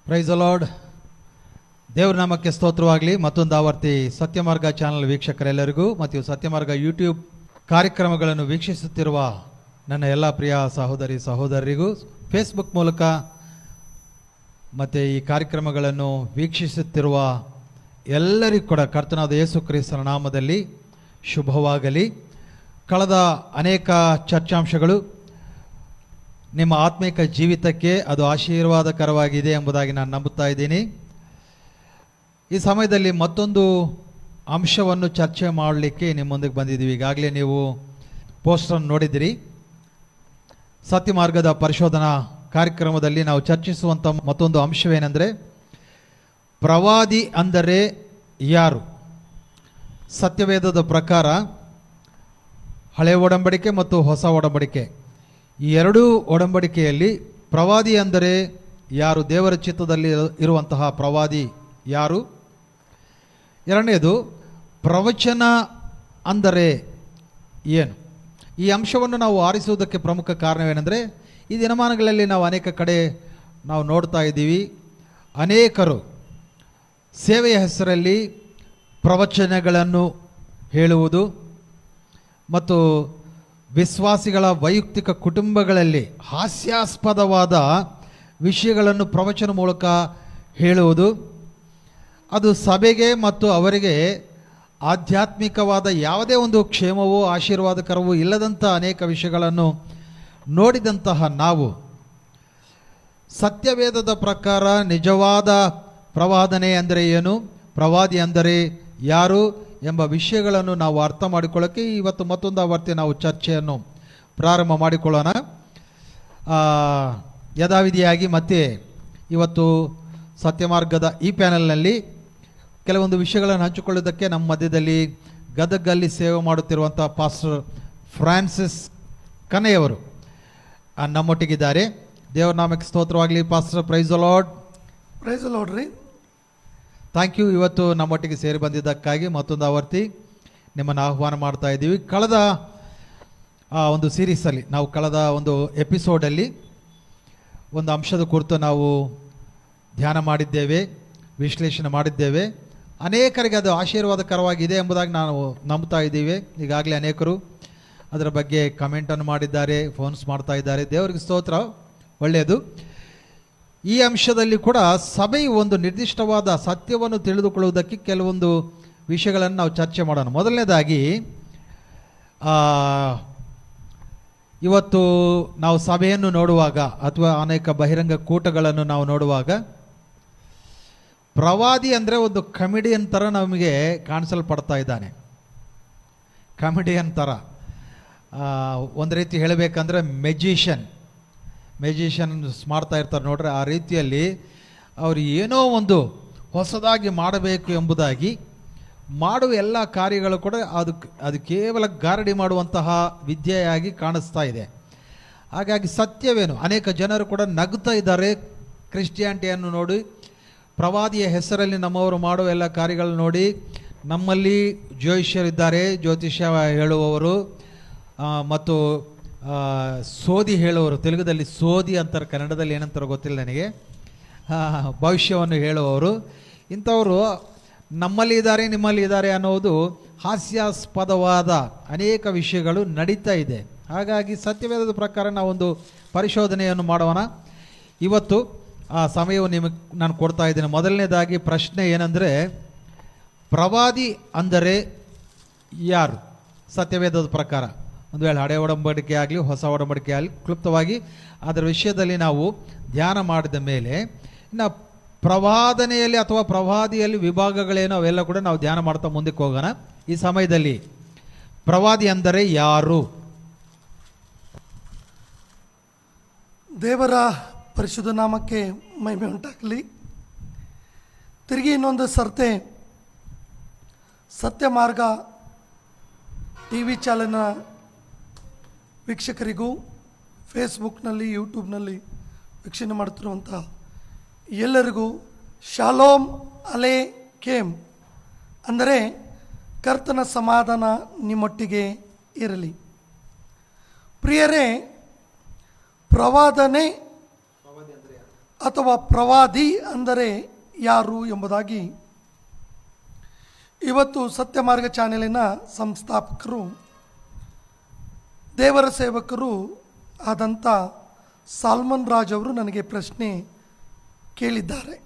Price the lord. ದೇವ್ರ ನಾಮಕ್ಕೆ ಸ್ತೋತ್ರವಾಗಲಿ. ಮತ್ತೊಂದು ಆವರ್ತಿ ಸತ್ಯಮಾರ್ಗ ಚಾನಲ್ ವೀಕ್ಷಕರೆಲ್ಲರಿಗೂ ಮತ್ತು ಸತ್ಯಮಾರ್ಗ ಯೂಟ್ಯೂಬ್ ಕಾರ್ಯಕ್ರಮಗಳನ್ನು ವೀಕ್ಷಿಸುತ್ತಿರುವ ನನ್ನ ಎಲ್ಲ ಪ್ರಿಯ ಸಹೋದರಿ ಸಹೋದರರಿಗೂ, ಫೇಸ್ಬುಕ್ ಮೂಲಕ ಮತ್ತು ಈ ಕಾರ್ಯಕ್ರಮಗಳನ್ನು ವೀಕ್ಷಿಸುತ್ತಿರುವ ಎಲ್ಲರಿಗೂ ಕೂಡ ಕರ್ತನಾದ ಯೇಸು ಕ್ರಿಸ್ತನ ನಾಮದಲ್ಲಿ ಶುಭವಾಗಲಿ. ಕಳೆದ ಅನೇಕ ಚರ್ಚಾಂಶಗಳು ನಿಮ್ಮ ಆತ್ಮಿಕ ಜೀವಿತಕ್ಕೆ ಅದು ಆಶೀರ್ವಾದಕರವಾಗಿದೆ ಎಂಬುದಾಗಿ ನಾನು ನಂಬುತ್ತಾ ಇದ್ದೀನಿ. ಈ ಸಮಯದಲ್ಲಿ ಮತ್ತೊಂದು ಅಂಶವನ್ನು ಚರ್ಚೆ ಮಾಡಲಿಕ್ಕೆ ನಿಮ್ಮೊಂದಿಗೆ ಬಂದಿದ್ದೀವಿ. ಈಗಾಗಲೇ ನೀವು ಪೋಸ್ಟರನ್ನು ನೋಡಿದ್ದೀರಿ. ಸತ್ಯಮಾರ್ಗದ ಪರಿಶೋಧನಾ ಕಾರ್ಯಕ್ರಮದಲ್ಲಿ ನಾವು ಚರ್ಚಿಸುವಂಥ ಮತ್ತೊಂದು ಅಂಶವೇನೆಂದರೆ, ಪ್ರವಾದಿ ಅಂದರೆ ಯಾರು? ಸತ್ಯವೇದದ ಪ್ರಕಾರ ಹಳೆಯ ಒಡಂಬಡಿಕೆ ಮತ್ತು ಹೊಸ ಒಡಂಬಡಿಕೆ ಈ ಎರಡೂ ಒಡಂಬಡಿಕೆಯಲ್ಲಿ ಪ್ರವಾದಿ ಅಂದರೆ ಯಾರು? ದೇವರ ಚಿತ್ತದಲ್ಲಿ ಇರುವಂತಹ ಪ್ರವಾದಿ ಯಾರು? ಎರಡನೇದು, ಪ್ರವಚನ ಅಂದರೆ ಏನು? ಈ ಅಂಶವನ್ನು ನಾವು ಆರಿಸುವುದಕ್ಕೆ ಪ್ರಮುಖ ಕಾರಣವೇನೆಂದರೆ, ಈ ದಿನಮಾನಗಳಲ್ಲಿ ನಾವು ಅನೇಕ ಕಡೆ ನಾವು ನೋಡ್ತಾ ಇದ್ದೀವಿ. ಅನೇಕರು ಸೇವೆಯ ಹೆಸರಲ್ಲಿ ಪ್ರವಚನಗಳನ್ನು ಹೇಳುವುದು ಮತ್ತು ವಿಶ್ವಾಸಿಗಳ ವೈಯಕ್ತಿಕ ಕುಟುಂಬಗಳಲ್ಲಿ ಹಾಸ್ಯಾಸ್ಪದವಾದ ವಿಷಯಗಳನ್ನು ಪ್ರವಚನ ಮೂಲಕ ಹೇಳುವುದು, ಅದು ಸಭೆಗೆ ಮತ್ತು ಅವರಿಗೆ ಆಧ್ಯಾತ್ಮಿಕವಾದ ಯಾವುದೇ ಒಂದು ಕ್ಷೇಮವೋ ಆಶೀರ್ವಾದಕರವೂ ಇಲ್ಲದಂಥ ಅನೇಕ ವಿಷಯಗಳನ್ನು ನೋಡಿದಂತಹ ನಾವು ಸತ್ಯವೇದದ ಪ್ರಕಾರ ನಿಜವಾದ ಪ್ರವಾದನೆ ಅಂದರೆ ಏನು, ಪ್ರವಾದಿ ಅಂದರೆ ಯಾರು ಎಂಬ ವಿಷಯಗಳನ್ನು ನಾವು ಅರ್ಥ ಮಾಡಿಕೊಳ್ಳೋಕ್ಕೆ ಇವತ್ತು ಮತ್ತೊಂದು ಆವರ್ತಿ ನಾವು ಚರ್ಚೆಯನ್ನು ಪ್ರಾರಂಭ ಮಾಡಿಕೊಳ್ಳೋಣ. ಯಥಾವಿಧಿಯಾಗಿ ಮತ್ತೆ ಇವತ್ತು ಸತ್ಯಮಾರ್ಗದ ಈ ಪ್ಯಾನೆಲ್ನಲ್ಲಿ ಕೆಲವೊಂದು ವಿಷಯಗಳನ್ನು ಹಂಚಿಕೊಳ್ಳೋದಕ್ಕೆ ನಮ್ಮ ಮಧ್ಯದಲ್ಲಿ ಗದಗಲ್ಲಿ ಸೇವೆ ಮಾಡುತ್ತಿರುವಂಥ ಪಾಸ್ಟರ್ ಫ್ರಾನ್ಸಿಸ್ ಕನೆಯವರು ನಮ್ಮೊಟ್ಟಿಗಿದ್ದಾರೆ. ದೇವರ ನಾಮಕ್ಕೆ ಸ್ತೋತ್ರವಾಗಲಿ. Pastor, praise the lord. Praise the lord ರೀ. Thank you. ಇವತ್ತು ನಮ್ಮೊಟ್ಟಿಗೆ ಸೇರಿ ಬಂದಿದ್ದಕ್ಕಾಗಿ ಮತ್ತೊಂದು ಆವರ್ತಿ ನಿಮ್ಮನ್ನು ಆಹ್ವಾನ ಮಾಡ್ತಾ ಇದ್ದೀವಿ. ಕಳೆದ ಒಂದು ಸೀರೀಸಲ್ಲಿ ನಾವು ಕಳೆದ ಒಂದು ಎಪಿಸೋಡಲ್ಲಿ ಒಂದು ಅಂಶದ ಕುರಿತು ನಾವು ಧ್ಯಾನ ಮಾಡಿದ್ದೇವೆ, ವಿಶ್ಲೇಷಣೆ ಮಾಡಿದ್ದೇವೆ. ಅನೇಕರಿಗೆ ಅದು ಆಶೀರ್ವಾದಕರವಾಗಿದೆ ಎಂಬುದಾಗಿ ನಾವು ನಂಬ್ತಾ ಇದ್ದೀವಿ. ಈಗಾಗಲೇ ಅನೇಕರು ಅದರ ಬಗ್ಗೆ ಕಮೆಂಟನ್ನು ಮಾಡಿದ್ದಾರೆ, ಫೋನ್ಸ್ ಮಾಡ್ತಾ ಇದ್ದಾರೆ. ದೇವರಿಗೆ ಸ್ತೋತ್ರ, ಒಳ್ಳೆಯದು. ಈ ಅಂಶದಲ್ಲಿ ಕೂಡ ಸಭೆಯು ಒಂದು ನಿರ್ದಿಷ್ಟವಾದ ಸತ್ಯವನ್ನು ತಿಳಿದುಕೊಳ್ಳುವುದಕ್ಕೆ ಕೆಲವೊಂದು ವಿಷಯಗಳನ್ನು ನಾವು ಚರ್ಚೆ ಮಾಡೋಣ. ಮೊದಲನೇದಾಗಿ, ಇವತ್ತು ನಾವು ಸಭೆಯನ್ನು ನೋಡುವಾಗ ಅಥವಾ ಅನೇಕ ಬಹಿರಂಗ ಕೂಟಗಳನ್ನು ನಾವು ನೋಡುವಾಗ ಪ್ರವಾದಿ ಅಂದರೆ ಒಂದು ಕಮಿಡಿಯನ್ ಥರ ನಮಗೆ ಕಾಣಿಸಲ್ಪಡ್ತಾ ಇದ್ದಾನೆ. ಕಮಿಡಿಯನ್ ಥರ, ಒಂದು ರೀತಿ ಹೇಳಬೇಕಂದ್ರೆ ಮೆಜಿಷಿಯನ್ಸ್ ಮಾಡ್ತಾ ಇರ್ತಾರೆ ನೋಡ್ರಿ. ಆ ರೀತಿಯಲ್ಲಿ ಅವರು ಏನೋ ಒಂದು ಹೊಸದಾಗಿ ಮಾಡಬೇಕು ಎಂಬುದಾಗಿ ಮಾಡುವ ಎಲ್ಲ ಕಾರ್ಯಗಳು ಕೂಡ ಅದು ಕೇವಲ ಗಾರಡಿ ಮಾಡುವಂತಹ ವಿದ್ಯೆಯಾಗಿ ಕಾಣಿಸ್ತಾ ಇದೆ. ಹಾಗಾಗಿ ಸತ್ಯವೇನು? ಅನೇಕ ಜನರು ಕೂಡ ನಗ್ತಾ ಇದ್ದಾರೆ ಕ್ರಿಶ್ಚಿಯಾನಿಟಿಯನ್ನು ನೋಡಿ. ಪ್ರವಾದಿಯ ಹೆಸರಲ್ಲಿ ನಮ್ಮವರು ಮಾಡುವ ಎಲ್ಲ ಕಾರ್ಯಗಳನ್ನು ನೋಡಿ ನಮ್ಮಲ್ಲಿ ಜ್ಯೋತಿಷ್ಯರಿದ್ದಾರೆ, ಜ್ಯೋತಿಷ್ಯ ಹೇಳುವವರು ಮತ್ತು ಸೋದಿ ಹೇಳುವವರು. ತೆಲುಗುದಲ್ಲಿ ಸೋದಿ ಅಂತಾರೆ, ಕನ್ನಡದಲ್ಲಿ ಏನಂತಾರೋ ಗೊತ್ತಿಲ್ಲ ನನಗೆ. ಭವಿಷ್ಯವನ್ನು ಹೇಳುವವರು ಇಂಥವರು ನಮ್ಮಲ್ಲಿ ಇದ್ದಾರೆ, ನಿಮ್ಮಲ್ಲಿ ಇದ್ದಾರೆ ಅನ್ನೋದು ಹಾಸ್ಯಾಸ್ಪದವಾದ ಅನೇಕ ವಿಷಯಗಳು ನಡೀತಾ ಇದೆ. ಹಾಗಾಗಿ ಸತ್ಯವೇದದ ಪ್ರಕಾರ ನಾವೊಂದು ಪರಿಶೋಧನೆಯನ್ನು ಮಾಡೋಣ. ಇವತ್ತು ಆ ಸಮಯವು ನಿಮಗೆ ನಾನು ಕೊಡ್ತಾ ಇದ್ದೇನೆ. ಮೊದಲನೇದಾಗಿ ಪ್ರಶ್ನೆ ಏನಂದರೆ, ಪ್ರವಾದಿ ಅಂದರೆ ಯಾರು ಸತ್ಯವೇದದ ಪ್ರಕಾರ? ಒಂದು ವೇಳೆ ಹಳೆಯ ಒಡಂಬಡಿಕೆ ಆಗಲಿ ಹೊಸ ಒಡಂಬಡಿಕೆ ಆಗಲಿ ಕ್ಲುಪ್ತವಾಗಿ ಅದರ ವಿಷಯದಲ್ಲಿ ನಾವು ಧ್ಯಾನ ಮಾಡಿದ ಮೇಲೆ, ಇನ್ನು ಪ್ರವಾದನೆಯಲ್ಲಿ ಅಥವಾ ಪ್ರವಾದಿಯಲ್ಲಿ ವಿಭಾಗಗಳೇನು ಅವೆಲ್ಲ ಕೂಡ ನಾವು ಧ್ಯಾನ ಮಾಡ್ತಾ ಮುಂದಕ್ಕೆ ಹೋಗೋಣ. ಈ ಸಮಯದಲ್ಲಿ ಪ್ರವಾದಿ ಅಂದರೆ ಯಾರು? ದೇವರ ಪರಿಶುದ್ಧ ನಾಮಕ್ಕೆ ಮಹಿಮೆ ಉಂಟಾಗಲಿ. ತಿರುಗಿ ಇನ್ನೊಂದು ಸರ್ತೆ ಸತ್ಯಮಾರ್ಗ TV ಚಾನೆಲ್ನ ವೀಕ್ಷಕರಿಗೂ, ಫೇಸ್ಬುಕ್ನಲ್ಲಿ ಯೂಟ್ಯೂಬ್ನಲ್ಲಿ ವೀಕ್ಷಣೆ ಮಾಡುತ್ತಿರುವಂಥ ಎಲ್ಲರಿಗೂ ಶಾಲೋಮ್ ಅಲೇಕೇಮ್, ಅಂದರೆ ಕರ್ತನ ಸಮಾಧಾನ ನಿಮ್ಮೊಟ್ಟಿಗೆ ಇರಲಿ. ಪ್ರಿಯರೇ, ಪ್ರವಾದನೆ ಅಥವಾ ಪ್ರವಾದಿ ಅಂದರೆ ಯಾರು ಎಂಬುದಾಗಿ ಇವತ್ತು ಸತ್ಯಮಾರ್ಗ ಚಾನೆಲಿನ ಸಂಸ್ಥಾಪಕರು, ದೇವರ ಸೇವಕರು ಆದಂಥ ಸಾಲ್ಮನ್ ರಾಜ್ ಅವರು ನನಗೆ ಪ್ರಶ್ನೆ ಕೇಳಿದ್ದಾರೆ.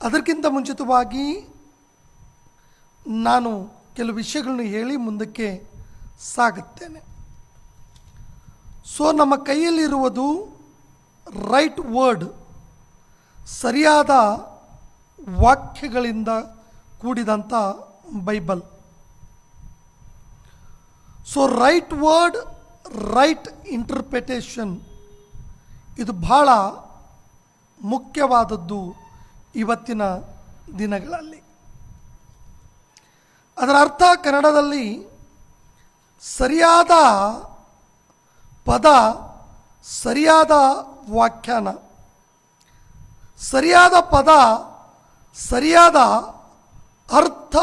ಅದಕ್ಕಿಂತ ಮುಂಚಿತವಾಗಿ ನಾನು ಕೆಲವು ವಿಷಯಗಳನ್ನು ಹೇಳಿ ಮುಂದಕ್ಕೆ ಸಾಗುತ್ತೇನೆ. ನಮ್ಮ ಕೈಯಲ್ಲಿರುವುದು ರೈಟ್ ವರ್ಡ್, ಸರಿಯಾದ ವಾಕ್ಯಗಳಿಂದ ಕೂಡಿದಂಥ Bible. Right word, right interpretation ಇದು ಬಹಳ ಮುಖ್ಯವಾದದ್ದು ಇವತ್ತಿನ ದಿನಗಳಲ್ಲಿ. ಅದರ ಅರ್ಥ ಕನ್ನಡದಲ್ಲಿ ಸರಿಯಾದ ಪದ, ಸರಿಯಾದ ವ್ಯಾಖ್ಯಾನ, ಸರಿಯಾದ ಪದ, ಸರಿಯಾದ ಅರ್ಥ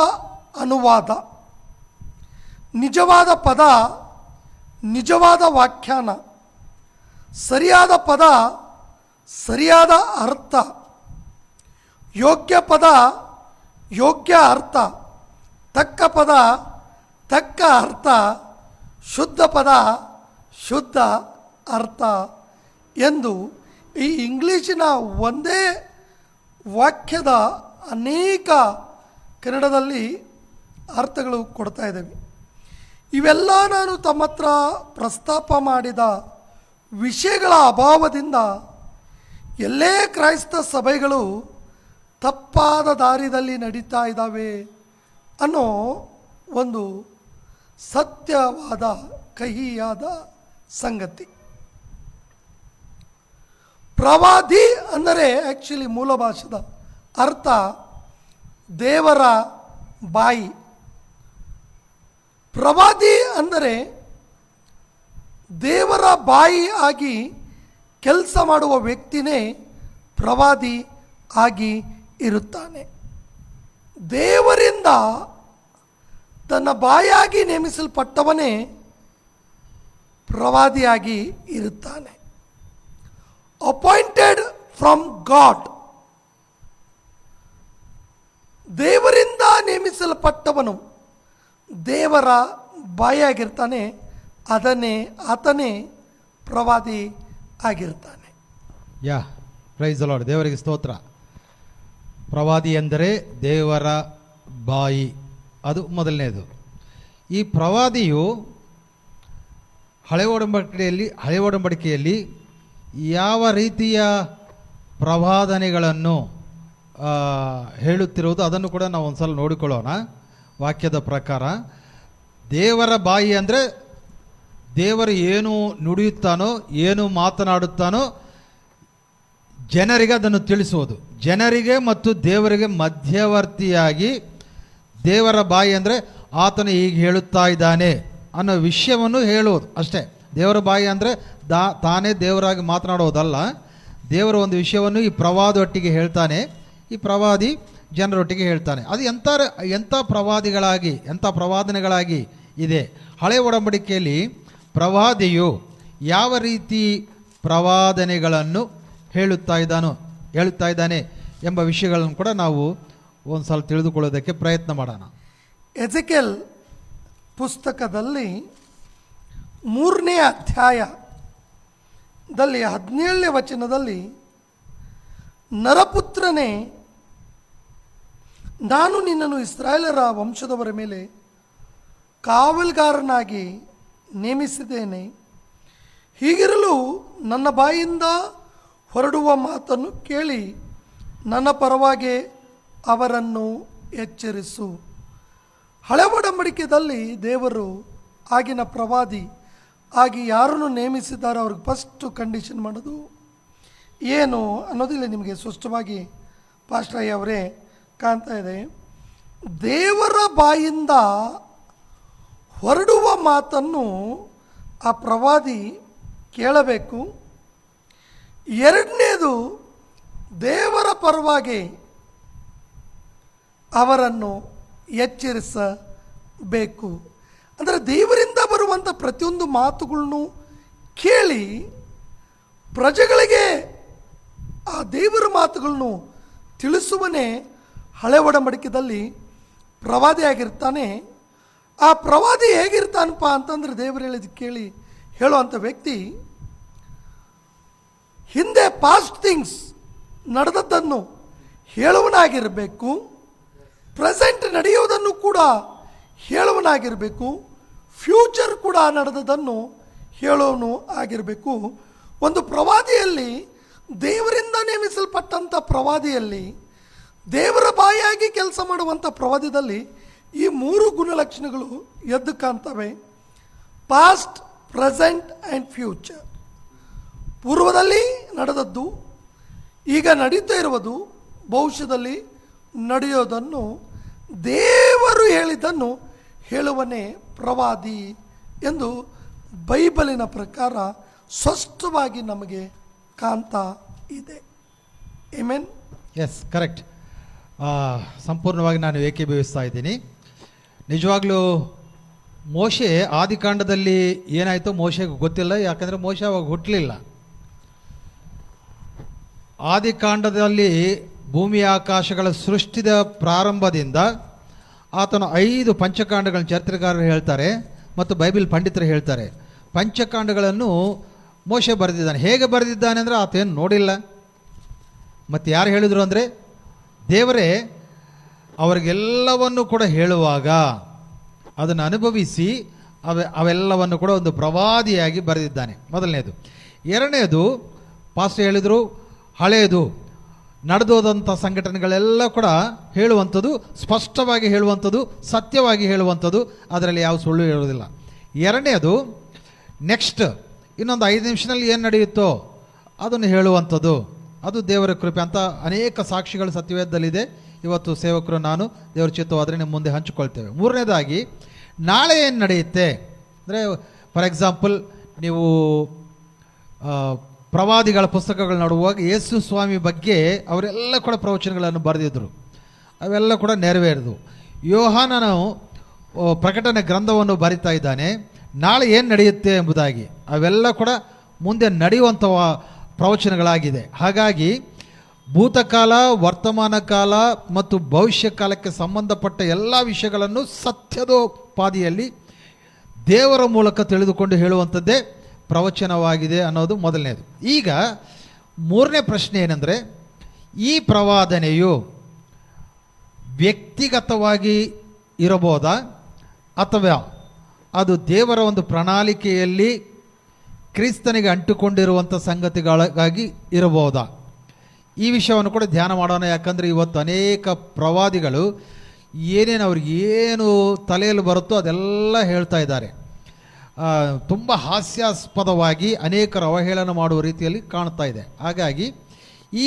ಅನುವಾದ, ನಿಜವಾದ ಪದ, ನಿಜವಾದ ವ್ಯಾಖ್ಯಾನ, ಸರಿಯಾದ ಪದ, ಸರಿಯಾದ ಅರ್ಥ, ಯೋಗ್ಯ ಪದ, ಯೋಗ್ಯ ಅರ್ಥ, ತಕ್ಕ ಪದ, ತಕ್ಕ ಅರ್ಥ, ಶುದ್ಧ ಪದ, ಶುದ್ಧ ಅರ್ಥ ಎಂದು ಈ ಇಂಗ್ಲೀಷಿನ ಒಂದೇ ವಾಕ್ಯದ ಅನೇಕ ಕನ್ನಡದಲ್ಲಿ ಅರ್ಥಗಳು ಕೊಡ್ತಾ ಇದ್ದೇವೆ. ಇವೆಲ್ಲ ನಾನು ತಮ್ಮ ಹತ್ರ ಪ್ರಸ್ತಾಪ ಮಾಡಿದ ವಿಷಯಗಳ ಅಭಾವದಿಂದ ಎಲ್ಲೇ ಕ್ರೈಸ್ತ ಸಭೆಗಳು ತಪ್ಪಾದ ದಾರಿಯಲ್ಲಿ ನಡೀತಾ ಇದ್ದಾವೆ ಅನ್ನೋ ಒಂದು ಸತ್ಯವಾದ ಕಹಿಯಾದ ಸಂಗತಿ. ಪ್ರವಾದಿ ಅಂದರೆ ಆ್ಯಕ್ಚುಲಿ ಮೂಲ ಭಾಷೆದ ಅರ್ಥ ದೇವರ ಬಾಯಿ. ಪ್ರವಾದಿ ಅಂದರೆ ದೇವರ ಬಾಯಿ ಆಗಿ ಕೆಲಸ ಮಾಡುವ ವ್ಯಕ್ತಿನೇ ಪ್ರವಾದಿ ಆಗಿ ಇರುತ್ತಾನೆ. ದೇವರಿಂದ ತನ್ನ ಬಾಯಾಗಿ ನೇಮಿಸಲ್ಪಟ್ಟವನೇ ಪ್ರವಾದಿಯಾಗಿ ಇರುತ್ತಾನೆ. ಅಪಾಯಿಂಟೆಡ್ ಫ್ರಮ್ ಗಾಡ್, ದೇವರಿಂದ ನೇಮಿಸಲ್ಪಟ್ಟವನು ದೇವರ ಬಾಯಾಗಿರ್ತಾನೆ. ಆತನೇ ಪ್ರವಾದಿ ಆಗಿರ್ತಾನೆ. ಪ್ರೈಸ್ ದಿ ಲಾರ್ಡ್, ದೇವರಿಗೆ ಸ್ತೋತ್ರ. ಪ್ರವಾದಿ ಎಂದರೆ ದೇವರ ಬಾಯಿ, ಅದು ಮೊದಲನೇದು. ಈ ಪ್ರವಾದಿಯು ಹಳೆ ಒಡಂಬಡಿಕೆಯಲ್ಲಿ ಯಾವ ರೀತಿಯ ಪ್ರವಾದನೆಗಳನ್ನು ಹೇಳುತ್ತಿರುವುದು ಅದನ್ನು ಕೂಡ ನಾವು ಒಂದು ಸಲ ನೋಡಿಕೊಳ್ಳೋಣ. ವಾಕ್ಯದ ಪ್ರಕಾರ ದೇವರ ಬಾಯಿ ಅಂದರೆ ದೇವರು ಏನು ನುಡಿಯುತ್ತಾನೋ, ಏನು ಮಾತನಾಡುತ್ತಾನೋ ಜನರಿಗೆ ಅದನ್ನು ತಿಳಿಸುವುದು. ಜನರಿಗೆ ಮತ್ತು ದೇವರಿಗೆ ಮಧ್ಯವರ್ತಿಯಾಗಿ ದೇವರ ಬಾಯಿ ಅಂದರೆ ಆತನು ಹೀಗೆ ಹೇಳುತ್ತಾ ಇದ್ದಾನೆ ಅನ್ನೋ ವಿಷಯವನ್ನು ಹೇಳುವುದು ಅಷ್ಟೇ. ದೇವರ ಬಾಯಿ ಅಂದರೆ ತಾನೇ ದೇವರಾಗಿ ಮಾತನಾಡೋದಲ್ಲ. ದೇವರ ಒಂದು ವಿಷಯವನ್ನು ಈ ಪ್ರವಾದೊಟ್ಟಿಗೆ ಹೇಳ್ತಾನೆ, ಈ ಪ್ರವಾದಿ ಜನರೊಟ್ಟಿಗೆ ಹೇಳ್ತಾನೆ. ಅದು ಎಂಥ ಪ್ರವಾದಿಗಳಾಗಿ, ಎಂಥ ಪ್ರವಾದನೆಗಳಾಗಿ ಇದೆ. ಹಳೆ ಒಡಂಬಡಿಕೆಯಲ್ಲಿ ಪ್ರವಾದಿಯು ಯಾವ ರೀತಿ ಪ್ರವಾದನೆಗಳನ್ನು ಹೇಳುತ್ತಾ ಇದ್ದಾನೆ ಎಂಬ ವಿಷಯಗಳನ್ನು ಕೂಡ ನಾವು ಒಂದು ಸಲ ತಿಳಿದುಕೊಳ್ಳೋದಕ್ಕೆ ಪ್ರಯತ್ನ ಮಾಡೋಣ. ಎಜೆಕೆಲ್ ಪುಸ್ತಕದಲ್ಲಿ 3ನೇ ಅಧ್ಯಾಯದಲ್ಲಿ 17ನೇ ವಚನದಲ್ಲಿ, ನರಪುತ್ರನೇ, ನಾನು ನಿನ್ನನ್ನು ಇಸ್ರಾಯೇಲರ ವಂಶದವರ ಮೇಲೆ ಕಾವಲುಗಾರನಾಗಿ ನೇಮಿಸಿದ್ದೇನೆ. ಹೀಗಿರಲು ನನ್ನ ಬಾಯಿಂದ ಹೊರಡುವ ಮಾತನ್ನು ಕೇಳಿ ನನ್ನ ಪರವಾಗಿ ಅವರನ್ನು ಎಚ್ಚರಿಸು. ಹಳೆ ಒಡಂಬಡಿಕೆಯಲ್ಲಿ ದೇವರು ಆಗಿನ ಪ್ರವಾದಿ ಆಗಿ ಯಾರನ್ನು ನೇಮಿಸಿದ್ದಾರೆ ಅವ್ರಿಗೆ ಫಸ್ಟು ಕಂಡೀಷನ್ ಮಾಡೋದು ಏನು ಅನ್ನೋದಿಲ್ಲ ನಿಮಗೆ ಸ್ಪಷ್ಟವಾಗಿ ಪಾಸ್ಟರ್ ಅವರೇ ಕಾಣ್ತಾ ಇದೆ. ದೇವರ ಬಾಯಿಂದ ಹೊರಡುವ ಮಾತನ್ನು ಆ ಪ್ರವಾದಿ ಕೇಳಬೇಕು. ಎರಡನೇದು, ದೇವರ ಪರವಾಗಿ ಅವರನ್ನು ಎಚ್ಚರಿಸಬೇಕು. ಅಂದರೆ ದೇವರಿಂದ ಬರುವಂಥ ಪ್ರತಿಯೊಂದು ಮಾತುಗಳನ್ನು ಕೇಳಿ ಪ್ರಜೆಗಳಿಗೆ ದೇವರ ಮಾತುಗಳನ್ನು ತಿಳಿಸುವನೇ ಹಳೆ ಒಡಂಬಡಿಕೆಯಲ್ಲಿ ಪ್ರವಾದಿಯಾಗಿರ್ತಾನೆ. ಆ ಪ್ರವಾದಿ ಹೇಗಿರ್ತಾನಪ್ಪ ಅಂತಂದ್ರೆ ದೇವರು ಹೇಳಿದ ಕೇಳಿ ಹೇಳುವಂಥ ವ್ಯಕ್ತಿ ಹಿಂದೆ ಪಾಸ್ಟ್ ಥಿಂಗ್ಸ್ ನಡೆದದ್ದನ್ನು ಹೇಳುವನಾಗಿರಬೇಕು, ಪ್ರೆಸೆಂಟ್ ನಡೆಯುವುದನ್ನು ಕೂಡ ಹೇಳುವನಾಗಿರಬೇಕು, ಫ್ಯೂಚರ್ ಕೂಡ ನಡೆದದನ್ನು ಹೇಳುವನು ಆಗಿರಬೇಕು. ಒಂದು ಪ್ರವಾದಿಯಲ್ಲಿ, ದೇವರಿಂದ ನೇಮಿಸಲ್ಪಟ್ಟಂಥ ಪ್ರವಾದಿಯಲ್ಲಿ, ದೇವರ ಬಾಯಾಗಿ ಕೆಲಸ ಮಾಡುವಂಥ ಪ್ರವಾದಿಯಲ್ಲಿ ಈ 3 ಗುಣಲಕ್ಷಣಗಳು ಎದ್ದು ಕಾಣ್ತವೆ: ಪಾಸ್ಟ್, ಪ್ರೆಸೆಂಟ್ ಆ್ಯಂಡ್ ಫ್ಯೂಚರ್. ಪೂರ್ವದಲ್ಲಿ ನಡೆದದ್ದು, ಈಗ ನಡೀತಾ ಇರುವುದು, ಭವಿಷ್ಯದಲ್ಲಿ ನಡೆಯೋದನ್ನು, ದೇವರು ಹೇಳಿದ್ದನ್ನು ಹೇಳುವನೇ ಪ್ರವಾದಿ ಎಂದು ಬೈಬಲಿನ ಪ್ರಕಾರ ಸ್ಪಷ್ಟವಾಗಿ ನಮಗೆ ಕಾಣ್ತಾ ಇದೆ. ಆಮೆನ್. Yes, correct. ಸಂಪೂರ್ಣವಾಗಿ ನಾನು ಏಕೀಭವಿಸ್ತಾ ಇದ್ದೀನಿ. ನಿಜವಾಗ್ಲೂ ಮೋಶೆ ಆದಿಕಾಂಡದಲ್ಲಿ ಏನಾಯಿತು ಮೋಶೆಗೆ ಗೊತ್ತಿಲ್ಲ, ಯಾಕಂದರೆ ಮೋಶೆ ಅವಾಗ ಹುಟ್ಟಲಿಲ್ಲ. ಆದಿಕಾಂಡದಲ್ಲಿ ಭೂಮಿ ಆಕಾಶಗಳ ಸೃಷ್ಟಿದ ಪ್ರಾರಂಭದಿಂದ ಆತನು 5 ಪಂಚಕಾಂಡಗಳನ್ನು ಚರಿತ್ರೆಗಾರರು ಹೇಳ್ತಾರೆ ಮತ್ತು ಬೈಬಲ್ ಪಂಡಿತರು ಹೇಳ್ತಾರೆ. ಪಂಚಕಾಂಡಗಳನ್ನು ಮೋಶೆ ಬರೆದಿದ್ದಾನೆ. ಹೇಗೆ ಬರೆದಿದ್ದಾನೆ ಅಂದರೆ ಆತೇನು ನೋಡಿಲ್ಲ. ಮತ್ತು ಯಾರು ಹೇಳಿದರು ಅಂದರೆ ದೇವರೇ ಅವರಿಗೆಲ್ಲವನ್ನು ಕೂಡ ಹೇಳುವಾಗ ಅದನ್ನು ಅನುಭವಿಸಿ ಅವೆಲ್ಲವನ್ನು ಕೂಡ ಒಂದು ಪ್ರವಾದಿಯಾಗಿ ಬರೆದಿದ್ದಾನೆ. ಮೊದಲನೇದು. ಎರಡನೇದು, ಪಾಸ್ಟರ್ ಹೇಳಿದರು, ಹಳೆಯದು ನಡೆದೋದಂಥ ಸಂಘಟನೆಗಳೆಲ್ಲ ಕೂಡ ಹೇಳುವಂಥದ್ದು, ಸ್ಪಷ್ಟವಾಗಿ ಹೇಳುವಂಥದ್ದು, ಸತ್ಯವಾಗಿ ಹೇಳುವಂಥದ್ದು, ಅದರಲ್ಲಿ ಯಾವ ಸುಳ್ಳು ಹೇಳುವುದಿಲ್ಲ. ಎರಡನೇದು, ನೆಕ್ಸ್ಟ್ ಇನ್ನೊಂದು 5 ನಿಮಿಷದಲ್ಲಿ ಏನು ನಡೆಯುತ್ತೋ ಅದನ್ನು ಹೇಳುವಂಥದ್ದು, ಅದು ದೇವರ ಕೃಪೆ ಅಂತ ಅನೇಕ ಸಾಕ್ಷಿಗಳು ಸತ್ಯವೇದದಲ್ಲಿದೆ. ಇವತ್ತು ಸೇವಕರು ನಾನು ದೇವರ ಚಿತ್ತವಾದರೆ ನಿಮ್ಮ ಮುಂದೆ ಹಂಚಿಕೊಳ್ತೇವೆ. ಮೂರನೇದಾಗಿ, ನಾಳೆ ಏನು ನಡೆಯುತ್ತೆ ಅಂದರೆ, ಫಾರ್ ಎಕ್ಸಾಂಪಲ್ ನೀವು ಪ್ರವಾದಿಗಳ ಪುಸ್ತಕಗಳು ನೋಡುವಾಗ ಯೇಸು ಸ್ವಾಮಿ ಬಗ್ಗೆ ಅವರೆಲ್ಲ ಕೂಡ ಪ್ರವಚನಗಳನ್ನು ಬರೆದಿದ್ದರು, ಅವೆಲ್ಲ ಕೂಡ ನೆರವೇರಿದವು. ಯೋಹಾನನು ಪ್ರಕಟಣೆ ಗ್ರಂಥವನ್ನು ಬರಿತಾ ಇದ್ದಾನೆ, ನಾಳೆ ಏನು ನಡೆಯುತ್ತೆ ಎಂಬುದಾಗಿ. ಅವೆಲ್ಲ ಕೂಡ ಮುಂದೆ ನಡೆಯುವಂಥ ಪ್ರವಚನಗಳಾಗಿದೆ. ಹಾಗಾಗಿ ಭೂತಕಾಲ, ವರ್ತಮಾನ ಕಾಲ ಮತ್ತು ಭವಿಷ್ಯ ಕಾಲಕ್ಕೆ ಸಂಬಂಧಪಟ್ಟ ಎಲ್ಲ ವಿಷಯಗಳನ್ನು ಸತ್ಯದೋಪಾದಿಯಲ್ಲಿ ದೇವರ ಮೂಲಕ ತಿಳಿದುಕೊಂಡು ಹೇಳುವಂಥದ್ದೇ ಪ್ರವಚನವಾಗಿದೆ ಅನ್ನೋದು ಮೊದಲನೇದು. ಈಗ ಮೂರನೇ ಪ್ರಶ್ನೆ ಏನೆಂದರೆ, ಈ ಪ್ರವಾದನೆಯು ವ್ಯಕ್ತಿಗತವಾಗಿ ಇರಬಹುದಾ ಅಥವಾ ಅದು ದೇವರ ಒಂದು ಪ್ರಣಾಳಿಕೆಯಲ್ಲಿ ಕ್ರಿಸ್ತನಿಗೆ ಅಂಟುಕೊಂಡಿರುವಂಥ ಸಂಗತಿಗಳಿಗಾಗಿ ಇರಬಹುದಾ? ಈ ವಿಷಯವನ್ನು ಕೂಡ ಧ್ಯಾನ ಮಾಡೋಣ. ಯಾಕಂದರೆ ಇವತ್ತು ಅನೇಕ ಪ್ರವಾದಿಗಳು ಏನೇನು ಅವ್ರಿಗೆ ಏನು ತಲೆಯಲ್ಲಿ ಬರುತ್ತೋ ಅದೆಲ್ಲ ಹೇಳ್ತಾ ಇದ್ದಾರೆ. ತುಂಬ ಹಾಸ್ಯಾಸ್ಪದವಾಗಿ ಅನೇಕರು ಅವಹೇಳನ ಮಾಡುವ ರೀತಿಯಲ್ಲಿ ಕಾಣ್ತಾ ಇದೆ. ಹಾಗಾಗಿ ಈ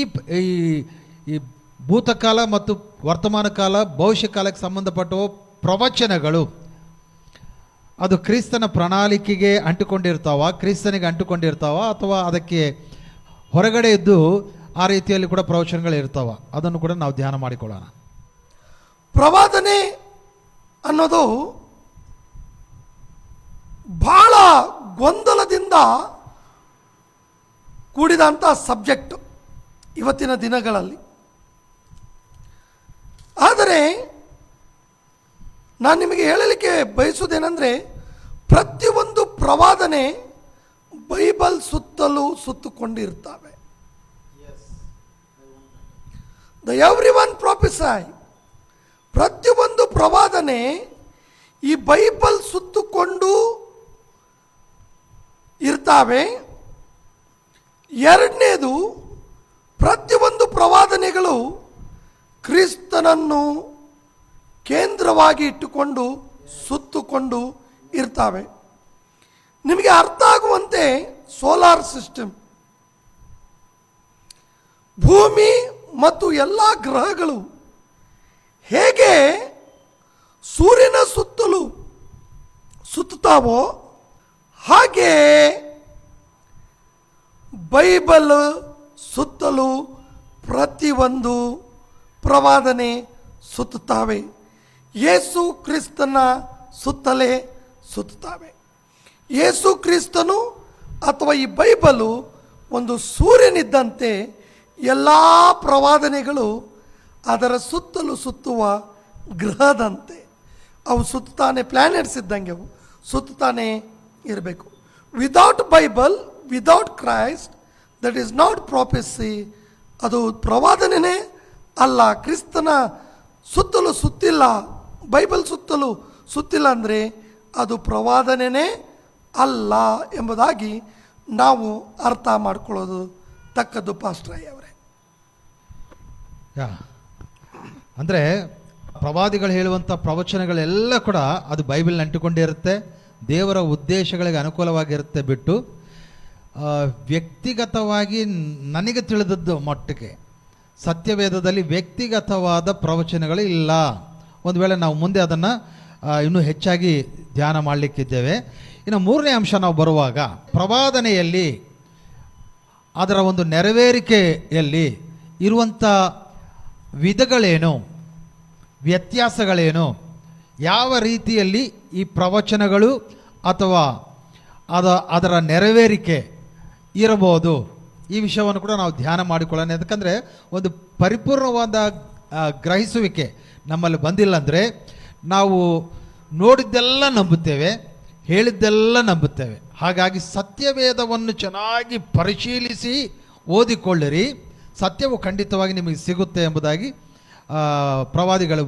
ಭೂತಕಾಲ ಮತ್ತು ವರ್ತಮಾನ ಕಾಲ, ಭವಿಷ್ಯ ಕಾಲಕ್ಕೆ ಸಂಬಂಧಪಟ್ಟ ಪ್ರವಚನಗಳು ಅದು ಕ್ರಿಸ್ತನ ಪ್ರಣಾಳಿಕೆಗೆ ಅಂಟುಕೊಂಡಿರ್ತಾವ, ಕ್ರಿಸ್ತನಿಗೆ ಅಂಟುಕೊಂಡಿರ್ತಾವ, ಅಥವಾ ಅದಕ್ಕೆ ಹೊರಗಡೆ ಇದ್ದು ಆ ರೀತಿಯಲ್ಲಿ ಕೂಡ ಪ್ರವಚನಗಳು ಇರ್ತಾವ? ಅದನ್ನು ಕೂಡ ನಾವು ಧ್ಯಾನ ಮಾಡಿಕೊಳ್ಳೋಣ. ಪ್ರವಾದನೆ ಅನ್ನೋದು ಬಹಳ ಗೊಂದಲದಿಂದ ಕೂಡಿದಂಥ ಸಬ್ಜೆಕ್ಟ್ ಇವತ್ತಿನ ದಿನಗಳಲ್ಲಿ. ಆದರೆ ನಾನು ನಿಮಗೆ ಹೇಳಲಿಕ್ಕೆ ಬಯಸುವುದೇನೆಂದರೆ, ಪ್ರತಿಯೊಂದು ಪ್ರವಾದನೆ ಬೈಬಲ್ ಸುತ್ತಲೂ ಸುತ್ತುಕೊಂಡಿರ್ತವೆ. ದ ಎವ್ರಿ ಒನ್ ಪ್ರೊಫೆಸೈ, ಪ್ರತಿಯೊಂದು ಪ್ರವಾದನೆ ಈ ಬೈಬಲ್ ಸುತ್ತುಕೊಂಡು ಇರ್ತಾವೆ. ಎರಡನೇದು, ಪ್ರತಿಯೊಂದು ಪ್ರವಾದನೆಗಳು ಕ್ರಿಸ್ತನನ್ನು ಕೇಂದ್ರವಾಗಿ ಇಟ್ಟುಕೊಂಡು ಸುತ್ತುಕೊಂಡು ಇರ್ತವೆ. ನಿಮಗೆ ಅರ್ಥ ಆಗುವಂತೆ ಸೋಲಾರ್ ಸಿಸ್ಟಮ್, ಭೂಮಿ ಮತ್ತು ಎಲ್ಲ ಗ್ರಹಗಳು ಹೇಗೆ ಸೂರ್ಯನ ಸುತ್ತಲೂ ಸುತ್ತುತ್ತಾವೋ ಹಾಗೆ ಬೈಬಲ್ ಸುತ್ತಲೂ ಪ್ರತಿಯೊಂದು ಪ್ರವಾದನೆ ಸುತ್ತುತ್ತವೆ. ಯೇಸು ಕ್ರಿಸ್ತನ ಸುತ್ತಲೇ ಸುತ್ತುತ್ತವೆ. ಯೇಸು ಕ್ರಿಸ್ತನು ಅಥವಾ ಈ ಬೈಬಲು ಒಂದು ಸೂರ್ಯನಿದ್ದಂತೆ ಎಲ್ಲ ಪ್ರವಾದನೆಗಳು ಅದರ ಸುತ್ತಲೂ ಸುತ್ತುವ ಗ್ರಹದಂತೆ. ಅವು ಸುತ್ತಾನೆ, ಪ್ಲ್ಯಾನೆಟ್ಸ್ ಇದ್ದಂಗೆ ಅವು ಸುತ್ತಾನೆ ಇರಬೇಕು. Without Bible, without Christ, that is not prophecy. ಅದು ಪ್ರವಾದನೆಯೇ ಅಲ್ಲ. ಕ್ರಿಸ್ತನ ಸುತ್ತಲೂ ಸುತ್ತಿಲ್ಲ, ಬೈಬಲ್ ಸುತ್ತಲೂ ಸುತ್ತಿಲ್ಲ ಅಂದರೆ ಅದು ಪ್ರವಾದನೆಯೇ ಅಲ್ಲ ಎಂಬುದಾಗಿ ನಾವು ಅರ್ಥ ಮಾಡಿಕೊಳ್ಳೋದು ತಕ್ಕದ್ದು ಪಾಸ್ಟ್ರಾಯ್ ಅವರೇ. ಅಂದರೆ ಪ್ರವಾದಿಗಳು ಹೇಳುವಂಥ ಪ್ರವಚನಗಳೆಲ್ಲ ಕೂಡ ಅದು ಬೈಬಲ್ನ ಅಂಟಿಕೊಂಡಿರುತ್ತೆ, ದೇವರ ಉದ್ದೇಶಗಳಿಗೆ ಅನುಕೂಲವಾಗಿರುತ್ತೆ ಬಿಟ್ಟು ವ್ಯಕ್ತಿಗತವಾಗಿ ನನಗೆ ತಿಳಿದದ್ದು ಮಟ್ಟಿಗೆ ಸತ್ಯವೇದದಲ್ಲಿ ವ್ಯಕ್ತಿಗತವಾದ ಪ್ರವಚನಗಳು ಇಲ್ಲ. ಒಂದು ವೇಳೆ ನಾವು ಮುಂದೆ ಅದನ್ನು ಇನ್ನೂ ಹೆಚ್ಚಾಗಿ ಧ್ಯಾನ ಮಾಡಲಿಕ್ಕಿದ್ದೇವೆ. ಇನ್ನು ಮೂರನೇ ಅಂಶ ನಾವು ಬರುವಾಗ, ಪ್ರವಾದನೆಯಲ್ಲಿ ಅದರ ಒಂದು ನೆರವೇರಿಕೆಯಲ್ಲಿ ಇರುವಂಥ ವಿಧಗಳೇನು, ವ್ಯತ್ಯಾಸಗಳೇನು, ಯಾವ ರೀತಿಯಲ್ಲಿ ಈ ಪ್ರವಚನಗಳು ಅಥವಾ ಅದರ ನೆರವೇರಿಕೆ ಇರಬಹುದು, ಈ ವಿಷಯವನ್ನು ಕೂಡ ನಾವು ಧ್ಯಾನ ಮಾಡಿಕೊಳ್ಳೋಣ. ಯಾಕಂದರೆ ಒಂದು ಪರಿಪೂರ್ಣವಾದ ಗ್ರಹಿಸುವಿಕೆ ನಮ್ಮಲ್ಲಿ ಬಂದಿಲ್ಲ ಅಂದರೆ ನಾವು ನೋಡಿದ್ದೆಲ್ಲ ನಂಬುತ್ತೇವೆ, ಹೇಳಿದ್ದೆಲ್ಲ ನಂಬುತ್ತೇವೆ. ಹಾಗಾಗಿ ಸತ್ಯವೇದವನ್ನು ಚೆನ್ನಾಗಿ ಪರಿಶೀಲಿಸಿ ಓದಿಕೊಳ್ಳಿರಿ, ಸತ್ಯವು ಖಂಡಿತವಾಗಿ ನಿಮಗೆ ಸಿಗುತ್ತೆ ಎಂಬುದಾಗಿ ಪ್ರವಾದಿಗಳು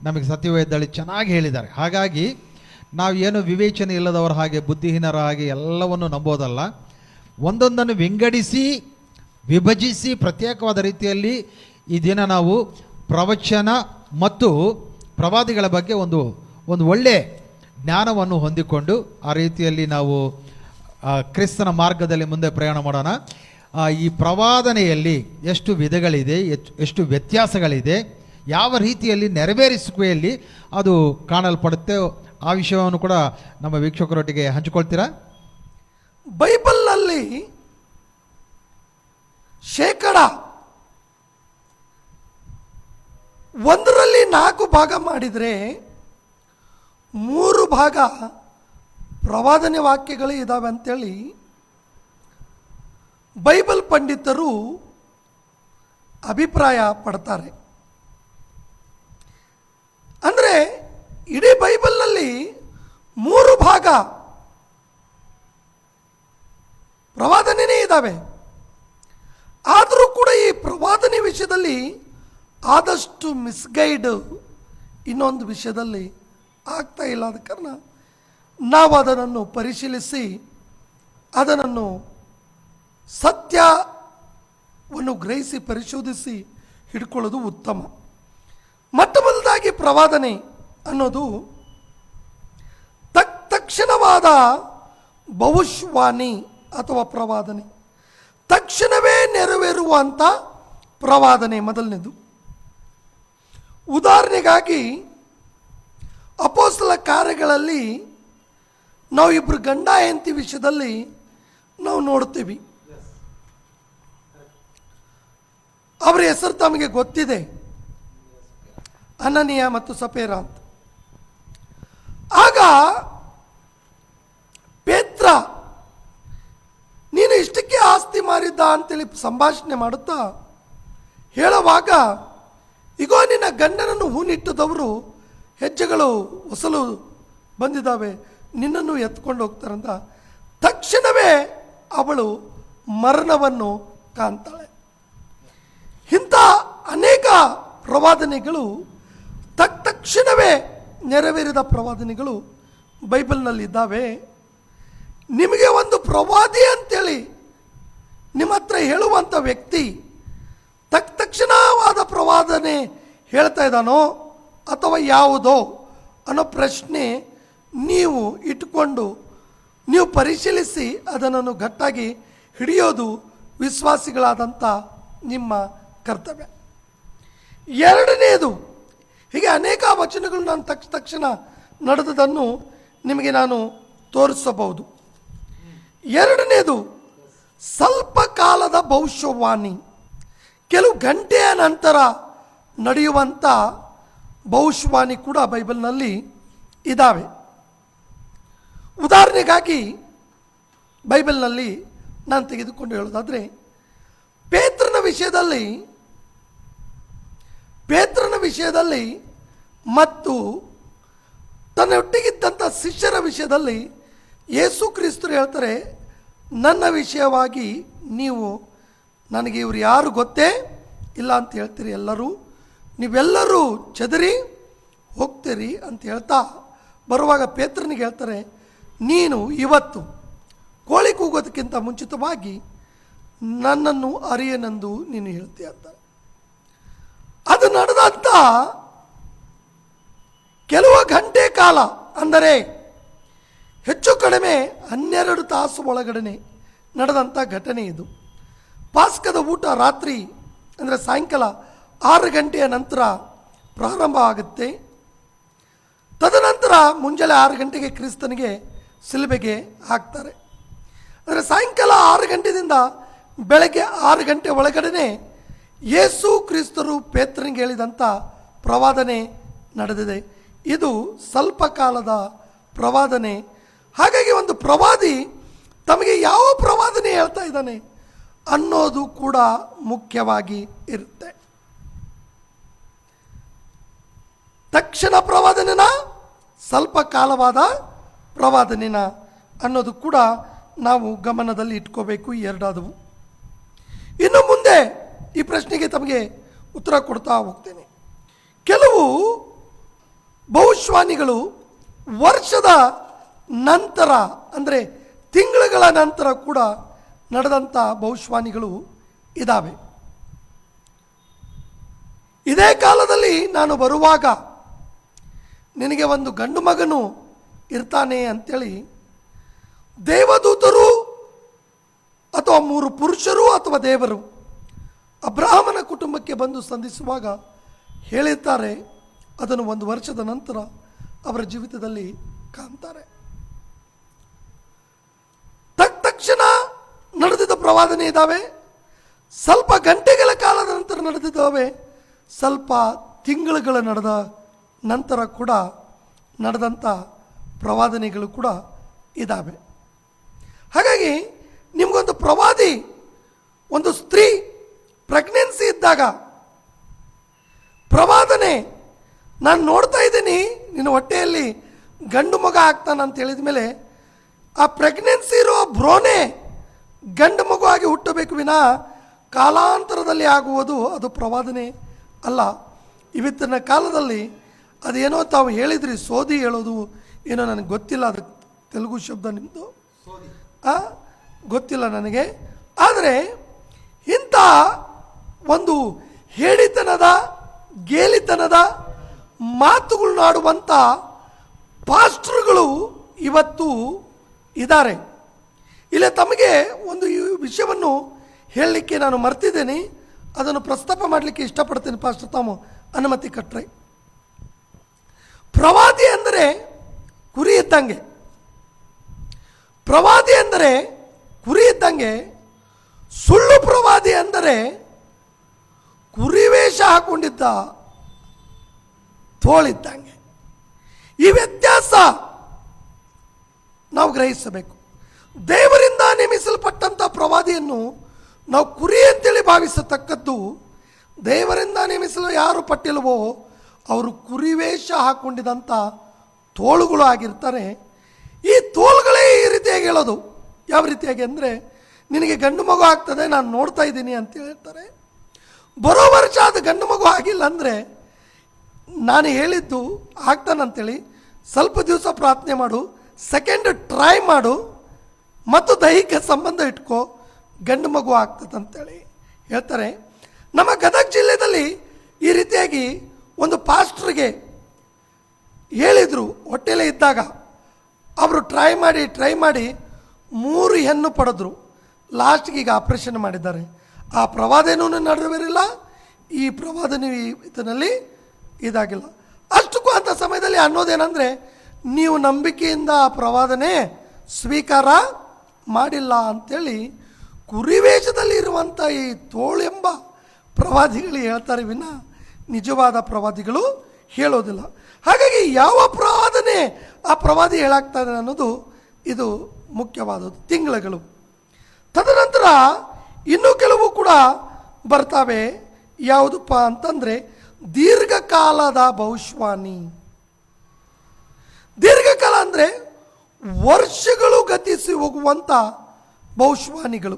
ನಮಗೆ ಸತ್ಯವೇದದಲ್ಲಿ ಚೆನ್ನಾಗಿ ಹೇಳಿದ್ದಾರೆ. ಹಾಗಾಗಿ ನಾವು ಏನು ವಿವೇಚನೆ ಇಲ್ಲದವರ ಹಾಗೆ, ಬುದ್ಧಿಹೀನರ ಹಾಗೆ ಎಲ್ಲವನ್ನು ನಂಬೋದಲ್ಲ. ಒಂದೊಂದನ್ನು ವಿಂಗಡಿಸಿ ವಿಭಜಿಸಿ ಪ್ರತ್ಯೇಕವಾದ ರೀತಿಯಲ್ಲಿ ಈ ದಿನ ನಾವು ಪ್ರವಚನ ಮತ್ತು ಪ್ರವಾದಿಗಳ ಬಗ್ಗೆ ಒಂದು ಒಳ್ಳೆಯ ಜ್ಞಾನವನ್ನು ಹೊಂದಿಕೊಂಡು ಆ ರೀತಿಯಲ್ಲಿ ನಾವು ಕ್ರಿಸ್ತನ ಮಾರ್ಗದಲ್ಲಿ ಮುಂದೆ ಪ್ರಯಾಣ ಮಾಡೋಣ. ಈ ಪ್ರವಾದನೆಯಲ್ಲಿ ಎಷ್ಟು ವಿಧಗಳಿದೆ, ಎಷ್ಟು ವ್ಯತ್ಯಾಸಗಳಿದೆ, ಯಾವ ರೀತಿಯಲ್ಲಿ ನೆರವೇರಿಸುವಿಕೆಯಲ್ಲಿ ಅದು ಕಾಣಲ್ಪಡುತ್ತೆ, ಆ ವಿಷಯವನ್ನು ಕೂಡ ನಮ್ಮ ವೀಕ್ಷಕರೊಟ್ಟಿಗೆ ಹಂಚಿಕೊಳ್ತೀರಾ? ಬೈಬಲ್ನಲ್ಲಿ 100% 4 ಭಾಗ ಮಾಡಿದರೆ 3 ಭಾಗ ಪ್ರವಾದನೆ ವಾಕ್ಯಗಳೇ ಇದ್ದಾವೆ ಅಂತೇಳಿ ಬೈಬಲ್ ಪಂಡಿತರು ಅಭಿಪ್ರಾಯ ಪಡ್ತಾರೆ. ಅಂದರೆ ಇಡೀ ಬೈಬಲ್ನಲ್ಲಿ 3 ಭಾಗ ಪ್ರವಾದನೆಯೇ ಇದ್ದಾವೆ. ಆದರೂ ಕೂಡ ಈ ಪ್ರವಾದನೆ ವಿಷಯದಲ್ಲಿ ಆದಷ್ಟು ಮಿಸ್ಗೈಡ್ ಇನ್ನೊಂದು ವಿಷಯದಲ್ಲಿ ಆಗ್ತಾ ಇಲ್ಲ. ಆದ ಕಾರಣ ನಾವು ಅದನ್ನು ಪರಿಶೀಲಿಸಿ ಅದನ್ನು ಸತ್ಯವನ್ನು ಗ್ರಹಿಸಿ ಪರಿಶೋಧಿಸಿ ಹಿಡ್ಕೊಳ್ಳೋದು ಉತ್ತಮ. ಮೊದಲಾಗಿ ಪ್ರವಾದನೆ ಅನ್ನೋದು ತಕ್ಷಣವಾದ ಭವಿಷ್ಯವಾಣಿ ಅಥವಾ ಪ್ರವಾದನೆ, ತಕ್ಷಣವೇ ನೆರವೇರುವಂಥ ಪ್ರವಾದನೆ ಮೊದಲನೇದು. ಉದಾಹರಣೆಗಾಗಿ ಅಪೊಸ್ತಲ ಕಾರ್ಯಗಳಲ್ಲಿ ನಾವು ಇಬ್ಬರು ಗಂಡ ಹೆಂಡತಿ ವಿಷಯದಲ್ಲಿ ನಾವು ನೋಡ್ತೀವಿ. ಅವರ ಹೆಸರು ತಮಗೆ ಗೊತ್ತಿದೆ, ಅನನೀಯ ಮತ್ತು ಸಫೇರ ಅಂತ. ಆಗ ಪೇತ್ರ ನೀನು ಇಷ್ಟಕ್ಕೆ ಆಸ್ತಿ ಮಾರಿದ್ದ ಅಂತೇಳಿ ಸಂಭಾಷಣೆ ಮಾಡುತ್ತಾ ಹೇಳುವಾಗ, ಈಗೋ ನಿನ್ನ ಗಂಡನನ್ನು ಹೂನಿಟ್ಟದವರು ಹೆಜ್ಜೆಗಳು ಹೊಸಲು ಬಂದಿದ್ದಾವೆ, ನಿನ್ನನ್ನು ಎತ್ಕೊಂಡು ಹೋಗ್ತಾರಂತ ತಕ್ಷಣವೇ ಅವಳು ಮರಣವನ್ನು ಕಾಣ್ತಾಳೆ. ಇಂಥ ಅನೇಕ ಪ್ರವಾದನೆಗಳು ತಕ್ಷಣವೇ ನೆರವೇರಿದ ಪ್ರವಾದನೆಗಳು ಬೈಬಲ್ನಲ್ಲಿ ಇದ್ದಾವೆ. ನಿಮಗೆ ಒಂದು ಪ್ರವಾದಿ ಅಂತೇಳಿ ನಿಮ್ಮ ಹತ್ರ ಹೇಳುವಂಥ ವ್ಯಕ್ತಿ ತಕ್ಷಣವಾದ ಪ್ರವಾದನೆ ಹೇಳ್ತಾ ಇದ್ದಾನೋ ಅಥವಾ ಯಾವುದೋ ಅನ್ನೋ ಪ್ರಶ್ನೆ ನೀವು ಇಟ್ಟುಕೊಂಡು ನೀವು ಪರಿಶೀಲಿಸಿ ಅದನ್ನು ಗಟ್ಟಾಗಿ ಹಿಡಿಯೋದು ವಿಶ್ವಾಸಿಗಳಾದಂಥ ನಿಮ್ಮ ಕರ್ತವ್ಯ. ಎರಡನೆಯದು, ಹೀಗೆ ಅನೇಕ ವಚನಗಳು ನಾನು ತಕ್ಷಣ ನಡೆದದನ್ನು ನಿಮಗೆ ನಾನು ತೋರಿಸಬಹುದು. ಎರಡನೇದು, ಸ್ವಲ್ಪ ಕಾಲದ ಭವಿಷ್ಯವಾಣಿ, ಕೆಲವು ಗಂಟೆಯ ನಂತರ ನಡೆಯುವಂಥ ಭವಿಷ್ಯವಾಣಿ ಕೂಡ ಬೈಬಲ್ನಲ್ಲಿ ಇದ್ದಾವೆ. ಉದಾಹರಣೆಗಾಗಿ ಬೈಬಲ್ನಲ್ಲಿ ನಾನು ತೆಗೆದುಕೊಂಡು ಹೇಳೋದಾದರೆ, ಪೇತ್ರನ ವಿಷಯದಲ್ಲಿ, ಪೇತ್ರನ ವಿಷಯದಲ್ಲಿ ಮತ್ತು ತನ್ನೊಟ್ಟಿಗಿದ್ದಂಥ ಶಿಷ್ಯರ ವಿಷಯದಲ್ಲಿ ಯೇಸು ಕ್ರಿಸ್ತರು ಹೇಳ್ತಾರೆ, ನನ್ನ ವಿಷಯವಾಗಿ ನೀವು ನನಗೆ ಇವರು ಯಾರು ಗೊತ್ತೇ ಇಲ್ಲ ಅಂತ ಹೇಳ್ತೀರಿ, ನೀವೆಲ್ಲರೂ ಚದರಿ ಹೋಗ್ತೀರಿ ಅಂತ ಹೇಳ್ತಾ ಬರುವಾಗ ಪೇತ್ರನಿಗೆ ಹೇಳ್ತಾರೆ, ನೀನು ಇವತ್ತು ಕೋಳಿ ಕೂಗೋದಕ್ಕಿಂತ ಮುಂಚಿತವಾಗಿ ನನ್ನನ್ನು ಅರಿಯನೆಂದು ನೀನು ಹೇಳ್ತೀಯ ಅಂತ. ಅದು ನಡೆದಂಥ ಕೆಲವು ಗಂಟೆ ಕಾಲ, ಅಂದರೆ ಹೆಚ್ಚು ಕಡಿಮೆ 12 ತಾಸು ಒಳಗಡೆ ನಡೆದಂಥ ಘಟನೆ ಇದು. ಪಾಸ್ಕದ ಊಟ ರಾತ್ರಿ ಅಂದರೆ ಸಾಯಂಕಾಲ 6 ಗಂಟೆಯ ನಂತರ ಪ್ರಾರಂಭ ಆಗುತ್ತೆ. ತದನಂತರ ಮುಂಜಾನೆ 6 ಗಂಟೆಗೆ ಕ್ರಿಸ್ತನಿಗೆ ಶಿಲುಬೆಗೆ ಹಾಕ್ತಾರೆ. ಅಂದರೆ ಸಾಯಂಕಾಲ 6 ಗಂಟೆಯಿಂದ ಬೆಳಗ್ಗೆ 6 ಗಂಟೆ ಒಳಗಡೆ ಯೇಸು ಕ್ರಿಸ್ತರು ಪೇತ್ರನಿಗೆ ಹೇಳಿದಂಥ ಪ್ರವಾದನೆ ನಡೆದಿದೆ. ಇದು ಸ್ವಲ್ಪ ಕಾಲದ ಪ್ರವಾದನೆ. ಹಾಗಾಗಿ ಒಂದು ಪ್ರವಾದಿ ತಮಗೆ ಯಾವ ಪ್ರವಾದನೆ ಹೇಳ್ತಾ ಇದ್ದಾನೆ ಅನ್ನೋದು ಕೂಡ ಮುಖ್ಯವಾಗಿ ಇರುತ್ತೆ. ತಕ್ಷಣ ಪ್ರವಾದನೆನ, ಸ್ವಲ್ಪ ಕಾಲವಾದ ಪ್ರವಾದನೆನ ಅನ್ನೋದು ಕೂಡ ನಾವು ಗಮನದಲ್ಲಿ ಇಟ್ಕೋಬೇಕು. ಈ ಎರಡಾದವು. ಇನ್ನು ಮುಂದೆ ಈ ಪ್ರಶ್ನೆಗೆ ತಮಗೆ ಉತ್ತರ ಕೊಡ್ತಾ ಹೋಗ್ತೇನೆ. ಕೆಲವು ಭವಿಷ್ಯವಾಣಿಗಳು ವರ್ಷದ ನಂತರ, ಅಂದರೆ ತಿಂಗಳುಗಳ ನಂತರ ಕೂಡ ನಡೆದಂಥ ಭವಿಷ್ಯವಾಣಿಗಳು ಇದ್ದಾವೆ. ಇದೇ ಕಾಲದಲ್ಲಿ ನಾನು ಬರುವಾಗ ನಿನಗೆ ಒಂದು ಗಂಡು ಮಗನು ಇರ್ತಾನೆ ಅಂತೇಳಿ ದೇವದೂತರು ಅಥವಾ 3 ಪುರುಷರು ಅಥವಾ ದೇವರು ಅಬ್ರಹಾಮನ ಕುಟುಂಬಕ್ಕೆ ಬಂದು ಸಂಧಿಸುವಾಗ ಹೇಳಿದ್ದಾರೆ. ಅದನ್ನು 1 ವರ್ಷದ ನಂತರ ಅವರ ಜೀವಿತದಲ್ಲಿ ಕಾಣ್ತಾರೆ. ತಕ್ಷಣ ನಡೆದಿದ್ದ ಪ್ರವಾದನೆ ಇದ್ದಾವೆ, ಸ್ವಲ್ಪ ಗಂಟೆಗಳ ಕಾಲದ ನಂತರ ನಡೆದಿದ್ದಾವೆ, ಸ್ವಲ್ಪ ತಿಂಗಳುಗಳ ನಡೆದ ನಂತರ ಕೂಡ ನಡೆದಂಥ ಪ್ರವಾದನೆಗಳು ಕೂಡ ಇದ್ದಾವೆ. ಹಾಗಾಗಿ ನಿಮಗೊಂದು ಪ್ರವಾದಿ, ಒಂದು ಸ್ತ್ರೀ ಪ್ರೆಗ್ನೆನ್ಸಿ ಇದ್ದಾಗ ಪ್ರವಾದನೆ, ನಾನು ನೋಡ್ತಾ ಇದ್ದೀನಿ ನಿನ್ನ ಹೊಟ್ಟೆಯಲ್ಲಿ ಗಂಡು ಮಗ ಆಗ್ತಾನೆ ಅಂತ ಹೇಳಿದ ಮೇಲೆ ಆ ಪ್ರೆಗ್ನೆನ್ಸಿ ಇರುವ ಭ್ರೂಣೆ ಗಂಡು ಮಗು ಆಗಿ ಹುಟ್ಟಬೇಕು ವಿನ ಕಾಲಾಂತರದಲ್ಲಿ ಆಗುವುದು ಅದು ಪ್ರವಾದನೆ ಅಲ್ಲ. ಇವತ್ತಿನ ಕಾಲದಲ್ಲಿ ಅದೇನೋ ತಾವು ಹೇಳಿದ್ರಿ, ಸೋದಿ ಹೇಳೋದು ಏನೋ ನನಗೆ ಗೊತ್ತಿಲ್ಲ, ಅದು ತೆಲುಗು ಶಬ್ದ ನಿಮ್ಮದು ಗೊತ್ತಿಲ್ಲ ನನಗೆ. ಆದರೆ ಇಂಥ ಒಂದು ಹೇಳಿತನದ ಗೇಲಿತನದ ಮಾತುಗಳನ್ನಾಡುವಂಥ ಪಾಸ್ಟರ್ಗಳು ಇವತ್ತು ಇದ್ದಾರೆ. ಇಲ್ಲ, ತಮಗೆ ಒಂದು ಈ ವಿಷಯವನ್ನು ಹೇಳಲಿಕ್ಕೆ ನಾನು ಮರ್ತಿದ್ದೇನೆ, ಅದನ್ನು ಪ್ರಸ್ತಾಪ ಮಾಡಲಿಕ್ಕೆ ಇಷ್ಟಪಡ್ತೇನೆ. ಪಾಸ್ಟರ್ ತಾವು ಅನುಮತಿ ಕೊಟ್ಟರೆ. ಪ್ರವಾದಿ ಅಂದರೆ ಕುರಿ ಇದ್ದಂಗೆ, ಪ್ರವಾದಿ ಅಂದರೆ ಕುರಿ ಇದ್ದಂಗೆ, ಸುಳ್ಳು ಪ್ರವಾದಿ ಅಂದರೆ ಕುರಿವೇಷ ಹಾಕೊಂಡಿದ್ದ ತೋಳಿದ್ದಂಗೆ. ಈ ವ್ಯತ್ಯಾಸ ನಾವು ಗ್ರಹಿಸಬೇಕು. ದೇವರಿಂದ ನೇಮಿಸಲ್ಪಟ್ಟಂಥ ಪ್ರವಾದಿಯನ್ನು ನಾವು ಕುರಿ ಅಂತೇಳಿ ಭಾವಿಸತಕ್ಕದ್ದು. ದೇವರಿಂದ ನೇಮಿಸಲು ಯಾರು ಪಟ್ಟಿಲ್ವೋ ಅವರು ಕುರಿವೇಷ ಹಾಕೊಂಡಿದ್ದಂಥ ತೋಳುಗಳು ಆಗಿರ್ತಾರೆ. ಈ ತೋಳುಗಳೇ ಈ ರೀತಿಯಾಗಿ ಹೇಳೋದು. ಯಾವ ರೀತಿಯಾಗಿ ಅಂದರೆ, ನಿನಗೆ ಗಂಡು ಮಗು ಆಗ್ತದೆ, ನಾನು ನೋಡ್ತಾ ಇದ್ದೀನಿ ಅಂತ ಹೇಳ್ತಾರೆ. ಬರೋ ವರ್ಷ ಅದು ಗಂಡು ಮಗು ಆಗಿಲ್ಲ ಅಂದರೆ ನಾನು ಹೇಳಿದ್ದು ಆಗ್ತಾನಂತೇಳಿ ಸ್ವಲ್ಪ ದಿವಸ ಪ್ರಾರ್ಥನೆ ಮಾಡು, ಸೆಕೆಂಡ್ ಟ್ರೈ ಮಾಡು ಮತ್ತು ದೈಹಿಕ ಸಂಬಂಧ ಇಟ್ಕೋ, ಗಂಡು ಮಗು ಆಗ್ತದಂತೇಳಿ ಹೇಳ್ತಾರೆ. ನಮ್ಮ ಗದಗ ಜಿಲ್ಲೆಯಲ್ಲಿ ಈ ರೀತಿಯಾಗಿ ಒಂದು ಪಾಸ್ಟ್ರಿಗೆ ಹೇಳಿದರು. ಹೊಟ್ಟೆಲೇ ಇದ್ದಾಗ ಅವರು ಟ್ರೈ ಮಾಡಿ 3 ಹೆಣ್ಣು ಪಡೆದ್ರು. ಲಾಸ್ಟ್ಗೆ ಈಗ ಆಪರೇಷನ್ ಮಾಡಿದ್ದಾರೆ. ಆ ಪ್ರವಾದನೂ ನಡೆದಿರಲಿಲ್ಲ, ಈ ಪ್ರವಾದನೆ ಇದರಲ್ಲಿ ಇದಾಗಿಲ್ಲ. ಅಷ್ಟಕ್ಕೂ ಅಂಥ ಸಮಯದಲ್ಲಿ ಅನ್ನೋದೇನೆಂದರೆ, ನೀವು ನಂಬಿಕೆಯಿಂದ ಆ ಪ್ರವಾದನೆ ಸ್ವೀಕಾರ ಮಾಡಿಲ್ಲ ಅಂಥೇಳಿ ಕುರಿವೇಷದಲ್ಲಿ ಇರುವಂಥ ಈ ತೋಳೆಂಬ ಪ್ರವಾದಿಗಳು ಹೇಳ್ತಾರೆ ವಿನ ನಿಜವಾದ ಪ್ರವಾದಿಗಳು ಹೇಳೋದಿಲ್ಲ. ಹಾಗಾಗಿ ಯಾವ ಪ್ರವಾದನೆ ಆ ಪ್ರವಾದಿ ಹೇಳಾಗ್ತಾರೆ ಅನ್ನೋದು ಇದು ಮುಖ್ಯವಾದದ್ದು. ತಿಂಗಳುಗಳು. ತದನಂತರ ಇನ್ನೂ ಕೆಲವು ಕೂಡ ಬರ್ತಾವೆ. ಯಾವುದಪ್ಪ ಅಂತಂದರೆ ದೀರ್ಘಕಾಲದ ಭವಿಷ್ಯವಾಣಿ. ದೀರ್ಘಕಾಲ ಅಂದರೆ ವರ್ಷಗಳು ಗತಿಸಿ ಹೋಗುವಂಥ ಭವಿಷ್ಯವಾಣಿಗಳು.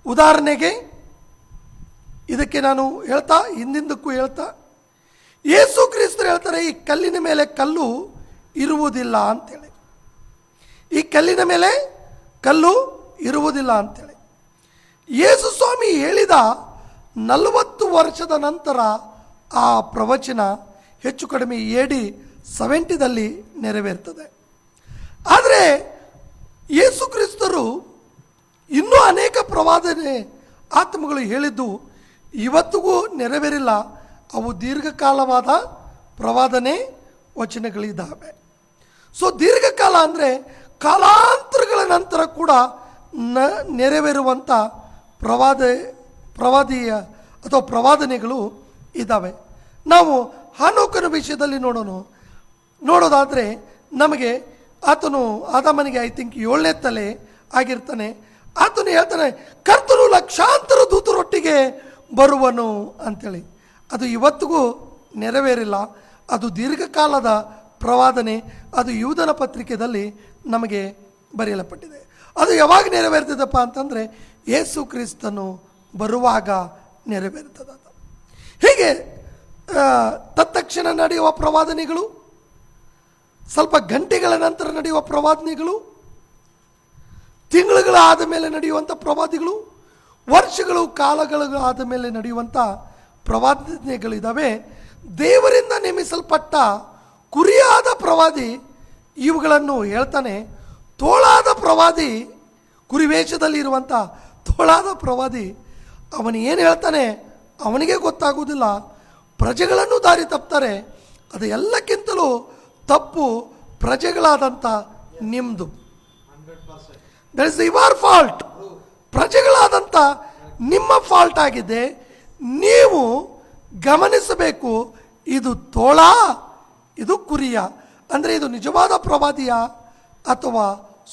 ಉದಾಹರಣೆಗೆ ಇದಕ್ಕೆ ನಾನು ಹಿಂದಿಂದಕ್ಕೂ ಹೇಳ್ತಾ ಯೇಸು ಕ್ರಿಸ್ತರು ಹೇಳ್ತಾರೆ, ಈ ಕಲ್ಲಿನ ಮೇಲೆ ಕಲ್ಲು ಇರುವುದಿಲ್ಲ ಅಂತೇಳಿ. ಈ ಕಲ್ಲಿನ ಮೇಲೆ ಕಲ್ಲು ಇರುವುದಿಲ್ಲ ಅಂತೇಳಿ ಯೇಸು ಸ್ವಾಮಿ ಹೇಳಿದ 40 ವರ್ಷದ ನಂತರ ಆ ಪ್ರವಚನ ಹೆಚ್ಚು ಕಡಿಮೆ AD 70 ನೆರವೇರ್ತದೆ. ಆದರೆ ಯೇಸು ಕ್ರಿಸ್ತರು ಇನ್ನೂ ಅನೇಕ ಪ್ರವಾದನೆ ಆತ್ಮಗಳು ಹೇಳಿದ್ದು ಇವತ್ತಿಗೂ ನೆರವೇರಿಲ್ಲ. ಅವು ದೀರ್ಘಕಾಲವಾದ ಪ್ರವಾದನೆ ವಚನಗಳಿದ್ದಾವೆ. ಸೊ ದೀರ್ಘಕಾಲ ಅಂದರೆ ಕಾಲಾಂತರಗಳ ನಂತರ ಕೂಡ ನೆರವೇರುವಂಥ ಪ್ರವಾದೀಯ ಅಥವಾ ಪ್ರವಾದನೆಗಳು ಇದ್ದಾವೆ. ನಾವು ಹಾನೋಕನ ವಿಷಯದಲ್ಲಿ ನೋಡೋದಾದರೆ ನಮಗೆ ಆತನು ಆದಾಮನಿಗೆ ಐ ಥಿಂಕ್ 7ನೇ ತಲೆ ಆಗಿರ್ತಾನೆ. ಆತನು ಹೇಳ್ತಾನೆ, ಕರ್ತನು ಲಕ್ಷಾಂತರ ದೂತರೊಟ್ಟಿಗೆ ಬರುವನು ಅಂಥೇಳಿ. ಅದು ಇವತ್ತಿಗೂ ನೆರವೇರಿಲ್ಲ. ಅದು ದೀರ್ಘಕಾಲದ ಪ್ರವಾದನೆ. ಅದು ಯೂದನ ಪತ್ರಿಕೆಯಲ್ಲಿ ನಮಗೆ ಬರೆಯಲ್ಪಟ್ಟಿದೆ. ಅದು ಯಾವಾಗ ನೆರವೇರ್ತದಪ್ಪ ಅಂತಂದರೆ ಯೇಸು ಕ್ರಿಸ್ತನು ಬರುವಾಗ ನೆರವೇರ್ತದೆ. ಹೀಗೆ ತತ್ಕ್ಷಣ ನಡೆಯುವ ಪ್ರವಾದನೆಗಳು, ಸ್ವಲ್ಪ ಗಂಟೆಗಳ ನಂತರ ನಡೆಯುವ ಪ್ರವಾದನೆಗಳು, ತಿಂಗಳುಗಳ ಆದ ಮೇಲೆ ನಡೆಯುವಂಥ ಪ್ರವಾದಿಗಳು, ವರ್ಷಗಳು ಕಾಲಗಳು ಆದ ಮೇಲೆ ನಡೆಯುವಂಥ ಪ್ರವಾದನೆಗಳಿದ್ದಾವೆ. ದೇವರಿಂದ ನೇಮಿಸಲ್ಪಟ್ಟ ಕುರಿಯಾದ ಪ್ರವಾದಿ ಇವುಗಳನ್ನು ಹೇಳ್ತಾನೆ. ತೋಳಾದ ಪ್ರವಾದಿ, ಕುರಿವೇಷದಲ್ಲಿ ಇರುವಂಥ ತೋಳಾದ ಪ್ರವಾದಿ, ಅವನು ಏನು ಹೇಳ್ತಾನೆ ಅವನಿಗೆ ಗೊತ್ತಾಗುವುದಿಲ್ಲ. ಪ್ರಜೆಗಳನ್ನು ದಾರಿ ತಪ್ತಾರೆ. ಅದು ಎಲ್ಲಕ್ಕಿಂತಲೂ ತಪ್ಪು ಪ್ರಜೆಗಳಾದಂಥ ನಿಮ್ಮದು. That is your fault. ಪ್ರಜೆಗಳಾದಂಥ ನಿಮ್ಮ ಫಾಲ್ಟ್ ಆಗಿದೆ. ನೀವು ಗಮನಿಸಬೇಕು, ಇದು ತೋಳ, ಇದು ಕುರಿಯ. ಅಂದರೆ ಇದು ನಿಜವಾದ ಪ್ರವಾದಿಯ ಅಥವಾ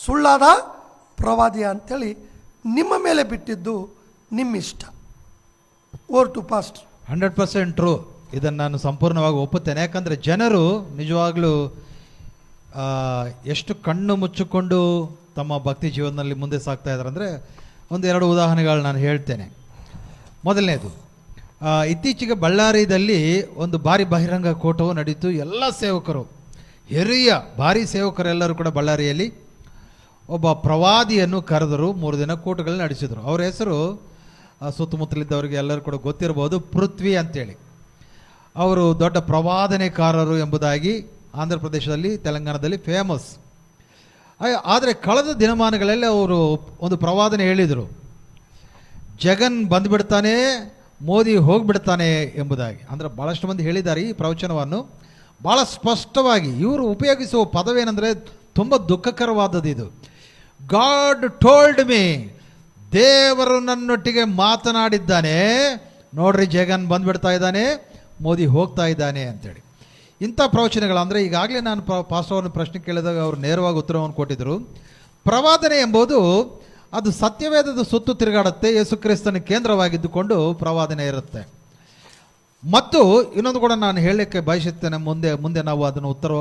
ಸುಳ್ಳಾದ ಪ್ರವಾದಿಯ ಅಂಥೇಳಿ ನಿಮ್ಮ ಮೇಲೆ ಬಿಟ್ಟಿದ್ದು ನಿಮ್ಮಿಷ್ಟ. Over to past. 100% ಟ್ರೂ. ಇದನ್ನು ನಾನು ಸಂಪೂರ್ಣವಾಗಿ ಒಪ್ಪುತ್ತೇನೆ. ಯಾಕಂದರೆ ಜನರು ನಿಜವಾಗ್ಲೂ ಎಷ್ಟು ಕಣ್ಣು ಮುಚ್ಚಿಕೊಂಡು ತಮ್ಮ ಭಕ್ತಿ ಜೀವನದಲ್ಲಿ ಮುಂದೆ ಸಾಗ್ತಾ ಇದ್ದಾರೆ ಅಂದರೆ 1-2 ಉದಾಹರಣೆಗಳು ನಾನು ಹೇಳ್ತೇನೆ. ಮೊದಲನೇದು, ಇತ್ತೀಚೆಗೆ ಬಳ್ಳಾರಿಯಲ್ಲಿ ಒಂದು ಭಾರಿ ಬಹಿರಂಗ ಕೂಟವು ನಡೀತು. ಎಲ್ಲ ಸೇವಕರು, ಹಿರಿಯ ಭಾರಿ ಸೇವಕರೆಲ್ಲರೂ ಕೂಡ ಬಳ್ಳಾರಿಯಲ್ಲಿ ಒಬ್ಬ ಪ್ರವಾದಿಯನ್ನು ಕರೆದರು. 3 ದಿನ ಕೂಟಗಳು ನಡೆಸಿದರು. ಅವರ ಹೆಸರು ಸುತ್ತಮುತ್ತಲಿದ್ದವರಿಗೆ ಎಲ್ಲರೂ ಕೂಡ ಗೊತ್ತಿರಬಹುದು, ಪೃಥ್ವಿ ಅಂತೇಳಿ. ಅವರು ದೊಡ್ಡ ಪ್ರವಾದನೆಕಾರರು ಎಂಬುದಾಗಿ ಆಂಧ್ರ ಪ್ರದೇಶದಲ್ಲಿ, ತೆಲಂಗಾಣದಲ್ಲಿ ಫೇಮಸ್. ಆದರೆ ಕಳೆದ ದಿನಮಾನಗಳಲ್ಲಿ ಅವರು ಒಂದು ಪ್ರವಾದನೆ ಹೇಳಿದರು, ಜಗನ್ ಬಂದುಬಿಡ್ತಾನೆ, ಮೋದಿ ಹೋಗಿಬಿಡ್ತಾನೆ ಎಂಬುದಾಗಿ. ಅಂದರೆ ಭಾಳಷ್ಟು ಮಂದಿ ಹೇಳಿದ್ದಾರೆ ಈ ಪ್ರವಚನವನ್ನು ಭಾಳ ಸ್ಪಷ್ಟವಾಗಿ. ಇವರು ಉಪಯೋಗಿಸುವ ಪದವೇನೆಂದರೆ ತುಂಬ ದುಃಖಕರವಾದದ್ದು. ಇದು ಗಾಡ್ ಟೋಲ್ಡ್ ಮೀ, ದೇವರು ನನ್ನೊಟ್ಟಿಗೆ ಮಾತನಾಡಿದ್ದಾನೆ, ನೋಡ್ರಿ ಜಗನ್ ಬಂದುಬಿಡ್ತಾ ಇದ್ದಾನೆ, ಮೋದಿ ಹೋಗ್ತಾ ಇದ್ದಾನೆ ಅಂತೇಳಿ. ಇಂಥ ಪ್ರವಚನಗಳು ಅಂದರೆ ಈಗಾಗಲೇ ನಾನು ಪಾಸ್ಟರ್ನ ಪ್ರಶ್ನೆ ಕೇಳಿದಾಗ ಅವರು ನೇರವಾಗಿ ಉತ್ತರವನ್ನು ಕೊಟ್ಟಿದ್ದರು. ಪ್ರವಾದನೆ ಎಂಬುದು ಅದು ಸತ್ಯವೇದದ ಸುತ್ತು ತಿರುಗಾಡುತ್ತೆ. ಯೇಸು ಕ್ರಿಸ್ತನ ಕೇಂದ್ರವಾಗಿದ್ದುಕೊಂಡು ಪ್ರವಾದನೆ ಇರುತ್ತೆ. ಮತ್ತು ಇನ್ನೊಂದು ಕೂಡ ನಾನು ಹೇಳಲಿಕ್ಕೆ ಬಯಸುತ್ತೇನೆ. ಮುಂದೆ ನಾವು ಅದನ್ನು ಉತ್ತರ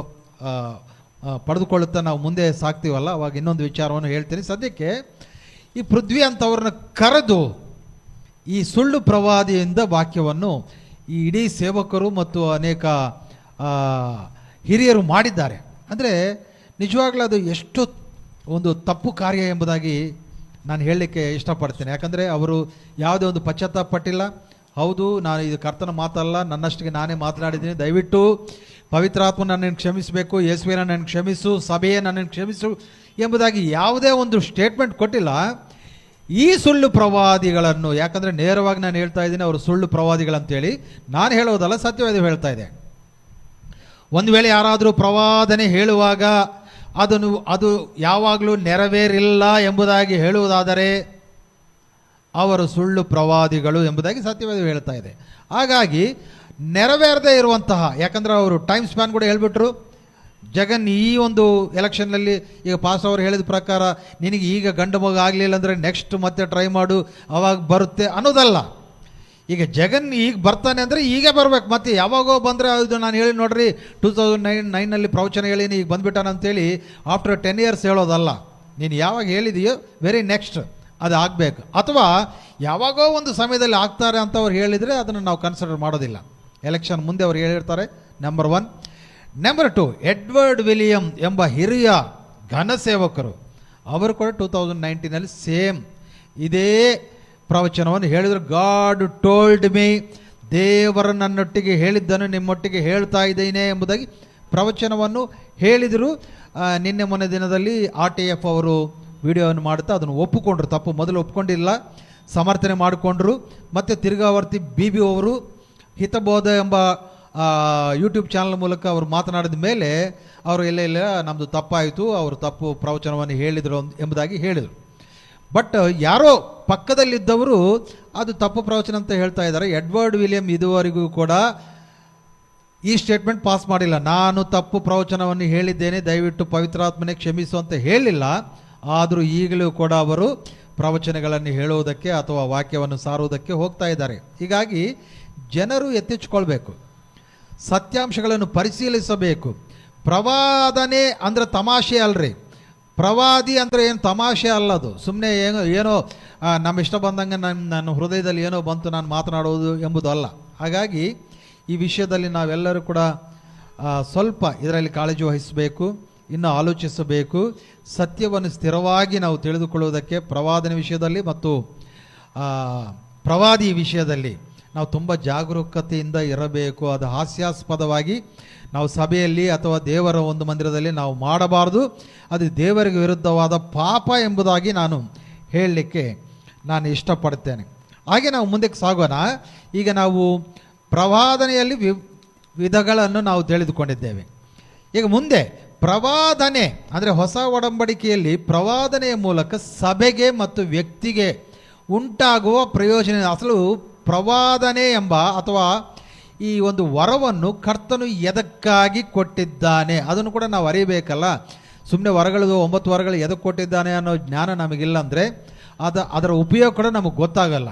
ಪಡೆದುಕೊಳ್ಳುತ್ತಾ ನಾವು ಮುಂದೆ ಸಾಕ್ತೀವಲ್ಲ, ಅವಾಗ ಇನ್ನೊಂದು ವಿಚಾರವನ್ನು ಹೇಳ್ತೀನಿ. ಸದ್ಯಕ್ಕೆ ಈ ಪೃಥ್ವಿ ಅಂತವ್ರನ್ನ ಕರೆದು ಈ ಸುಳ್ಳು ಪ್ರವಾದಿಯಿಂದ ವಾಕ್ಯವನ್ನು ಈ ಇಡೀ ಸೇವಕರು ಮತ್ತು ಅನೇಕ ಹಿರಿಯರು ಮಾಡಿದ್ದಾರೆ. ಅಂದರೆ ನಿಜವಾಗ್ಲೂ ಅದು ಎಷ್ಟು ಒಂದು ತಪ್ಪು ಕಾರ್ಯ ಎಂಬುದಾಗಿ ನಾನು ಹೇಳಲಿಕ್ಕೆ ಇಷ್ಟಪಡ್ತೇನೆ. ಯಾಕಂದರೆ ಅವರು ಯಾವುದೇ ಒಂದು ಪಶ್ಚಾತ್ತಾಪ ಪಟ್ಟಿಲ್ಲ. ಹೌದು, ನಾನು ಇದು ಕರ್ತನ ಮಾತಲ್ಲ, ನನ್ನಷ್ಟಿಗೆ ನಾನೇ ಮಾತನಾಡಿದ್ದೀನಿ, ದಯವಿಟ್ಟು ಪವಿತ್ರಾತ್ಮ ನನ್ನನ್ನು ಕ್ಷಮಿಸಬೇಕು, ಯೇಸುವೆ ನನ್ನನ್ನು ಕ್ಷಮಿಸು, ಸಭೆಯೇ ನನ್ನನ್ನು ಕ್ಷಮಿಸು ಎಂಬುದಾಗಿ ಯಾವುದೇ ಒಂದು ಸ್ಟೇಟ್ಮೆಂಟ್ ಕೊಟ್ಟಿಲ್ಲ. ಈ ಸುಳ್ಳು ಪ್ರವಾದಿಗಳನ್ನು, ಯಾಕಂದರೆ ನೇರವಾಗಿ ನಾನು ಹೇಳ್ತಾ ಇದ್ದೀನಿ ಅವರು ಸುಳ್ಳು ಪ್ರವಾದಿಗಳಂತೇಳಿ, ನಾನು ಹೇಳೋದಲ್ಲ, ಸತ್ಯವೇದ ಹೇಳ್ತಾ ಇದೆ. ಒಂದು ವೇಳೆ ಯಾರಾದರೂ ಪ್ರವಾದನೆ ಹೇಳುವಾಗ ಅದು ಯಾವಾಗಲೂ ನೆರವೇರಿಲ್ಲ ಎಂಬುದಾಗಿ ಹೇಳುವುದಾದರೆ ಅವರು ಸುಳ್ಳು ಪ್ರವಾದಿಗಳು ಎಂಬುದಾಗಿ ಸತ್ಯವೇದ ಹೇಳ್ತಾ ಇದೆ. ಹಾಗಾಗಿ ನೆರವೇರದೇ ಇರುವಂತಹ, ಯಾಕಂದರೆ ಅವರು ಟೈಮ್ ಸ್ಪ್ಯಾನ್ ಕೂಡ ಹೇಳ್ಬಿಟ್ರು. ಜಗನ್ ಈ ಒಂದು ಎಲೆಕ್ಷನ್ನಲ್ಲಿ ಈಗ ಪಾಸ್ ಅವರು ಹೇಳಿದ ಪ್ರಕಾರ ನಿನಗೆ ಈಗ ಗಂಡು ಮಗ ಆಗಲಿಲ್ಲ ಅಂದರೆ ನೆಕ್ಸ್ಟ್ ಮತ್ತೆ ಟ್ರೈ ಮಾಡು, ಅವಾಗ ಬರುತ್ತೆ ಅನ್ನೋದಲ್ಲ. ಈಗ ಜಗನ್ ಈಗ ಬರ್ತಾನೆ ಅಂದರೆ ಈಗ ಬರ್ಬೇಕು, ಮತ್ತೆ ಯಾವಾಗೋ ಬಂದರೆ ಅದು ನಾನು ಹೇಳಿ ನೋಡ್ರಿ 2009ನಲ್ಲಿ ಪ್ರವಚನ ಹೇಳೀನಿ ಈಗ ಬಂದ್ಬಿಟ್ಟಾನ ಅಂತೇಳಿ ಆಫ್ಟರ್ 10 years ಹೇಳೋದಲ್ಲ. ನೀನು ಯಾವಾಗ ಹೇಳಿದೆಯೋ ವೆರಿ ನೆಕ್ಸ್ಟ್ ಅದು ಆಗಬೇಕು. ಅಥವಾ ಯಾವಾಗೋ ಒಂದು ಸಮಯದಲ್ಲಿ ಆಗ್ತಾರೆ ಅಂತ ಅವ್ರು ಹೇಳಿದರೆ ಅದನ್ನು ನಾವು ಕನ್ಸಿಡರ್ ಮಾಡೋದಿಲ್ಲ. ಎಲೆಕ್ಷನ್ ಮುಂದೆ ಅವ್ರು ಹೇಳಿರ್ತಾರೆ, ನಂಬರ್ 1. ನಂಬರ್ 2, ಎಡ್ವರ್ಡ್ ವಿಲಿಯಂ ಎಂಬ ಹಿರಿಯ ಘನ ಸೇವಕರು ಅವರು ಕೂಡ 2019ನಲ್ಲಿ ಸೇಮ್ ಇದೇ ಪ್ರವಚನವನ್ನು ಹೇಳಿದರು. ಗಾಡ್ ಟೋಲ್ಡ್ ಮೀ, ದೇವರು ನನ್ನೊಟ್ಟಿಗೆ ಹೇಳಿದ್ದನ್ನು ನಿಮ್ಮೊಟ್ಟಿಗೆ ಹೇಳ್ತಾ ಇದ್ದೇನೆ ಎಂಬುದಾಗಿ ಪ್ರವಚನವನ್ನು ಹೇಳಿದರು. ನಿನ್ನೆ ಮೊನ್ನೆ ದಿನದಲ್ಲಿ RTF ಅವರು ವಿಡಿಯೋವನ್ನು ಮಾಡುತ್ತಾ ಅದನ್ನು ಒಪ್ಪಿಕೊಂಡ್ರು. ತಪ್ಪು ಮೊದಲು ಒಪ್ಕೊಂಡಿಲ್ಲ, ಸಮರ್ಥನೆ ಮಾಡಿಕೊಂಡ್ರು. ಮತ್ತು ತಿರ್ಗಾವರ್ತಿ BB ಅವರು ಹಿತಬೋಧ ಎಂಬ ಯೂಟ್ಯೂಬ್ ಚಾನಲ್ ಮೂಲಕ ಅವರು ಮಾತನಾಡಿದ ಮೇಲೆ ಅವರು ಇಲ್ಲ ನಮ್ಮದು ತಪ್ಪಾಯಿತು, ಅವರು ತಪ್ಪು ಪ್ರವಚನವನ್ನು ಹೇಳಿದರು ಎಂಬುದಾಗಿ ಹೇಳಿದರು. ಬಟ್ ಯಾರೋ ಪಕ್ಕದಲ್ಲಿದ್ದವರು ಅದು ತಪ್ಪು ಪ್ರವಚನ ಅಂತ ಹೇಳ್ತಾ ಇದ್ದಾರೆ. ಎಡ್ವರ್ಡ್ ವಿಲಿಯಂ ಇದುವರೆಗೂ ಕೂಡ ಈ ಸ್ಟೇಟ್ಮೆಂಟ್ ಪಾಸ್ ಮಾಡಿಲ್ಲ. ನಾನು ತಪ್ಪು ಪ್ರವಚನವನ್ನು ಹೇಳಿದ್ದೇನೆ, ದಯವಿಟ್ಟು ಪವಿತ್ರಾತ್ಮನೆ ಕ್ಷಮಿಸು ಅಂತ ಹೇಳಿಲ್ಲ. ಆದರೂ ಈಗಲೂ ಕೂಡ ಅವರು ಪ್ರವಚನಗಳನ್ನು ಹೇಳುವುದಕ್ಕೆ ಅಥವಾ ವಾಕ್ಯವನ್ನು ಸಾರುವುದಕ್ಕೆ ಹೋಗ್ತಾ ಇದ್ದಾರೆ. ಹೀಗಾಗಿ ಜನರು ಎತ್ತಿಚ್ಕೊಳ್ಬೇಕು, ಸತ್ಯಾಂಶಗಳನ್ನು ಪರಿಶೀಲಿಸಬೇಕು. ಪ್ರವಾದನೆ ಅಂದರೆ ತಮಾಷೆ ಅಲ್ರಿ. ಪ್ರವಾದಿ ಅಂದರೆ ಏನು ತಮಾಷೆ ಅಲ್ಲದು. ಸುಮ್ಮನೆ ಏನೋ ನಮ್ಮ ಇಷ್ಟ ಬಂದಂಗೆ ನನ್ನ ಹೃದಯದಲ್ಲಿ ಏನೋ ಬಂತು ನಾನು ಮಾತನಾಡುವುದು ಎಂಬುದು ಅಲ್ಲ. ಹಾಗಾಗಿ ಈ ವಿಷಯದಲ್ಲಿ ನಾವೆಲ್ಲರೂ ಕೂಡ ಸ್ವಲ್ಪ ಇದರಲ್ಲಿ ಕಾಳಜಿ ವಹಿಸಬೇಕು, ಇನ್ನು ಆಲೋಚಿಸಬೇಕು. ಸತ್ಯವನ್ನು ಸ್ಥಿರವಾಗಿ ನಾವು ತಿಳಿದುಕೊಳ್ಳುವುದಕ್ಕೆ ಪ್ರವಾದನೆ ವಿಷಯದಲ್ಲಿ ಮತ್ತು ಪ್ರವಾದಿ ವಿಷಯದಲ್ಲಿ ನಾವು ತುಂಬ ಜಾಗರೂಕತೆಯಿಂದ ಇರಬೇಕು. ಅದು ಹಾಸ್ಯಾಸ್ಪದವಾಗಿ ನಾವು ಸಭೆಯಲ್ಲಿ ಅಥವಾ ದೇವರ ಒಂದು ಮಂದಿರದಲ್ಲಿ ನಾವು ಮಾಡಬಾರ್ದು. ಅದು ದೇವರಿಗೆ ವಿರುದ್ಧವಾದ ಪಾಪ ಎಂಬುದಾಗಿ ನಾನು ಹೇಳಲಿಕ್ಕೆ ನಾನು ಇಷ್ಟಪಡ್ತೇನೆ. ಹಾಗೆ ನಾವು ಮುಂದಕ್ಕೆ ಸಾಗೋಣ. ಈಗ ನಾವು ಪ್ರವಾದನೆಯಲ್ಲಿ ವಿಧಗಳನ್ನು ನಾವು ತಿಳಿದುಕೊಂಡಿದ್ದೇವೆ. ಈಗ ಮುಂದೆ ಪ್ರವಾದನೆ ಅಂದರೆ ಹೊಸ ಒಡಂಬಡಿಕೆಯಲ್ಲಿ ಪ್ರವಾದನೆಯ ಮೂಲಕ ಸಭೆಗೆ ಮತ್ತು ವ್ಯಕ್ತಿಗೆ ಉಂಟಾಗುವ ಪ್ರಯೋಜನ. ಅಸಲು ಪ್ರವಾದನೆ ಎಂಬ ಅಥವಾ ಈ ಒಂದು ವರವನ್ನು ಕರ್ತನು ಎದಕ್ಕಾಗಿ ಕೊಟ್ಟಿದ್ದಾನೆ ಅದನ್ನು ಕೂಡ ನಾವು ಅರಿಯಬೇಕಲ್ಲ. ಸುಮ್ಮನೆ ವರಗಳು 9 ವರಗಳು ಎದಕ್ಕೆ ಕೊಟ್ಟಿದ್ದಾನೆ ಅನ್ನೋ ಜ್ಞಾನ ನಮಗಿಲ್ಲ ಅಂದರೆ ಅದರ ಉಪಯೋಗ ಕೂಡ ನಮಗೆ ಗೊತ್ತಾಗಲ್ಲ.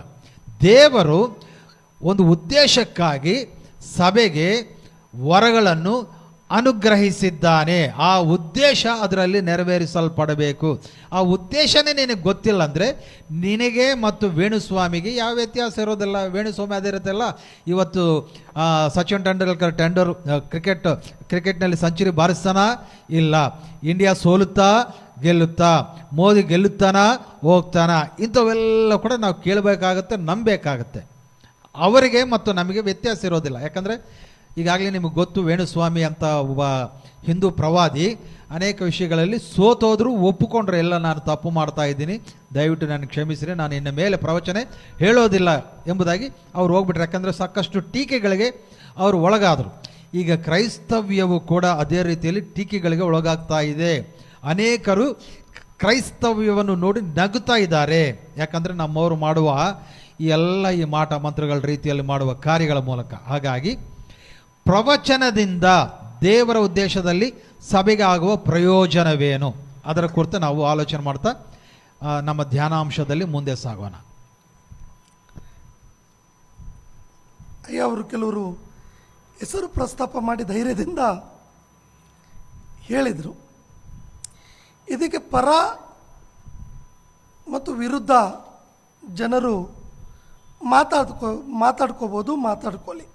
ದೇವರು ಒಂದು ಉದ್ದೇಶಕ್ಕಾಗಿ ಸಭೆಗೆ ವರಗಳನ್ನು ಅನುಗ್ರಹಿಸಿದ್ದಾನೆ. ಆ ಉದ್ದೇಶ ಅದರಲ್ಲಿ ನೆರವೇರಿಸಲ್ಪಡಬೇಕು. ಆ ಉದ್ದೇಶನೇ ನಿನಗೆ ಗೊತ್ತಿಲ್ಲ ಅಂದರೆ ನಿನಗೆ ಮತ್ತು ವೇಣುಸ್ವಾಮಿಗೆ ಯಾವ ವ್ಯತ್ಯಾಸ ಇರೋದಿಲ್ಲ. ವೇಣುಸ್ವಾಮಿ ಅದೇ ಇರುತ್ತಲ್ಲ. ಇವತ್ತು ಸಚಿನ್ ತೆಂಡೂಲ್ಕರ್ ಕ್ರಿಕೆಟ್ನಲ್ಲಿ ಸೆಂಚುರಿ ಬಾರಿಸ್ತಾನ ಇಲ್ಲ, ಇಂಡಿಯಾ ಸೋಲುತ್ತಾ ಗೆಲ್ಲುತ್ತಾ, ಮೋದಿ ಗೆಲ್ಲುತ್ತಾನ ಹೋಗ್ತಾನ, ಇಂಥವೆಲ್ಲ ಕೂಡ ನಾವು ಕೇಳಬೇಕಾಗತ್ತೆ, ನಂಬಬೇಕಾಗತ್ತೆ. ಅವರಿಗೆ ಮತ್ತು ನಮಗೆ ವ್ಯತ್ಯಾಸ ಇರೋದಿಲ್ಲ. ಯಾಕಂದರೆ ಈಗಾಗಲೇ ನಿಮಗೆ ಗೊತ್ತು, ವೇಣುಸ್ವಾಮಿ ಅಂತ ಒಬ್ಬ ಹಿಂದೂ ಪ್ರವಾದಿ ಅನೇಕ ವಿಷಯಗಳಲ್ಲಿ ಸೋತೋದ್ರು ಒಪ್ಪಿಕೊಂಡ್ರೆ ಎಲ್ಲ ನಾನು ತಪ್ಪು ಮಾಡ್ತಾ ಇದ್ದೀನಿ, ದಯವಿಟ್ಟು ನಾನು ಕ್ಷಮಿಸಿರಿ, ನಾನು ಇನ್ನು ಮೇಲೆ ಪ್ರವಚನೆ ಹೇಳೋದಿಲ್ಲ ಎಂಬುದಾಗಿ ಅವ್ರು ಹೋಗ್ಬಿಟ್ರು. ಯಾಕಂದರೆ ಸಾಕಷ್ಟು ಟೀಕೆಗಳಿಗೆ ಅವರು ಒಳಗಾದರು. ಈಗ ಕ್ರೈಸ್ತವ್ಯವು ಕೂಡ ಅದೇ ರೀತಿಯಲ್ಲಿ ಟೀಕೆಗಳಿಗೆ ಒಳಗಾಗ್ತಾ ಇದೆ. ಅನೇಕರು ಕ್ರೈಸ್ತವ್ಯವನ್ನು ನೋಡಿ ನಗುತ್ತಾ ಇದ್ದಾರೆ. ಯಾಕಂದರೆ ನಮ್ಮವರು ಮಾಡುವ ಈ ಎಲ್ಲ ಈ ಮಾಟ ಮಂತ್ರಗಳ ರೀತಿಯಲ್ಲಿ ಮಾಡುವ ಕಾರ್ಯಗಳ ಮೂಲಕ. ಹಾಗಾಗಿ ಪ್ರವಚನದಿಂದ ದೇವರ ಉದ್ದೇಶದಲ್ಲಿ ಸಭೆಗೆ ಆಗುವ ಪ್ರಯೋಜನವೇನು ಅದರ ಕುರಿತು ನಾವು ಆಲೋಚನೆ ಮಾಡ್ತಾ ನಮ್ಮ ಧ್ಯಾನಾಂಶದಲ್ಲಿ ಮುಂದೆ ಸಾಗೋಣ. ಅಯ್ಯ ಅವರು ಕೆಲವರು ಹೆಸರು ಪ್ರಸ್ತಾಪ ಮಾಡಿ ಧೈರ್ಯದಿಂದ ಹೇಳಿದರು. ಇದಕ್ಕೆ ಪರ ಮತ್ತು ವಿರುದ್ಧ ಜನರು ಮಾತಾಡ್ಕೊಳ್ಳಿ.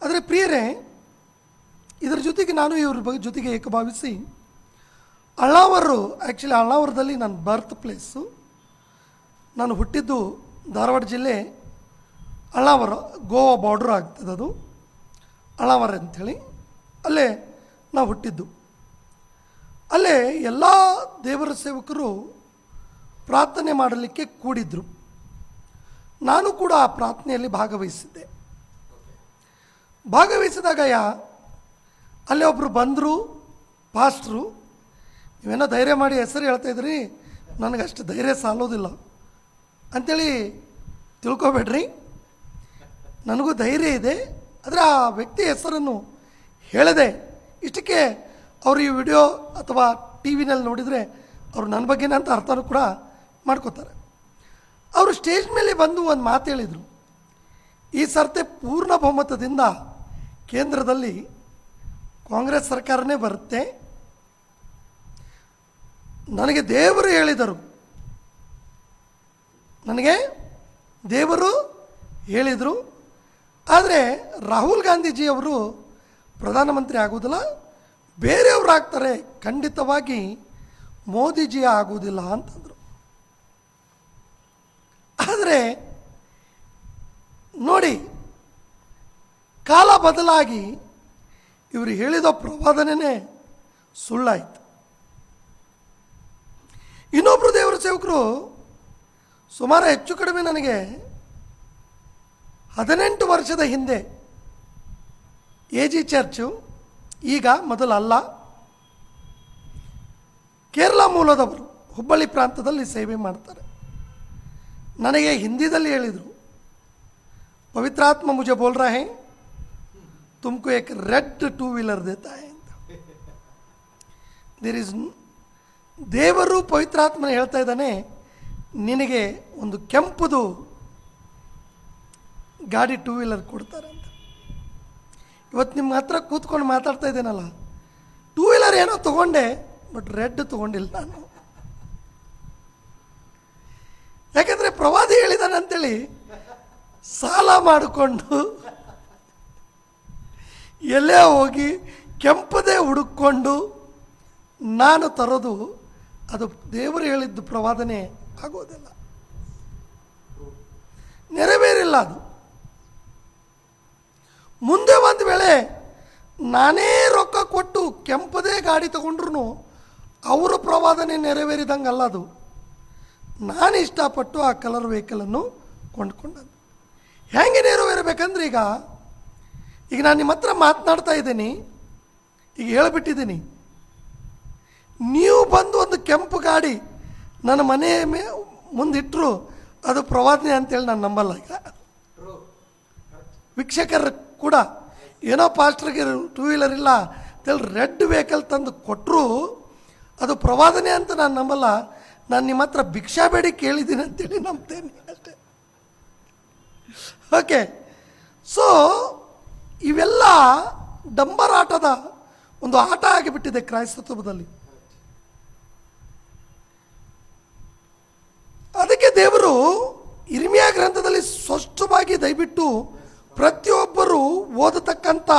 ಆದರೆ ಪ್ರಿಯರೇ, ಇದರ ಜೊತೆಗೆ ನಾನು ಇವ್ರ ಬಗ್ಗೆ ಜೊತೆಗೆ ಏಕಭಾವಿಸಿ ಅಳ್ಳಾವರದಲ್ಲಿ ನನ್ನ ಬರ್ತ್ ಪ್ಲೇಸು. ನಾನು ಹುಟ್ಟಿದ್ದು ಧಾರವಾಡ ಜಿಲ್ಲೆ ಅಳ್ಳಾವರ, ಗೋವಾ ಬಾರ್ಡ್ರ್ ಆಗ್ತದೆ ಅದು ಅಳ್ಳಾವರ ಅಂಥೇಳಿ. ಅಲ್ಲೇ ನಾವು ಹುಟ್ಟಿದ್ದು. ಅಲ್ಲೇ ಎಲ್ಲ ದೇವರ ಸೇವಕರು ಪ್ರಾರ್ಥನೆ ಮಾಡಲಿಕ್ಕೆ ಕೂಡಿದ್ರು. ನಾನು ಕೂಡ ಆ ಪ್ರಾರ್ಥನೆಯಲ್ಲಿ ಭಾಗವಹಿಸಿದಾಗ ಅಲ್ಲೇ ಒಬ್ಬರು ಬಂದರು, ಪಾಸ್ಟ್ರು. ನೀವೇನೋ ಧೈರ್ಯ ಮಾಡಿ ಹೆಸರು ಹೇಳ್ತಾ ಇದ್ರಿ, ನನಗಷ್ಟು ಧೈರ್ಯ ಸಾಲೋದಿಲ್ಲ ಅಂಥೇಳಿ ತಿಳ್ಕೊಬೇಡ್ರಿ. ನನಗೂ ಧೈರ್ಯ ಇದೆ. ಆದರೆ ಆ ವ್ಯಕ್ತಿ ಹೆಸರನ್ನು ಹೇಳದೆ ಇಷ್ಟಕ್ಕೆ ಅವರು ಈ ವಿಡಿಯೋ ಅಥವಾ ಟಿ ವಿನಲ್ಲಿ ನೋಡಿದರೆ ಅವರು ನನ್ನ ಬಗ್ಗೆನೇ ಅಂತ ಅರ್ಥನೂ ಕೂಡ ಮಾಡ್ಕೋತಾರೆ. ಅವರು ಸ್ಟೇಜ್ ಮೇಲೆ ಬಂದು ಒಂದು ಮಾತು ಹೇಳಿದರು. ಈ ಸರ್ತಿ ಪೂರ್ಣ ಬಹುಮತದಿಂದ ಕೇಂದ್ರದಲ್ಲಿ ಕಾಂಗ್ರೆಸ್ ಸರ್ಕಾರನೇ ಬರುತ್ತೆ. ನನಗೆ ದೇವರು ಹೇಳಿದರು, ನನಗೆ ದೇವರು ಹೇಳಿದರು, ಆದರೆ ರಾಹುಲ್ ಗಾಂಧೀಜಿಯವರು ಪ್ರಧಾನಮಂತ್ರಿ ಆಗುವುದಿಲ್ಲ, ಬೇರೆಯವರು ಆಗ್ತಾರೆ, ಖಂಡಿತವಾಗಿ ಮೋದಿಜಿ ಆಗುವುದಿಲ್ಲ ಅಂತಂದರು. ಆದರೆ ನೋಡಿ, ಕಾಲ ಬದಲಾಗಿ ಇವರು ಹೇಳಿದ ಪ್ರವಾದನೆ ಸುಳ್ಳಾಯಿತು. ಇನ್ನೊಬ್ಬರು ದೇವರ ಸೇವಕರು ಸುಮಾರು ಹೆಚ್ಚು ಕಡಿಮೆ ನನಗೆ 18 ವರ್ಷದ ಹಿಂದೆ AG ಚರ್ಚು, ಈಗ ಮೊದಲಲ್ಲ, ಕೇರಳ ಮೂಲದವರು ಹುಬ್ಬಳ್ಳಿ ಪ್ರಾಂತದಲ್ಲಿ ಸೇವೆ ಮಾಡ್ತಾರೆ. ನನಗೆ ಹಿಂದಿದಲ್ಲಿ ಹೇಳಿದರು, ಪವಿತ್ರಾತ್ಮ ಮುझे बोल रहा है तुमको एक रेड 2 व्हीलर देता है ಅಂತ. ದೇರ್ ಇಸ್ ದೇವರು ಪವಿತ್ರಾತ್ಮನ ಹೇಳ್ತಾ ಇದ್ದಾನೆ, ನಿನಗೆ ಒಂದು ಕೆಂಪುದು ಗಾಡಿ 2 ವೀಲರ್ ಕೊಡ್ತಾರೆ ಅಂತ. ಇವತ್ತು ನಿಮ್ಮ ಹತ್ರ ಕೂತ್ಕೊಂಡು ಮಾತಾಡ್ತಾ ಇದ್ದೇನಲ್ಲ, 2 ವೀಲರ್ ಏನೋ ತಗೊಂಡೆ, ಬಟ್ ರೆಡ್ ತಗೊಂಡಿಲ್ಲ ನಾನು. ಯಾಕಂದರೆ ಪ್ರವಾದಿ ಹೇಳಿದಾನೆ ಅಂತೇಳಿ ಸಾಲ ಮಾಡಿಕೊಂಡು ಎಲ್ಲೇ ಹೋಗಿ ಕೆಂಪದೇ ಹುಡುಕೊಂಡು ನಾನು ತರೋದು, ಅದು ದೇವರು ಹೇಳಿದ್ದು ಪ್ರವಾದನೆ ಆಗೋದಿಲ್ಲ, ನೆರವೇರಿಲ್ಲ. ಅದು ಮುಂದೆ ಒಂದು ವೇಳೆ ನಾನೇ ರೊಕ್ಕ ಕೊಟ್ಟು ಕೆಂಪದೇ ಗಾಡಿ ತಗೊಂಡ್ರು ಅವರ ಪ್ರವಾದನೆ ನೆರವೇರಿದಂಗಲ್ಲ. ಅದು ನಾನು ಇಷ್ಟಪಟ್ಟು ಆ ಕಲರ್ ವೆಹಿಕಲನ್ನು ಕೊಂಡ್ಕೊಂಡದ್ದು. ಹೇಗೆ ನೆರವೇರಬೇಕಂದ್ರೆ, ಈಗ ನಾನು ನಿಮ್ಮ ಹತ್ರ ಮಾತನಾಡ್ತಾ ಇದ್ದೀನಿ, ಈಗ ಹೇಳಿಬಿಟ್ಟಿದ್ದೀನಿ, ನೀವು ಬಂದು ಒಂದು ಕೆಂಪು ಗಾಡಿ ನನ್ನ ಮನೆ ಮುಂದಿಟ್ಟರು ಅದು ಪ್ರವಾದನೆ ಅಂತೇಳಿ ನಾನು ನಂಬಲ್ಲ. ಈಗ ವೀಕ್ಷಕರು ಕೂಡ ಏನೋ ಪಾಸ್ಟರ್ಗೆ 2 ವೀಲರ್ ಇಲ್ಲ ಅಂತೇಳಿ ರೆಡ್ ವೆಹಿಕಲ್ ತಂದು ಕೊಟ್ಟರು ಅದು ಪ್ರವಾದನೆ ಅಂತ ನಾನು ನಂಬಲ್ಲ. ನಾನು ನಿಮ್ಮ ಹತ್ರ ಭಿಕ್ಷಾ ಬೇಡಿ ಕೇಳಿದ್ದೀನಿ ಅಂತೇಳಿ ನಂಬ್ತೇನೆ ಅಷ್ಟೇ. ಓಕೆ, ಸೊ ಇವೆಲ್ಲ ಡಂಬರಾಟದ ಒಂದು ಆಟ ಆಗಿಬಿಟ್ಟಿದೆ ಕ್ರೈಸ್ತತ್ವದಲ್ಲಿ. ಅದಕ್ಕೆ ದೇವರು ಇರ್ಮಿಯಾ ಗ್ರಂಥದಲ್ಲಿ ಸ್ಪಷ್ಟವಾಗಿ ದಯವಿಟ್ಟು ಪ್ರತಿಯೊಬ್ಬರು ಓದತಕ್ಕಂಥ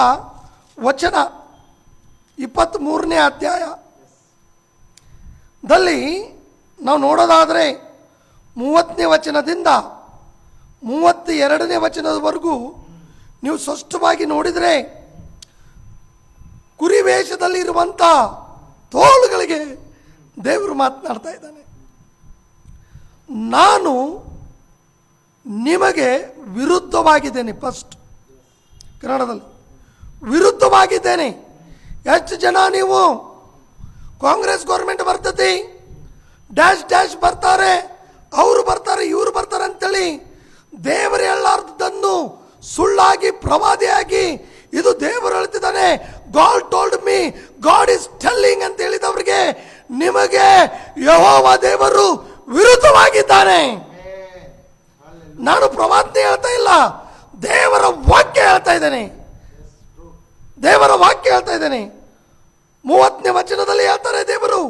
ವಚನ 23ನೇ ಅಧ್ಯಾಯದಲ್ಲಿ ನಾವು ನೋಡೋದಾದರೆ 30ನೇ ವಚನದಿಂದ 32ನೇ ವಚನದವರೆಗೂ ನೀವು ಸ್ಪಷ್ಟವಾಗಿ ನೋಡಿದರೆ ಕುರಿ ವೇಷದಲ್ಲಿರುವಂಥ ತೋಳುಗಳಿಗೆ ದೇವರು ಮಾತನಾಡ್ತಾ ಇದ್ದಾನೆ. ನಾನು ನಿಮಗೆ ವಿರುದ್ಧವಾಗಿದ್ದೇನೆ. ಫಸ್ಟ್ ಕನ್ನಡದಲ್ಲಿ ವಿರುದ್ಧವಾಗಿದ್ದೇನೆ. ಎಷ್ಟು ಜನ ನೀವು ಕಾಂಗ್ರೆಸ್ ಗೌರ್ಮೆಂಟ್ ಬರ್ತದೆ, ಡ್ಯಾಶ್ ಡ್ಯಾಶ್ ಬರ್ತಾರೆ, ಅವರು ಬರ್ತಾರೆ, ಇವರು ಬರ್ತಾರೆ ಅಂತೇಳಿ ದೇವರು ಹೇಳಲಾರ್ದನ್ನು ಸುಳ್ಳಾಗಿ ಪ್ರವಾದಿಯಾಗಿ ಇದು ದೇವರು ಹೇಳ್ತಿದ್ದಾನೆ, God told me, God is telling ಅಂತ ಹೇಳಿದವರಿಗೆ ನಿಮಗೆ ಯೆಹೋವ ದೇವರು ವಿರುದ್ಧವಾಗಿದ್ದಾನೆ. ನಾನು ಪ್ರವಾದನೆ ಹೇಳ್ತಾ ಇಲ್ಲ, ದೇವರ ವಾಕ್ಯ ಹೇಳ್ತಾ ಇದ್ದೇನೆ. ದೇವರ ವಾಕ್ಯ ಹೇಳ್ತಾ ಇದ್ದೇನೆ. 30ನೇ ವಚನದಲ್ಲಿ ಹೇಳ್ತಾರೆ, ದೇವರು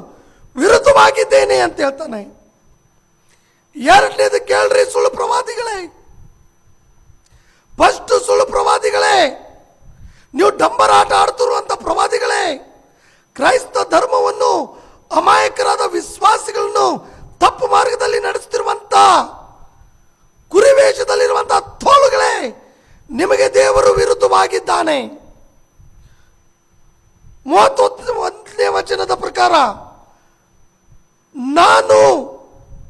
ವಿರುದ್ಧವಾಗಿದ್ದೇನೆ ಅಂತ ಹೇಳ್ತಾನೆ. 2ನೇದು ಕೇಳ್ರಿ, ಸುಳ್ಳು ಪ್ರವಾದಿಗಳೇ. ಫಸ್ಟ್ ಸುಳ್ಳು ಪ್ರವಾದಿಗಳೇ, ನೀವು ಡಂಬರಾಟ ಆಡ್ತಿರುವಂತ ಪ್ರವಾದಿಗಳೇ, ಕ್ರೈಸ್ತ ಧರ್ಮವನ್ನು ಅಮಾಯಕರಾದ ವಿಶ್ವಾಸಿಗಳನ್ನು ತಪ್ಪು ಮಾರ್ಗದಲ್ಲಿ ನಡೆಸುತ್ತಿರುವಂತ ಕುರಿವೇಷದಲ್ಲಿರುವಂತಹ ತೋಳುಗಳೇ, ನಿಮಗೆ ದೇವರು ವಿರುದ್ಧವಾಗಿದ್ದಾನೆ. 31ನೇ ವಚನದ ಪ್ರಕಾರ ನಾನು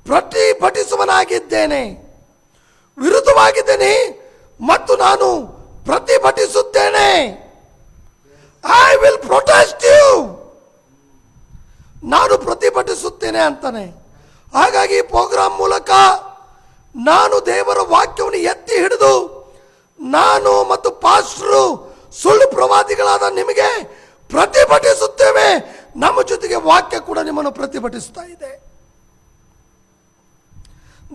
ಪ್ರತಿಭಟಿಸುವನಾಗಿದ್ದೇನೆ, ವಿರುದ್ಧವಾಗಿದ್ದೇನೆ ಮತ್ತು ನಾನು ಪ್ರತಿಭಟಿಸುತ್ತೇನೆ. I will protest you. ನಾನು ಪ್ರತಿಭಟಿಸುತ್ತೇನೆ ಅಂತಾನೆ. ಹಾಗಾಗಿ ಪ್ರೋಗ್ರಾಂ ಮೂಲಕ ನಾನು ದೇವರ ವಾಕ್ಯವನ್ನು ಎತ್ತಿ ಹಿಡಿದು ನಾನು ಮತ್ತು ಪಾಸ್ಟರು ಸುಳ್ಳು ಪ್ರವಾದಿಗಳಾದ ನಿಮಗೆ ಪ್ರತಿಭಟಿಸುತ್ತೇವೆ. ನಮ್ಮ ಜೊತೆಗೆ ವಾಕ್ಯ ಕೂಡ ನಿಮ್ಮನ್ನು ಪ್ರತಿಭಟಿಸ್ತಾ ಇದೆ.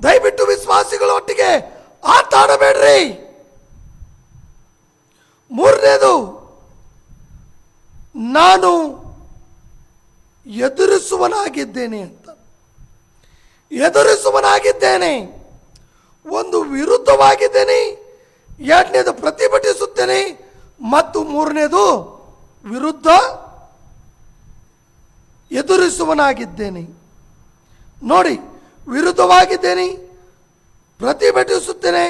ದಯವಿಟ್ಟು ವಿಶ್ವಾಸಿಗಳ ಒಟ್ಟಿಗೆ ಆಟ ಆಡಬೇಡ್ರಿ. ಮೂರನೇದು, ನಾನು ಎದುರಿಸುವನಾಗಿದ್ದೇನೆ ಅಂತ. ಎದುರಿಸುವನಾಗಿದ್ದೇನೆ, ಒಂದು ವಿರುದ್ಧವಾಗಿದ್ದೇನೆ, ಎರಡನೇದು ಪ್ರತಿಭಟಿಸುತ್ತೇನೆ, ಮತ್ತು ಮೂರನೇದು ವಿರುದ್ಧ ಎದುರಿಸುವನಾಗಿದ್ದೇನೆ. ನೋಡಿ, ವಿರುದ್ಧವಾಗಿದ್ದೇನೆ, ಪ್ರತಿಭಟಿಸುತ್ತೇನೆ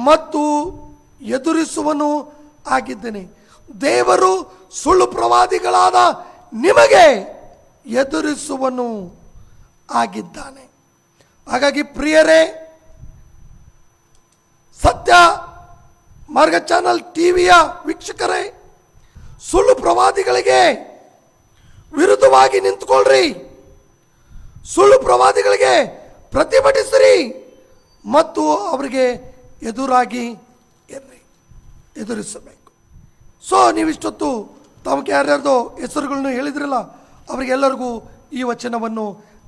ಮತ್ತು ಎದುರಿಸುವನು ಆಗಿದ್ದೇನೆ. ದೇವರು ಸುಳ್ಳು ಪ್ರವಾದಿಗಳಾದ ನಿಮಗೆ ಎದುರಿಸುವನು ಆಗಿದ್ದಾನೆ. ಹಾಗಾಗಿ ಪ್ರಿಯರೇ, ಸತ್ಯ ಮಾರ್ಗ ಚಾನಲ್ ಟಿವಿಯ ವೀಕ್ಷಕರೇ, ಸುಳ್ಳು ಪ್ರವಾದಿಗಳಿಗೆ ವಿರುದ್ಧವಾಗಿ ನಿಂತುಕೊಳ್ಳ್ರಿ, ಸುಳ್ಳು ಪ್ರವಾದಿಗಳಿಗೆ ಪ್ರತಿಭಟಿಸಿರಿ ಮತ್ತು ಅವರಿಗೆ ಎದುರಾಗಿ ಇರ್ರಿ, ಎದುರಿಸಬೇಕು. ಸೊ ನೀವಿಷ್ಟೊತ್ತು ತಮಗೆ ಯಾರ್ಯಾರ್ದೋ ಹೆಸರುಗಳನ್ನು ಹೇಳಿದ್ರಲ್ಲ, ಅವರಿಗೆಲ್ಲರಿಗೂ ಈ ವಚನವನ್ನು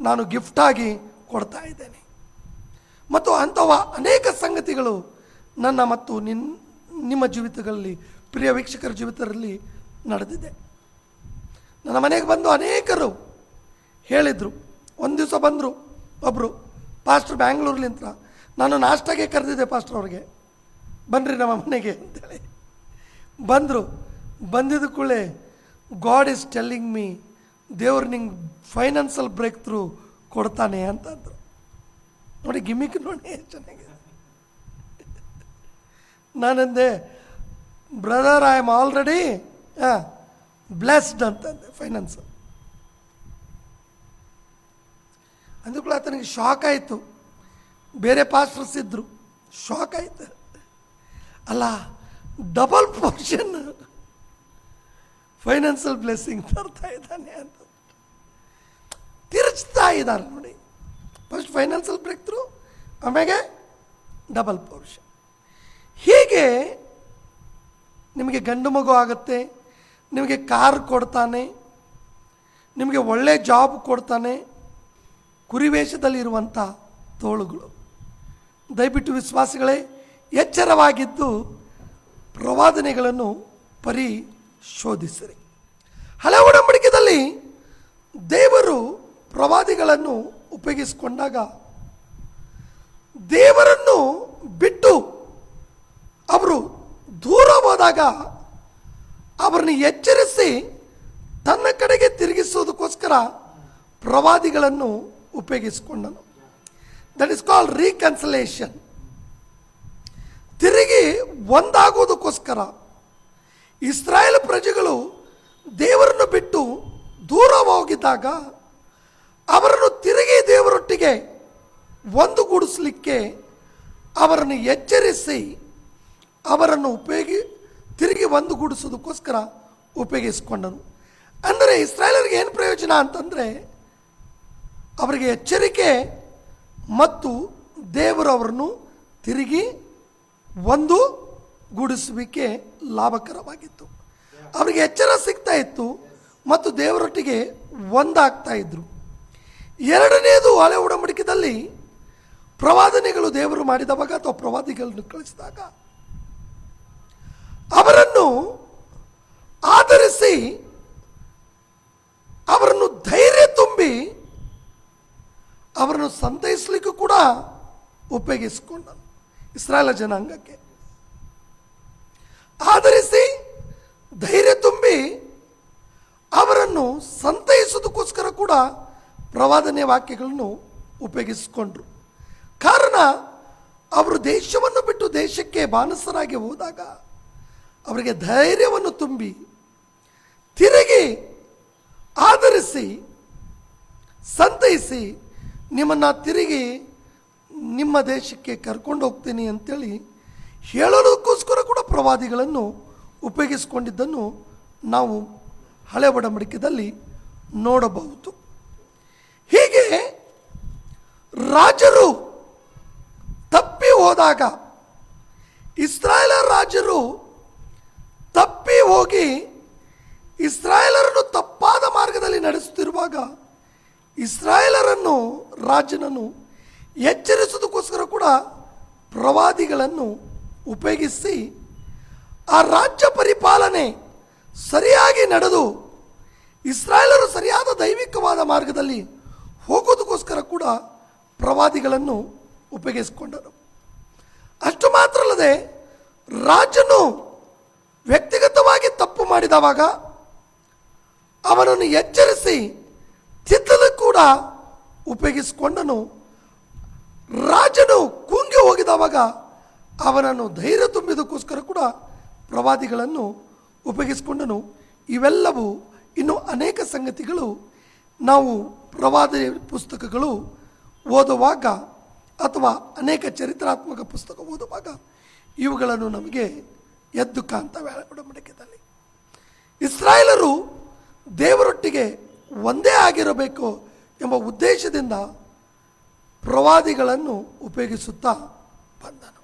ನಾನು ಗಿಫ್ಟಾಗಿ ಕೊಡ್ತಾ ಇದ್ದೇನೆ. ಮತ್ತು ಅಂಥವ ಅನೇಕ ಸಂಗತಿಗಳು ನನ್ನ ಮತ್ತು ನಿಮ್ಮ ಜೀವಿತಗಳಲ್ಲಿ, ಪ್ರಿಯ ವೀಕ್ಷಕರ ಜೀವಿತದಲ್ಲಿ ನಡೆದಿದೆ. ನನ್ನ ಮನೆಗೆ ಬಂದು ಅನೇಕರು ಹೇಳಿದರು. ಒಂದು ದಿವಸ ಬಂದರು ಒಬ್ಬರು ಪಾಸ್ಟರ್, ಬ್ಯಾಂಗ್ಳೂರ್ಲಿಂತ. ನಾನು ನಾಷ್ಟಾಗೆ ಕರೆದಿದ್ದೆ ಪಾಸ್ಟರ್ ಅವ್ರಿಗೆ, ಬನ್ನಿರಿ ನಮ್ಮ ಮನೆಗೆ ಅಂತೇಳಿ. ಬಂದರು. ಬಂದಿದ್ದ ಕೂಡಲೇ, ಗಾಡ್ ಈಸ್ ಟೆಲ್ಲಿಂಗ್ ಮೀ, ದೇವ್ರು ನಿಂಗೆ ಫೈನಾನ್ಸಲ್ ಬ್ರೇಕ್ ಥ್ರೂ ಕೊಡ್ತಾನೆ ಅಂತಂದರು. ನೋಡಿ, ಗಿಮಿಕ್ ನೋಡಿ ಚೆನ್ನಾಗಿದೆ. ನಾನಂದೆ, brother, I am already blessed ಅಂತಂದೆ ಫೈನಾನ್ಸ್. ಅಂದ್ಕೂಡ ಆತನಿಗೆ ಶಾಕ್ ಆಯಿತು. ಬೇರೆ ಪಾಸ್ಟರ್ಸ್ ಇದ್ದರು, ಶಾಕ್ ಆಯಿತು. ಅಲ್ಲ, ಡಬಲ್ ಪೋರ್ಷನ್ ಫೈನಾನ್ಷಿಯಲ್ ಬ್ಲೆಸ್ಸಿಂಗ್ ತರ್ತಾ ಇದ್ದಾನೆ ಅಂತ ತಿರುಚ್ತಾ ಇದ್ದಾರೆ. ನೋಡಿ, ಫಸ್ಟ್ ಫೈನಾನ್ಷಿಯಲ್ ಬ್ರೇಕ್ ಥ್ರೂ, ಆಮೇಲೆ ಡಬಲ್ ಪೋರ್ಷನ್. ಹೀಗೆ ನಿಮಗೆ ಗಂಡು ಮಗು ಆಗುತ್ತೆ, ನಿಮಗೆ ಕಾರ್ ಕೊಡ್ತಾನೆ, ನಿಮಗೆ ಒಳ್ಳೆ ಜಾಬ್ ಕೊಡ್ತಾನೆ. ಕುರಿವೇಷದಲ್ಲಿರುವಂಥ ತೋಳುಗಳು. ದಯವಿಟ್ಟು ವಿಶ್ವಾಸಿಗಳೇ, ಎಚ್ಚರವಾಗಿದ್ದು ಪ್ರವಾದನೆಗಳನ್ನು ಪರಿಶೋಧಿಸಿರಿ. ಹಳೆ ಒಡಂಬಡಿಕೆಯಲ್ಲಿ ದೇವರು ಪ್ರವಾದಿಗಳನ್ನು ಉಪಯೋಗಿಸಿಕೊಂಡಾಗ, ದೇವರನ್ನು ಬಿಟ್ಟು ಅವರು ದೂರ ಹೋದಾಗ ಅವರನ್ನು ಎಚ್ಚರಿಸಿ ತನ್ನ ಕಡೆಗೆ ತಿರುಗಿಸುವುದಕ್ಕೋಸ್ಕರ ಪ್ರವಾದಿಗಳನ್ನು ಉಪಯೋಗಿಸಿಕೊಂಡನು. That is called reconciliation. ತಿರುಗಿ ಒಂದಾಗುವುದಕ್ಕೋಸ್ಕರ ಇಸ್ರಾಯೇಲ್ ಪ್ರಜೆಗಳು ದೇವರನ್ನು ಬಿಟ್ಟು ದೂರ ಹೋಗಿದ್ದಾಗ ಅವರನ್ನು ತಿರುಗಿ ದೇವರೊಟ್ಟಿಗೆ ಒಂದುಗೂಡಿಸಲಿಕ್ಕೆ ಅವರನ್ನು ಎಚ್ಚರಿಸಿ ಅವರನ್ನು ತಿರುಗಿ ಒಂದುಗೂಡಿಸೋದಕ್ಕೋಸ್ಕರ ಉಪಯೋಗಿಸಿಕೊಂಡನು. ಅಂದರೆ ಇಸ್ರಾಯೇಲರಿಗೆ ಏನು ಪ್ರಯೋಜನ ಅಂತಂದರೆ, ಅವರಿಗೆ ಎಚ್ಚರಿಕೆ ಮತ್ತು ದೇವರು ಅವರನ್ನು ತಿರುಗಿ ಒಂದುಗೂಡಿಸುವಿಕೆ ಲಾಭಕರವಾಗಿತ್ತು. ಅವರಿಗೆ ಎಚ್ಚರ ಸಿಗ್ತಾ ಇತ್ತು ಮತ್ತು ದೇವರೊಟ್ಟಿಗೆ ಒಂದಾಗ್ತಾ ಇದ್ರು. ಎರಡನೇದು, ಹಳೆ ಒಡಂಬಡಿಕೆಯಲ್ಲಿ ಪ್ರವಾದನೆಗಳು ದೇವರು ಮಾಡಿದವಾಗ ಅಥವಾ ಪ್ರವಾದಿಗಳನ್ನು ಕಳಿಸಿದಾಗ ಅವರನ್ನು ಆಧರಿಸಿ ಅವರನ್ನು ಧೈರ್ಯ ತುಂಬಿ ಅವರನ್ನು ಸಂತೈಸಲಿಕ್ಕೂ ಕೂಡ ಉಪಯೋಗಿಸಿಕೊಂಡನು. ಇಸ್ರಾಯೇಲ್ ಜನಾಂಗಕ್ಕೆ ಆಧರಿಸಿ ಧೈರ್ಯ ತುಂಬಿ ಅವರನ್ನು ಸಂತೈಸೋದಕ್ಕೋಸ್ಕರ ಕೂಡ ಪ್ರವಾದನೆ ವಾಕ್ಯಗಳನ್ನು ಉಪಯೋಗಿಸಿಕೊಂಡ್ರು. ಕಾರಣ, ಅವರು ದೇಶವನ್ನು ಬಿಟ್ಟು ದೇಶಕ್ಕೆ ಬಾನಸರಾಗಿ ಹೋದಾಗ ಅವರಿಗೆ ಧೈರ್ಯವನ್ನು ತುಂಬಿ ತಿರುಗಿ ಆಧರಿಸಿ ಸಂತೈಸಿ ನಿಮ್ಮನ್ನು ತಿರುಗಿ ನಿಮ್ಮ ದೇಶಕ್ಕೆ ಕರ್ಕೊಂಡು ಹೋಗ್ತೀನಿ ಅಂತೇಳಿ ಹೇಳೋದಕ್ಕೋಸ್ಕರ ಕೂಡ ಪ್ರವಾದಿಗಳನ್ನು ಉಪಯೋಗಿಸಿಕೊಂಡಿದ್ದನ್ನು ನಾವು ಹಳೆ ಒಡಂಬಡಿಕೆಯಲ್ಲಿ ನೋಡಬಹುದು. ಹೀಗೆ ರಾಜರು ತಪ್ಪಿ ಹೋದಾಗ, ಇಸ್ರಾಯೇಲರ ರಾಜರು ತಪ್ಪಿ ಹೋಗಿ ಇಸ್ರಾಯೇಲರನ್ನು ತಪ್ಪಾದ ಮಾರ್ಗದಲ್ಲಿ ನಡೆಸುತ್ತಿರುವಾಗ ಇಸ್ರಾಯೇಲರನ್ನು, ರಾಜನನ್ನು ಎಚ್ಚರಿಸೋದಕ್ಕೋಸ್ಕರ ಕೂಡ ಪ್ರವಾದಿಗಳನ್ನು ಉಪಯೋಗಿಸಿ ಆ ರಾಜ್ಯ ಪರಿಪಾಲನೆ ಸರಿಯಾಗಿ ನಡೆದು ಇಸ್ರಾಯೇಲರು ಸರಿಯಾದ ದೈವಿಕವಾದ ಮಾರ್ಗದಲ್ಲಿ ಹೋಗೋದಕ್ಕೋಸ್ಕರ ಕೂಡ ಪ್ರವಾದಿಗಳನ್ನು ಉಪಯೋಗಿಸಿಕೊಂಡರು. ಅಷ್ಟು ಮಾತ್ರ ಅಲ್ಲದೆ ರಾಜನು ವ್ಯಕ್ತಿಗತವಾಗಿ ತಪ್ಪು ಮಾಡಿದವಾಗ ಅವನನ್ನು ಎಚ್ಚರಿಸಿ ತಿದ್ದಲು ಕೂಡ ಉಪಯೋಗಿಸಿಕೊಂಡನು. ರಾಜನು ಕುಂಗಿ ಹೋಗಿದವಾಗ ಅವನನ್ನು ಧೈರ್ಯ ತುಂಬಿದಕ್ಕೋಸ್ಕರ ಕೂಡ ಪ್ರವಾದಿಗಳನ್ನು ಉಪಯೋಗಿಸಿಕೊಂಡನು. ಇವೆಲ್ಲವೂ ಇನ್ನು ಅನೇಕ ಸಂಗತಿಗಳು ನಾವು ಪ್ರವಾದಿ ಪುಸ್ತಕಗಳು ಓದುವಾಗ ಅಥವಾ ಅನೇಕ ಚರಿತ್ರಾತ್ಮಕ ಪುಸ್ತಕ ಓದುವಾಗ ಇವುಗಳನ್ನು ನಮಗೆ ಎದ್ದು ಕಾಣ್ತವೆ. ಒಡಂಬಡಿಕೆಯಲ್ಲಿ ಇಸ್ರಾಯೇಲರು ದೇವರೊಟ್ಟಿಗೆ ಒಂದೇ ಆಗಿರಬೇಕು ಎಂಬ ಉದ್ದೇಶದಿಂದ ಪ್ರವಾದಿಗಳನ್ನು ಉಪಯೋಗಿಸುತ್ತಾ ಬಂದನು.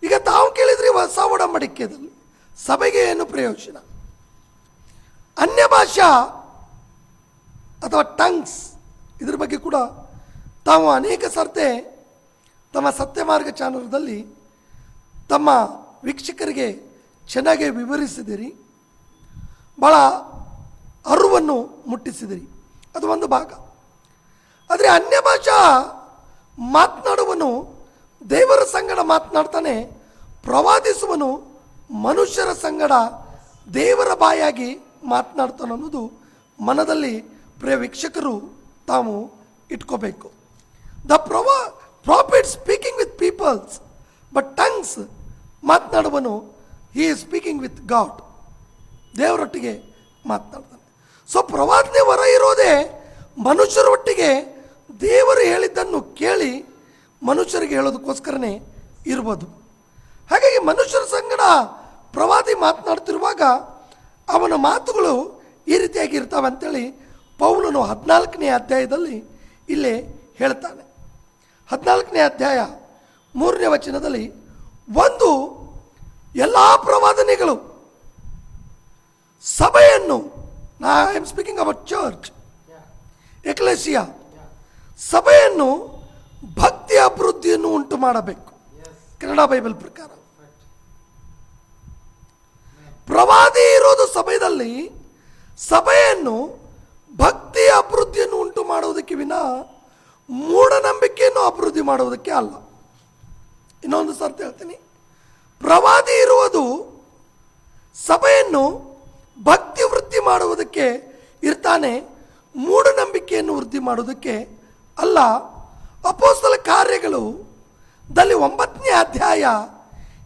ಈಗ ತಾವು ಕೇಳಿದ್ರಿ, ಹೊಸ ಒಡಂಬಡಿಕೆಯಲ್ಲಿ ಸಭೆಗೆ ಏನು ಪ್ರಯೋಜನ? ಅನ್ಯ ಭಾಷಾ ಅಥವಾ ಟಂಗ್ಸ್, ಇದ್ರ ಬಗ್ಗೆ ಕೂಡ ತಾವು ಅನೇಕ ಸರ್ತೆ ತಮ್ಮ ಸತ್ಯ ಮಾರ್ಗ ಚಾನಲ್ದಲ್ಲಿ ತಮ್ಮ ವೀಕ್ಷಕರಿಗೆ ಚೆನ್ನಾಗಿ ವಿವರಿಸಿದಿರಿ, ಭಾಳ ಅರಿವನ್ನು ಮುಟ್ಟಿಸಿದಿರಿ. ಅದು ಒಂದು ಭಾಗ. ಆದರೆ ಅನ್ಯ ಭಾಷಾ ಮಾತನಾಡುವನು ದೇವರ ಸಂಗಡ ಮಾತನಾಡ್ತಾನೆ, ಪ್ರವಾದಿಸುವನು ಮನುಷ್ಯರ ಸಂಗಡ ದೇವರ ಬಾಯಾಗಿ ಮಾತನಾಡ್ತಾನೆ ಅನ್ನೋದು ಮನದಲ್ಲಿ ಪ್ರಿಯ ವೀಕ್ಷಕರು ತಾವು ಇಟ್ಕೋಬೇಕು. The prophet speaking with peoples but tongues, ಮಾತನಾಡುವನು he is speaking with God, ದೇವರೊಟ್ಟಿಗೆ ಮಾತನಾಡ್ತಾನೆ. ಸೊ ಪ್ರವಾದನೆ ಹೊರ ಇರೋದೇ ಮನುಷ್ಯರೊಟ್ಟಿಗೆ ದೇವರು ಹೇಳಿದ್ದನ್ನು ಕೇಳಿ ಮನುಷ್ಯರಿಗೆ ಹೇಳೋದಕ್ಕೋಸ್ಕರನೇ ಇರ್ಬೋದು. ಹಾಗಾಗಿ ಮನುಷ್ಯರ ಸಂಗಡ ಪ್ರವಾದಿ ಮಾತನಾಡ್ತಿರುವಾಗ ಅವನ ಮಾತುಗಳು ಈ ರೀತಿಯಾಗಿ ಇರ್ತಾವೆ ಅಂತೇಳಿ ಪೌಲನು 14ನೇ ಅಧ್ಯಾಯದಲ್ಲಿ ಇಲ್ಲೇ ಹೇಳ್ತಾನೆ. 14ನೇ ಅಧ್ಯಾಯ 3ನೇ ವಚನದಲ್ಲಿ, ಒಂದು, ಎಲ್ಲ ಪ್ರವಾದನೆಗಳು ಸಭೆಯನ್ನು, I am speaking about church, ಎಕ್ಲೆಸಿಯಾ, ಸಭೆಯನ್ನು ಭಕ್ತಿ ಅಭಿವೃದ್ಧಿಯನ್ನು ಉಂಟು ಮಾಡಬೇಕು. ಕನ್ನಡ ಬೈಬಲ್ ಪ್ರಕಾರ ಪ್ರವಾದಿ ಇರೋದು ಸಭೆಯಲ್ಲಿ ಸಭೆಯನ್ನು ಭಕ್ತಿ ಅಭಿವೃದ್ಧಿಯನ್ನು ಉಂಟು ಮಾಡುವುದಕ್ಕೆ ವಿನಾ ಮೂಢನಂಬಿಕೆಯನ್ನು ಅಭಿವೃದ್ಧಿ ಮಾಡುವುದಕ್ಕೆ ಅಲ್ಲ. ಇನ್ನೊಂದು ಸರ್ತಿ ಹೇಳ್ತೀನಿ, ಪ್ರವಾದಿ ಇರುವುದು ಸಭೆಯನ್ನು ಭಕ್ತಿ ವೃದ್ಧಿ ಮಾಡುವುದಕ್ಕೆ ಇರ್ತಾನೆ, ಮೂಢನಂಬಿಕೆಯನ್ನು ವೃದ್ಧಿ ಮಾಡುವುದಕ್ಕೆ ಅಲ್ಲ. ಅಪೊಸ್ತಲ ಕಾರ್ಯಗಳು ದಲ್ಲಿ 9ನೇ ಅಧ್ಯಾಯ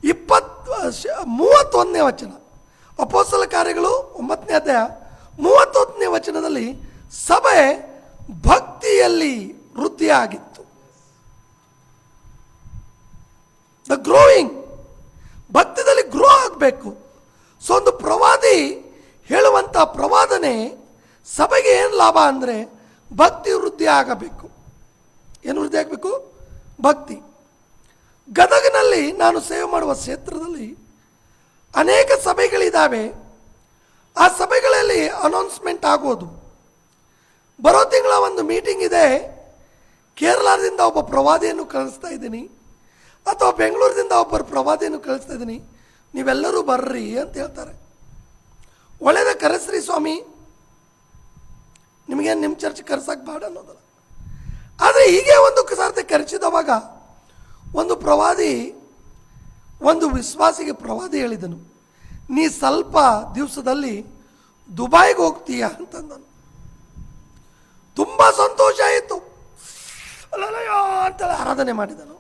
31ನೇ ವಚನ, ಅಪೊಸ್ತಲ ಕಾರ್ಯಗಳು 9ನೇ ಅಧ್ಯಾಯ 31ನೇ ವಚನದಲ್ಲಿ ಸಭೆ ಭಕ್ತಿಯಲ್ಲಿ ವೃದ್ಧಿಯಾಗಿತ್ತು. ದ ಗ್ರೋಯಿಂಗ್, ಭಕ್ತಿಯಲ್ಲಿ ಗ್ರೋ ಆಗಬೇಕು. ಸೊ ಒಂದು ಪ್ರವಾದಿ ಹೇಳುವಂಥ ಪ್ರವಾದನೆ ಸಭೆಗೆ ಏನು ಲಾಭ ಅಂದರೆ ಭಕ್ತಿ ವೃದ್ಧಿ ಆಗಬೇಕು. ಏನು ವೃದ್ಧಿ ಆಗಬೇಕು? ಭಕ್ತಿ. ಗದಗನಲ್ಲಿ ನಾನು ಸೇವೆ ಮಾಡುವ ಕ್ಷೇತ್ರದಲ್ಲಿ ಅನೇಕ ಸಭೆಗಳಿದ್ದಾವೆ. ಆ ಸಭೆಗಳಲ್ಲಿ ಅನೌನ್ಸ್ಮೆಂಟ್ ಆಗೋದು, ಬರೋ ತಿಂಗಳ ಒಂದು ಮೀಟಿಂಗ್ ಇದೆ, ಕೇರಳದಿಂದ ಒಬ್ಬ ಪ್ರವಾದಿಯನ್ನು ಕಳಿಸ್ತಾ ಇದ್ದೀನಿ, ಅಥವಾ ಬೆಂಗಳೂರಿನಿಂದ ಒಬ್ಬರು ಪ್ರವಾದಿಯನ್ನು ಕಳಿಸ್ತಾ ಇದ್ದೀನಿ, ನೀವೆಲ್ಲರೂ ಬರ್ರಿ ಅಂತ ಹೇಳ್ತಾರೆ. ಒಳ್ಳೆಯದ, ಕರೆಸ್ರಿ ಸ್ವಾಮಿ, ನಿಮಗೆ ನಿಮ್ಮ ಚರ್ಚ್ ಕರ್ಸಕ್ಕೆ ಬೇಡ ಅನ್ನೋದಲ್ಲ. ಆದರೆ ಹೀಗೆ ಒಂದು ಸಾರ್ತಿ ಕರೆಸಿದವಾಗ ಒಂದು ಪ್ರವಾದಿ, ಒಂದು ವಿಶ್ವಾಸಿಗೆ ಪ್ರವಾದಿ ಹೇಳಿದನು, ನೀ ಸ್ವಲ್ಪ ದಿವಸದಲ್ಲಿ ದುಬೈಗೆ ಹೋಗ್ತೀಯ ಅಂತಂದನು. ತುಂಬ ಸಂತೋಷ ಆಯಿತು. ಅಲ್ಲಯ್ಯೋ ಅಂತೇಳಿ ಆರಾಧನೆ ಮಾಡಿದನು,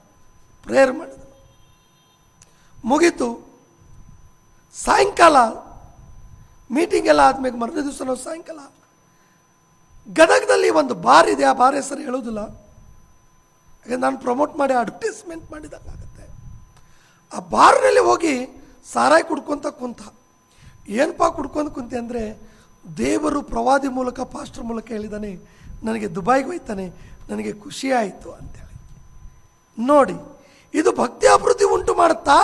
ಪ್ರೇಯರ್ ಮಾಡಿದನು. ಮುಗೀತು. ಸಾಯಂಕಾಲ ಮೀಟಿಂಗ್ ಎಲ್ಲ ಆದ್ಮೇಲೆ ಮರನೇ ದಿವಸ ನಾವು ಸಾಯಂಕಾಲ ಗದಗದಲ್ಲಿ ಒಂದು ಬಾರ್ ಇದೆ. ಆ ಬಾರ್ ಹೆಸರು ಹೇಳೋದಿಲ್ಲ, ಯಾಕಂದ್ರೆ ನಾನು ಪ್ರಮೋಟ್ ಮಾಡಿ ಅಡ್ವರ್ಟೈಸ್ಮೆಂಟ್ ಮಾಡಿದಂಗಾಗುತ್ತೆ. ಆ ಬಾರ್ನಲ್ಲಿ ಹೋಗಿ ಸಾರಾಯಿ ಕುಡ್ಕೊಂತ ಕುಂತ. ಏನಪ್ಪ ಕುಡ್ಕೊಂಡು ಕುಂತೆ ಅಂದರೆ, ದೇವರು ಪ್ರವಾದಿ ಮೂಲಕ, ಪಾಸ್ಟರ್ ಮೂಲಕ ಹೇಳಿದ್ದಾನೆ, ನನಗೆ ದುಬೈಗೆ ಹೋಯ್ತಾನೆ, ನನಗೆ ಖುಷಿ ಆಯಿತು ಅಂತೇಳಿ. ನೋಡಿ, ಇದು ಭಕ್ತಿ ಅಭಿವೃದ್ಧಿ ಉಂಟು ಮಾಡುತ್ತಾ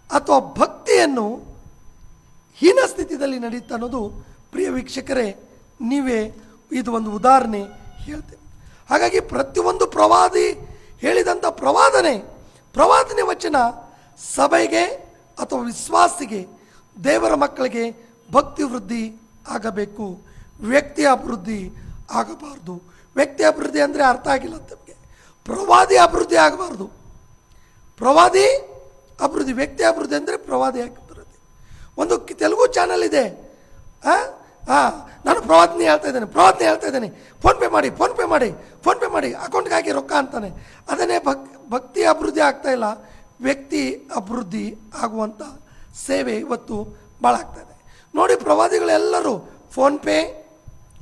ಅಥವಾ ಭಕ್ತಿಯನ್ನು ಹೀನ ಸ್ಥಿತಿಯಲ್ಲಿ ನಡೀತಾ ಅನ್ನೋದು ಪ್ರಿಯ ವೀಕ್ಷಕರೇ ನೀವೇ ಇದು ಒಂದು ಉದಾಹರಣೆ ಹೇಳ್ತೇವೆ. ಹಾಗಾಗಿ ಪ್ರತಿಯೊಂದು ಪ್ರವಾದಿ ಹೇಳಿದಂಥ ಪ್ರವಾದನೆ ವಚನ ಸಭೆಗೆ ಅಥವಾ ವಿಶ್ವಾಸಿಗೆ, ದೇವರ ಮಕ್ಕಳಿಗೆ ಭಕ್ತಿ ವೃದ್ಧಿ ಆಗಬೇಕು, ವ್ಯಕ್ತಿ ಅಭಿವೃದ್ಧಿ ಆಗಬಾರ್ದು. ವ್ಯಕ್ತಿ ಅಭಿವೃದ್ಧಿ ಅಂದರೆ ಅರ್ಥ ಆಗಿಲ್ಲ ತಮಗೆ. ಪ್ರವಾದಿ ಅಭಿವೃದ್ಧಿ ಆಗಬಾರ್ದು. ಪ್ರವಾದಿ ಅಭಿವೃದ್ಧಿ, ವ್ಯಕ್ತಿ ಅಭಿವೃದ್ಧಿ ಅಂದರೆ ಪ್ರವಾದಿ ಅಭಿವೃದ್ಧಿ. ಒಂದು ತೆಲುಗು ಚಾನಲ್ ಇದೆ, ನಾನು ಪ್ರವಾದಿನಿ ಹೇಳ್ತಾ ಇದ್ದೇನೆ, ಫೋನ್ ಪೇ ಮಾಡಿ ಅಕೌಂಟ್ಗೆ ಹಾಕಿ ರೊಕ್ಕ ಅಂತಾನೆ. ಅದನ್ನೇ ಭಕ್ತಿ ಅಭಿವೃದ್ಧಿ ಆಗ್ತಾ ಇಲ್ಲ, ವ್ಯಕ್ತಿ ಅಭಿವೃದ್ಧಿ ಆಗುವಂಥ ಸೇವೆ ಇವತ್ತು ಭಾಳ ಆಗ್ತಾಯಿದೆ ನೋಡಿ. ಪ್ರವಾದಿಗಳೆಲ್ಲರೂ PhonePe,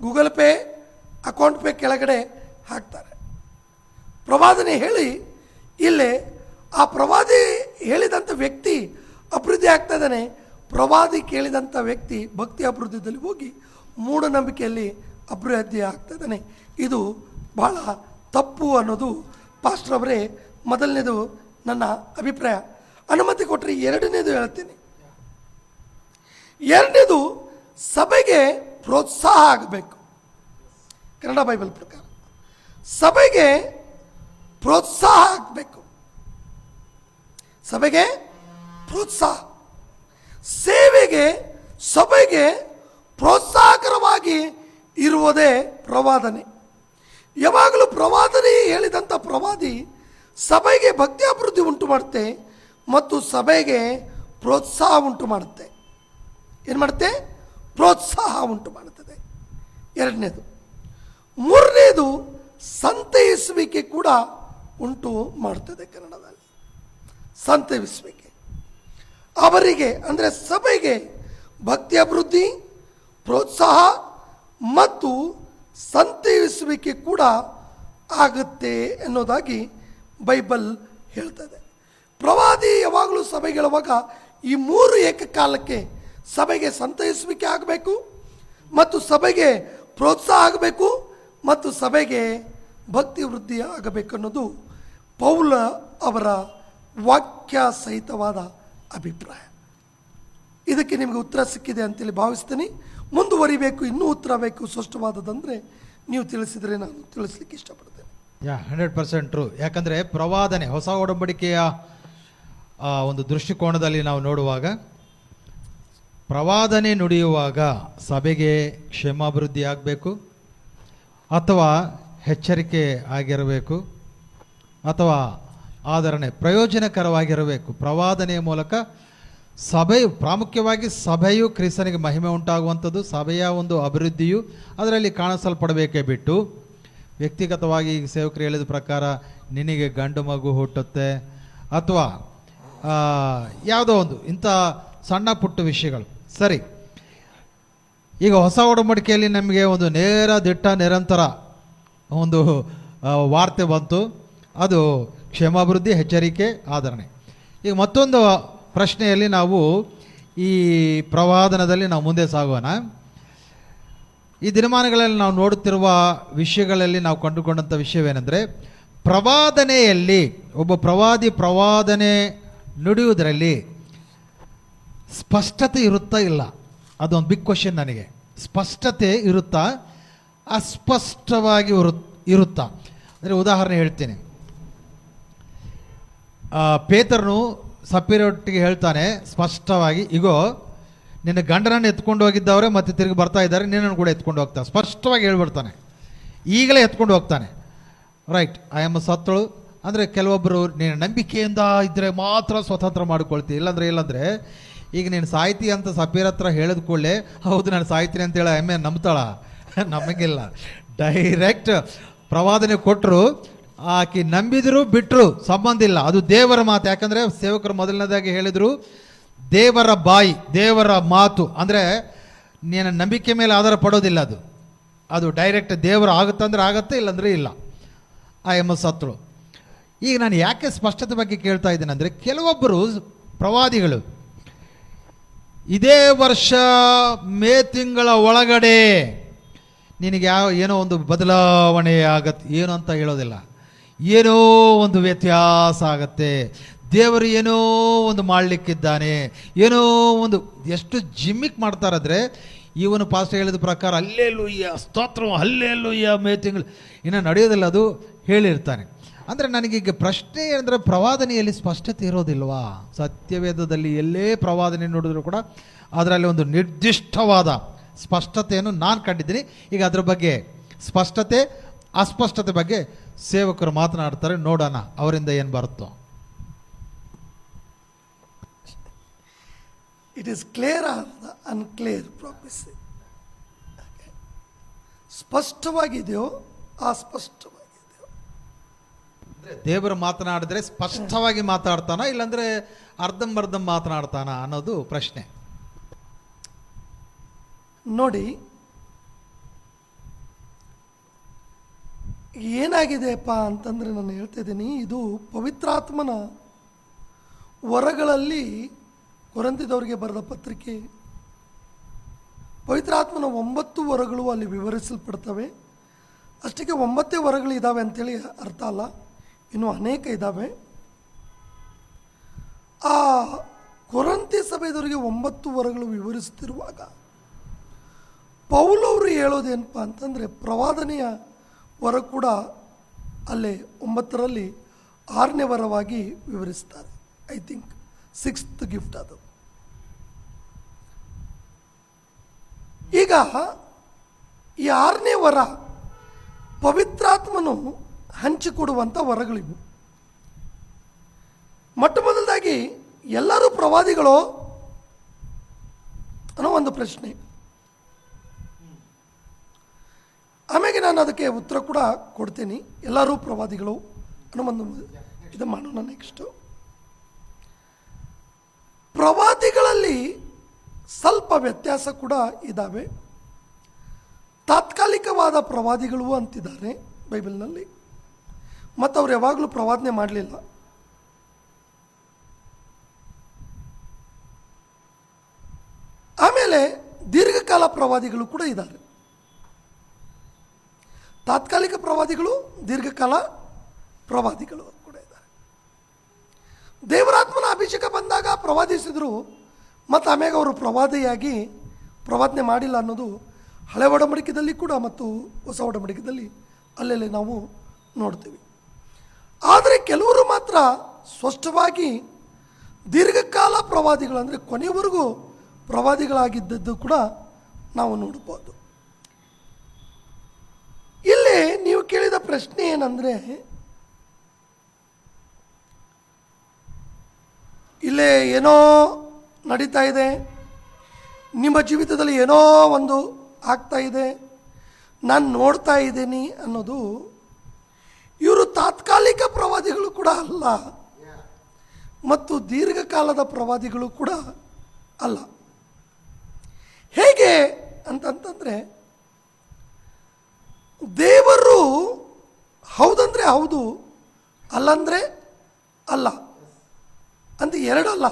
Google Pay, account pay ಕೆಳಗಡೆ ಹಾಕ್ತಾರೆ. ಪ್ರವಾದನೆ ಹೇಳಿ ಇಲ್ಲೇ ಆ ಪ್ರವಾದಿ ಹೇಳಿದಂಥ ವ್ಯಕ್ತಿ ಅಭಿವೃದ್ಧಿ ಆಗ್ತಾ ಇದ್ದಾನೆ. ಪ್ರವಾದಿ ಕೇಳಿದಂಥ ವ್ಯಕ್ತಿ ಭಕ್ತಿ ಅಭಿವೃದ್ಧಿಯಲ್ಲಿ ಹೋಗಿ ಮೂಢನಂಬಿಕೆಯಲ್ಲಿ ಅಭಿವೃದ್ಧಿ ಆಗ್ತಾ ಇದ್ದಾನೆ. ಇದು ಬಹಳ ತಪ್ಪು ಅನ್ನೋದು ಪಾಸ್ಟರ್ ಅವರೇ ಮೊದಲನೇದು ನನ್ನ ಅಭಿಪ್ರಾಯ. ಅನುಮತಿ ಕೊಟ್ಟರೆ ಎರಡನೇದು ಹೇಳ್ತೀನಿ. ಎರಡನೇದು, ಸಭೆಗೆ ಪ್ರೋತ್ಸಾಹ ಆಗಬೇಕು. ಕನ್ನಡ ಬೈಬಲ್ ಪ್ರಕಾರ ಸಭೆಗೆ ಪ್ರೋತ್ಸಾಹ ಆಗಬೇಕು. ಸಭೆಗೆ ಪ್ರೋತ್ಸಾಹ, ಸೇವೆಗೆ ಸಭೆಗೆ ಪ್ರೋತ್ಸಾಹಕರವಾಗಿ ಇರುವುದೇ ಪ್ರವಾದನೆ. ಯಾವಾಗಲೂ ಪ್ರವಾದನೆ ಹೇಳಿದಂಥ ಪ್ರವಾದಿ ಸಭೆಗೆ ಭಕ್ತಿ ಅಭಿವೃದ್ಧಿ ಉಂಟು ಮಾಡುತ್ತೆ ಮತ್ತು ಸಭೆಗೆ ಪ್ರೋತ್ಸಾಹ ಉಂಟು ಮಾಡುತ್ತೆ. ಏನು ಮಾಡುತ್ತೆ? ಪ್ರೋತ್ಸಾಹ ಉಂಟು ಮಾಡುತ್ತದೆ. ಎರಡನೇದು. ಮೂರನೇದು, ಸಂತೈಸುವಿಕೆ ಕೂಡ ಉಂಟು ಮಾಡುತ್ತದೆ. ಕನ್ನಡದಲ್ಲಿ ಸಂತೈಸುವಿಕೆ ಅವರಿಗೆ ಅಂದರೆ ಸಭೆಗೆ ಭಕ್ತಿ ಅಭಿವೃದ್ಧಿ, ಪ್ರೋತ್ಸಾಹ ಮತ್ತು ಸಂತೈಸುವಿಕೆ ಕೂಡ ಆಗುತ್ತೆ ಎನ್ನುವುದಾಗಿ ಬೈಬಲ್ ಹೇಳ್ತದೆ. ಪ್ರವಾದಿ ಯಾವಾಗಲೂ ಸಭೆಗೆ ಹೇಳುವಾಗ ಈ ಮೂರು ಏಕಕಾಲಕ್ಕೆ ಸಭೆಗೆ ಸಂತೈಸುವಿಕೆ ಆಗಬೇಕು, ಮತ್ತು ಸಭೆಗೆ ಪ್ರೋತ್ಸಾಹ ಆಗಬೇಕು, ಮತ್ತು ಸಭೆಗೆ ಭಕ್ತಿ ವೃದ್ಧಿ ಆಗಬೇಕು ಅನ್ನೋದು ಪೌಲ ಅವರ ವಾಕ್ಯ ಸಹಿತವಾದ ಅಭಿಪ್ರಾಯ. ಇದಕ್ಕೆ ನಿಮಗೆ ಉತ್ತರ ಸಿಕ್ಕಿದೆ ಅಂತೇಳಿ ಭಾವಿಸ್ತೀನಿ. ಮುಂದುವರಿಬೇಕು, ಇನ್ನೂ ಉತ್ತರ ಬೇಕು ಸ್ಪಷ್ಟವಾದದಂದರೆ ನೀವು ತಿಳಿಸಿದರೆ ನಾನು ತಿಳಿಸ್ಲಿಕ್ಕೆ ಇಷ್ಟಪಡ್ತೇನೆ. 100% ಟ್ರೂ. ಯಾಕಂದರೆ ಪ್ರವಾದನೆ ಹೊಸ ಒಡಂಬಡಿಕೆಯ ಒಂದು ದೃಷ್ಟಿಕೋನದಲ್ಲಿ ನಾವು ನೋಡುವಾಗ, ಪ್ರವಾದನೆ ನುಡಿಯುವಾಗ ಸಭೆಗೆ ಕ್ಷೇಮಾಭಿವೃದ್ಧಿ ಆಗಬೇಕು, ಅಥವಾ ಎಚ್ಚರಿಕೆ ಆಗಿರಬೇಕು, ಅಥವಾ ಆದರಣೆ ಪ್ರಯೋಜನಕರವಾಗಿರಬೇಕು. ಪ್ರವಾದನೆಯ ಮೂಲಕ ಸಭೆಯು, ಪ್ರಾಮುಖ್ಯವಾಗಿ ಸಭೆಯು ಕ್ರಿಸ್ತನಿಗೆ ಮಹಿಮೆ ಉಂಟಾಗುವಂಥದ್ದು, ಸಭೆಯ ಒಂದು ಅಭಿವೃದ್ಧಿಯು ಅದರಲ್ಲಿ ಕಾಣಿಸಲ್ಪಡಬೇಕೇ ಬಿಟ್ಟು ವ್ಯಕ್ತಿಗತವಾಗಿ ಈಗ ಸೇವಕರು ಹೇಳಿದ ಪ್ರಕಾರ ನಿನಗೆ ಗಂಡು ಮಗು ಹುಟ್ಟುತ್ತೆ ಅಥವಾ ಯಾವುದೋ ಒಂದು ಇಂಥ ಸಣ್ಣ ಪುಟ್ಟ ವಿಷಯಗಳು ಸರಿ. ಈಗ ಹೊಸ ಒಡಂಬಡಿಕೆಯಲ್ಲಿ ನಮಗೆ ಒಂದು ನೇರ ದಿಟ್ಟ ನಿರಂತರ ಒಂದು ವಾರ್ತೆ ಬಂತು, ಅದು ಕ್ಷೇಮಾಭಿವೃದ್ಧಿ, ಎಚ್ಚರಿಕೆ, ಆದರಣೆ. ಈಗ ಮತ್ತೊಂದು ಪ್ರಶ್ನೆಯಲ್ಲಿ ನಾವು ಈ ಪ್ರವಾದನದಲ್ಲಿ ನಾವು ಮುಂದೆ ಸಾಗೋಣ. ಈ ದಿನಮಾನಗಳಲ್ಲಿ ನಾವು ನೋಡುತ್ತಿರುವ ವಿಷಯಗಳಲ್ಲಿ ನಾವು ಕಂಡುಕೊಂಡಂಥ ವಿಷಯವೇನೆಂದರೆ, ಪ್ರವಾದನೆಯಲ್ಲಿ ಒಬ್ಬ ಪ್ರವಾದಿ ಪ್ರವಾದನೆ ನುಡಿಯುವುದರಲ್ಲಿ ಸ್ಪಷ್ಟತೆ ಇರುತ್ತಾ ಇಲ್ಲ? ಅದೊಂದು ಬಿಗ್ ಕ್ವಶನ್ ನನಗೆ. ಸ್ಪಷ್ಟತೆ ಇರುತ್ತಾ, ಅಸ್ಪಷ್ಟವಾಗಿ ಇರುತ್ತಾ? ಅಂದರೆ ಉದಾಹರಣೆ ಹೇಳ್ತೀನಿ. ಪೇತ್ರನು ಸಪ್ಪಿರೊಟ್ಟಿಗೆ ಹೇಳ್ತಾನೆ ಸ್ಪಷ್ಟವಾಗಿ, ಇಗೋ ನಿನ್ನ ಗಂಡನನ್ನು ಎತ್ಕೊಂಡು ಹೋಗಿದ್ದವರೇ ಮತ್ತೆ ತಿರುಗಿ ಬರ್ತಾ ಇದ್ದಾರೆ, ನಿನ್ನನ್ನು ಕೂಡ ಎತ್ಕೊಂಡು ಹೋಗ್ತಾರೆ. ಸ್ಪಷ್ಟವಾಗಿ ಹೇಳ್ಬಿಡ್ತಾನೆ, ಈಗಲೇ ಎತ್ಕೊಂಡು ಹೋಗ್ತಾನೆ. ರೈಟ್, ಆಯಮ್ಮ ಸತ್ತಳು ಅಂದರೆ ಕೆಲವೊಬ್ಬರು ನೀನು ನಂಬಿಕೆಯಿಂದ ಇದ್ದರೆ ಮಾತ್ರ ಸ್ವತಂತ್ರ ಮಾಡ್ಕೊಳ್ತೀವಿ, ಇಲ್ಲಾಂದರೆ ಈಗ ನೀನು ಸಾಯ್ತಿ ಅಂತ ಸಪೀರ್ ಹತ್ರ ಹೇಳಿದ ಕೂಡಲೇ ಹೌದು ನಾನು ಸಾಯ್ತೀನಿ ಅಂತೇಳಿ ಎಮ್ಮೆ ನಂಬ್ತಾಳ? ನಮಗಿಲ್ಲ. ಡೈರೆಕ್ಟ್ ಪ್ರವಾದನೆ ಕೊಟ್ಟರು, ಆಕೆ ನಂಬಿದ್ರು ಬಿಟ್ಟರು ಸಂಬಂಧ ಇಲ್ಲ, ಅದು ದೇವರ ಮಾತು. ಯಾಕಂದರೆ ಸೇವಕರು ಮೊದಲನೇದಾಗಿ ಹೇಳಿದರು, ದೇವರ ಬಾಯಿ, ದೇವರ ಮಾತು ಅಂದರೆ ನೀನು ನಂಬಿಕೆ ಮೇಲೆ ಆಧಾರ ಪಡೋದಿಲ್ಲ, ಅದು ಡೈರೆಕ್ಟ್ ದೇವರು ಆಗುತ್ತಂದ್ರೆ ಆಗುತ್ತೆ, ಇಲ್ಲಾಂದರೆ ಇಲ್ಲ. ಆ ಎಮ್ಮ ಸತ್ರು. ಈಗ ನಾನು ಯಾಕೆ ಸ್ಪಷ್ಟತೆ ಬಗ್ಗೆ ಕೇಳ್ತಾ ಇದ್ದೇನೆ ಅಂದರೆ, ಕೆಲವೊಬ್ಬರು ಪ್ರವಾದಿಗಳು ಇದೇ ವರ್ಷ ಮೇ ತಿಂಗಳ ಒಳಗಡೆ ನಿನಗೆ ಏನೋ ಒಂದು ಬದಲಾವಣೆ ಆಗತ್ತೆ, ಏನು ಅಂತ ಹೇಳೋದಿಲ್ಲ, ಏನೋ ಒಂದು ವ್ಯತ್ಯಾಸ ಆಗತ್ತೆ, ದೇವರು ಏನೋ ಒಂದು ಮಾಡಲಿಕ್ಕಿದ್ದಾನೆ, ಏನೋ ಒಂದು ಎಷ್ಟು ಜಿಮ್ಮಿಕ್ ಮಾಡ್ತಾರಾದರೆ, ಇವನು ಪಾಸ್ಟ್ ಹೇಳಿದ ಪ್ರಕಾರ ಅಲ್ಲೇಲೂಯ್ಯ ಸ್ತೋತ್ರ, ಅಲ್ಲೇಲೂಯ್ಯ ಮೇ ತಿಂಗಳು ಇನ್ನು ನಡೆಯೋದಿಲ್ಲ, ಅದು ಹೇಳಿರ್ತಾನೆ. ಅಂದರೆ ನನಗೀಗ ಪ್ರಶ್ನೆ ಅಂದರೆ ಪ್ರವಾದನೆಯಲ್ಲಿ ಸ್ಪಷ್ಟತೆ ಇರೋದಿಲ್ವಾ? ಸತ್ಯವೇದದಲ್ಲಿ ಎಲ್ಲೇ ಪ್ರವಾದನೆ ನೋಡಿದ್ರು ಕೂಡ ಅದರಲ್ಲಿ ಒಂದು ನಿರ್ದಿಷ್ಟವಾದ ಸ್ಪಷ್ಟತೆಯನ್ನು ನಾನು ಕಂಡಿದ್ದೀನಿ. ಈಗ ಅದರ ಬಗ್ಗೆ ಸ್ಪಷ್ಟತೆ ಅಸ್ಪಷ್ಟತೆ ಬಗ್ಗೆ ಸೇವಕರು ಮಾತನಾಡ್ತಾರೆ, ನೋಡೋಣ ಅವರಿಂದ ಏನು ಬರುತ್ತೋ. It is clear or the unclear promise. ಸ್ಪಷ್ಟವಾಗಿದೆಯೋ ಅಸ್ಪಷ್ಟವಾಗಿದೆಯೋ? ದೇವರು ಮಾತನಾಡಿದ್ರೆ ಸ್ಪಷ್ಟವಾಗಿ ಮಾತಾಡ್ತಾನ, ಇಲ್ಲಾಂದ್ರೆ ಅರ್ಧಂಬರ್ಧ ಮಾತನಾಡ್ತಾನ ಅನ್ನೋದು ಪ್ರಶ್ನೆ. ನೋಡಿ, ಏನಾಗಿದೆಯಪ್ಪ ಅಂತಂದರೆ ನಾನು ಹೇಳ್ತಿದ್ದೀನಿ, ಇದು ಪವಿತ್ರಾತ್ಮನ ವರಗಳಲ್ಲಿ ಕೊರಂತಿದವರಿಗೆ ಬರೆದ ಪತ್ರಿಕೆ. ಪವಿತ್ರಾತ್ಮನ 9 ವರಗಳು ಅಲ್ಲಿ ವಿವರಿಸಲ್ಪಡ್ತವೆ. ಅಷ್ಟಕ್ಕೆ 9 ವರಗಳು ಇದ್ದಾವೆ ಅಂತೇಳಿ ಅರ್ಥ ಅಲ್ಲ, ಇನ್ನೂ ಅನೇಕ ಇದ್ದಾವೆ. ಆ ಕೊರಂತಿ ಸಭೆದವರಿಗೆ 9 ವರಗಳು ವಿವರಿಸುತ್ತಿರುವಾಗ ಪೌಲವರು ಹೇಳೋದೇನಪ್ಪ ಅಂತಂದರೆ, ಪ್ರವಾದನೆಯ ವರ ಕೂಡ ಅಲ್ಲೇ 9ರಲ್ಲಿ 6ನೇ ವರವಾಗಿ ವಿವರಿಸ್ತಾರೆ. ಐ ಥಿಂಕ್ 6th ಗಿಫ್ಟ್ ಅದು. ಈಗ ಈ 6ನೇ ವರ ಪವಿತ್ರಾತ್ಮನು ಹಂಚಿಕೊಡುವಂಥ ವರಗಳಿವು. ಮೊಟ್ಟ ಮೊದಲದಾಗಿ ಎಲ್ಲರೂ ಪ್ರವಾದಿಗಳು ಅನ್ನೋ ಒಂದು ಪ್ರಶ್ನೆ. ಆಮೇಲೆ ನಾನು ಅದಕ್ಕೆ ಉತ್ತರ ಕೂಡ ಕೊಡ್ತೀನಿ. ಎಲ್ಲರೂ ಪ್ರವಾದಿಗಳು ಅನ್ನೋ ಒಂದು ಇದು ಮಾಡೋಣ. ನೆಕ್ಸ್ಟು, ಪ್ರವಾದಿಗಳಲ್ಲಿ ಸ್ವಲ್ಪ ವ್ಯತ್ಯಾಸ ಕೂಡ ಇದ್ದಾವೆ. ತಾತ್ಕಾಲಿಕವಾದ ಪ್ರವಾದಿಗಳು ಅಂತಿದ್ದಾರೆ ಬೈಬಲ್ನಲ್ಲಿ, ಮತ್ತು ಅವ್ರು ಯಾವಾಗಲೂ ಪ್ರವಾದನೆ ಮಾಡಲಿಲ್ಲ. ಆಮೇಲೆ ದೀರ್ಘಕಾಲ ಪ್ರವಾದಿಗಳು ಕೂಡ ಇದ್ದಾರೆ. ತಾತ್ಕಾಲಿಕ ಪ್ರವಾದಿಗಳು, ದೀರ್ಘಕಾಲ ಪ್ರವಾದಿಗಳು ಕೂಡ ಇದ್ದಾರೆ. ದೇವರಾತ್ಮನ ಅಭಿಷೇಕ ಬಂದಾಗ ಪ್ರವಾದಿಸಿದ್ರು, ಮತ್ತು ಆಮ್ಯಾಗ ಅವರು ಪ್ರವಾದಿಯಾಗಿ ಪ್ರವಾದನೆ ಮಾಡಿಲ್ಲ ಅನ್ನೋದು ಹಳೆ ಒಡಂಬಡಿಕೆಯಲ್ಲಿ ಕೂಡ ಮತ್ತು ಹೊಸ ಒಡಂಬಡಿಕೆಯಲ್ಲಿ ಅಲ್ಲೆಲ್ಲಿ ನಾವು ನೋಡ್ತೀವಿ. ಆದರೆ ಕೆಲವರು ಮಾತ್ರ ಸ್ಪಷ್ಟವಾಗಿ ದೀರ್ಘಕಾಲ ಪ್ರವಾದಿಗಳು, ಅಂದರೆ ಕೊನೆಯವರೆಗೂ ಪ್ರವಾದಿಗಳಾಗಿದ್ದದ್ದು ಕೂಡ ನಾವು ನೋಡ್ಬೋದು. ಇಲ್ಲಿ ನೀವು ಕೇಳಿದ ಪ್ರಶ್ನೆ ಏನಂದರೆ, ಇಲ್ಲೇ ಏನೋ ನಡೀತಾ ಇದೆ, ನಿಮ್ಮ ಜೀವಿತದಲ್ಲಿ ಏನೋ ಒಂದು ಆಗ್ತಾ ಇದೆ, ನಾನು ನೋಡ್ತಾ ಇದ್ದೀನಿ ಅನ್ನೋದು, ಇವರು ತಾತ್ಕಾಲಿಕ ಪ್ರವಾದಿಗಳು ಕೂಡ ಅಲ್ಲ ಮತ್ತು ದೀರ್ಘಕಾಲದ ಪ್ರವಾದಿಗಳು ಕೂಡ ಅಲ್ಲ. ಹೇಗೆ ಅಂತಂತಂದರೆ, ದೇವರು ಹೌದಂದರೆ ಹೌದು, ಅಲ್ಲಂದರೆ ಅಲ್ಲ ಅಂತ ಎರಡಲ್ಲ.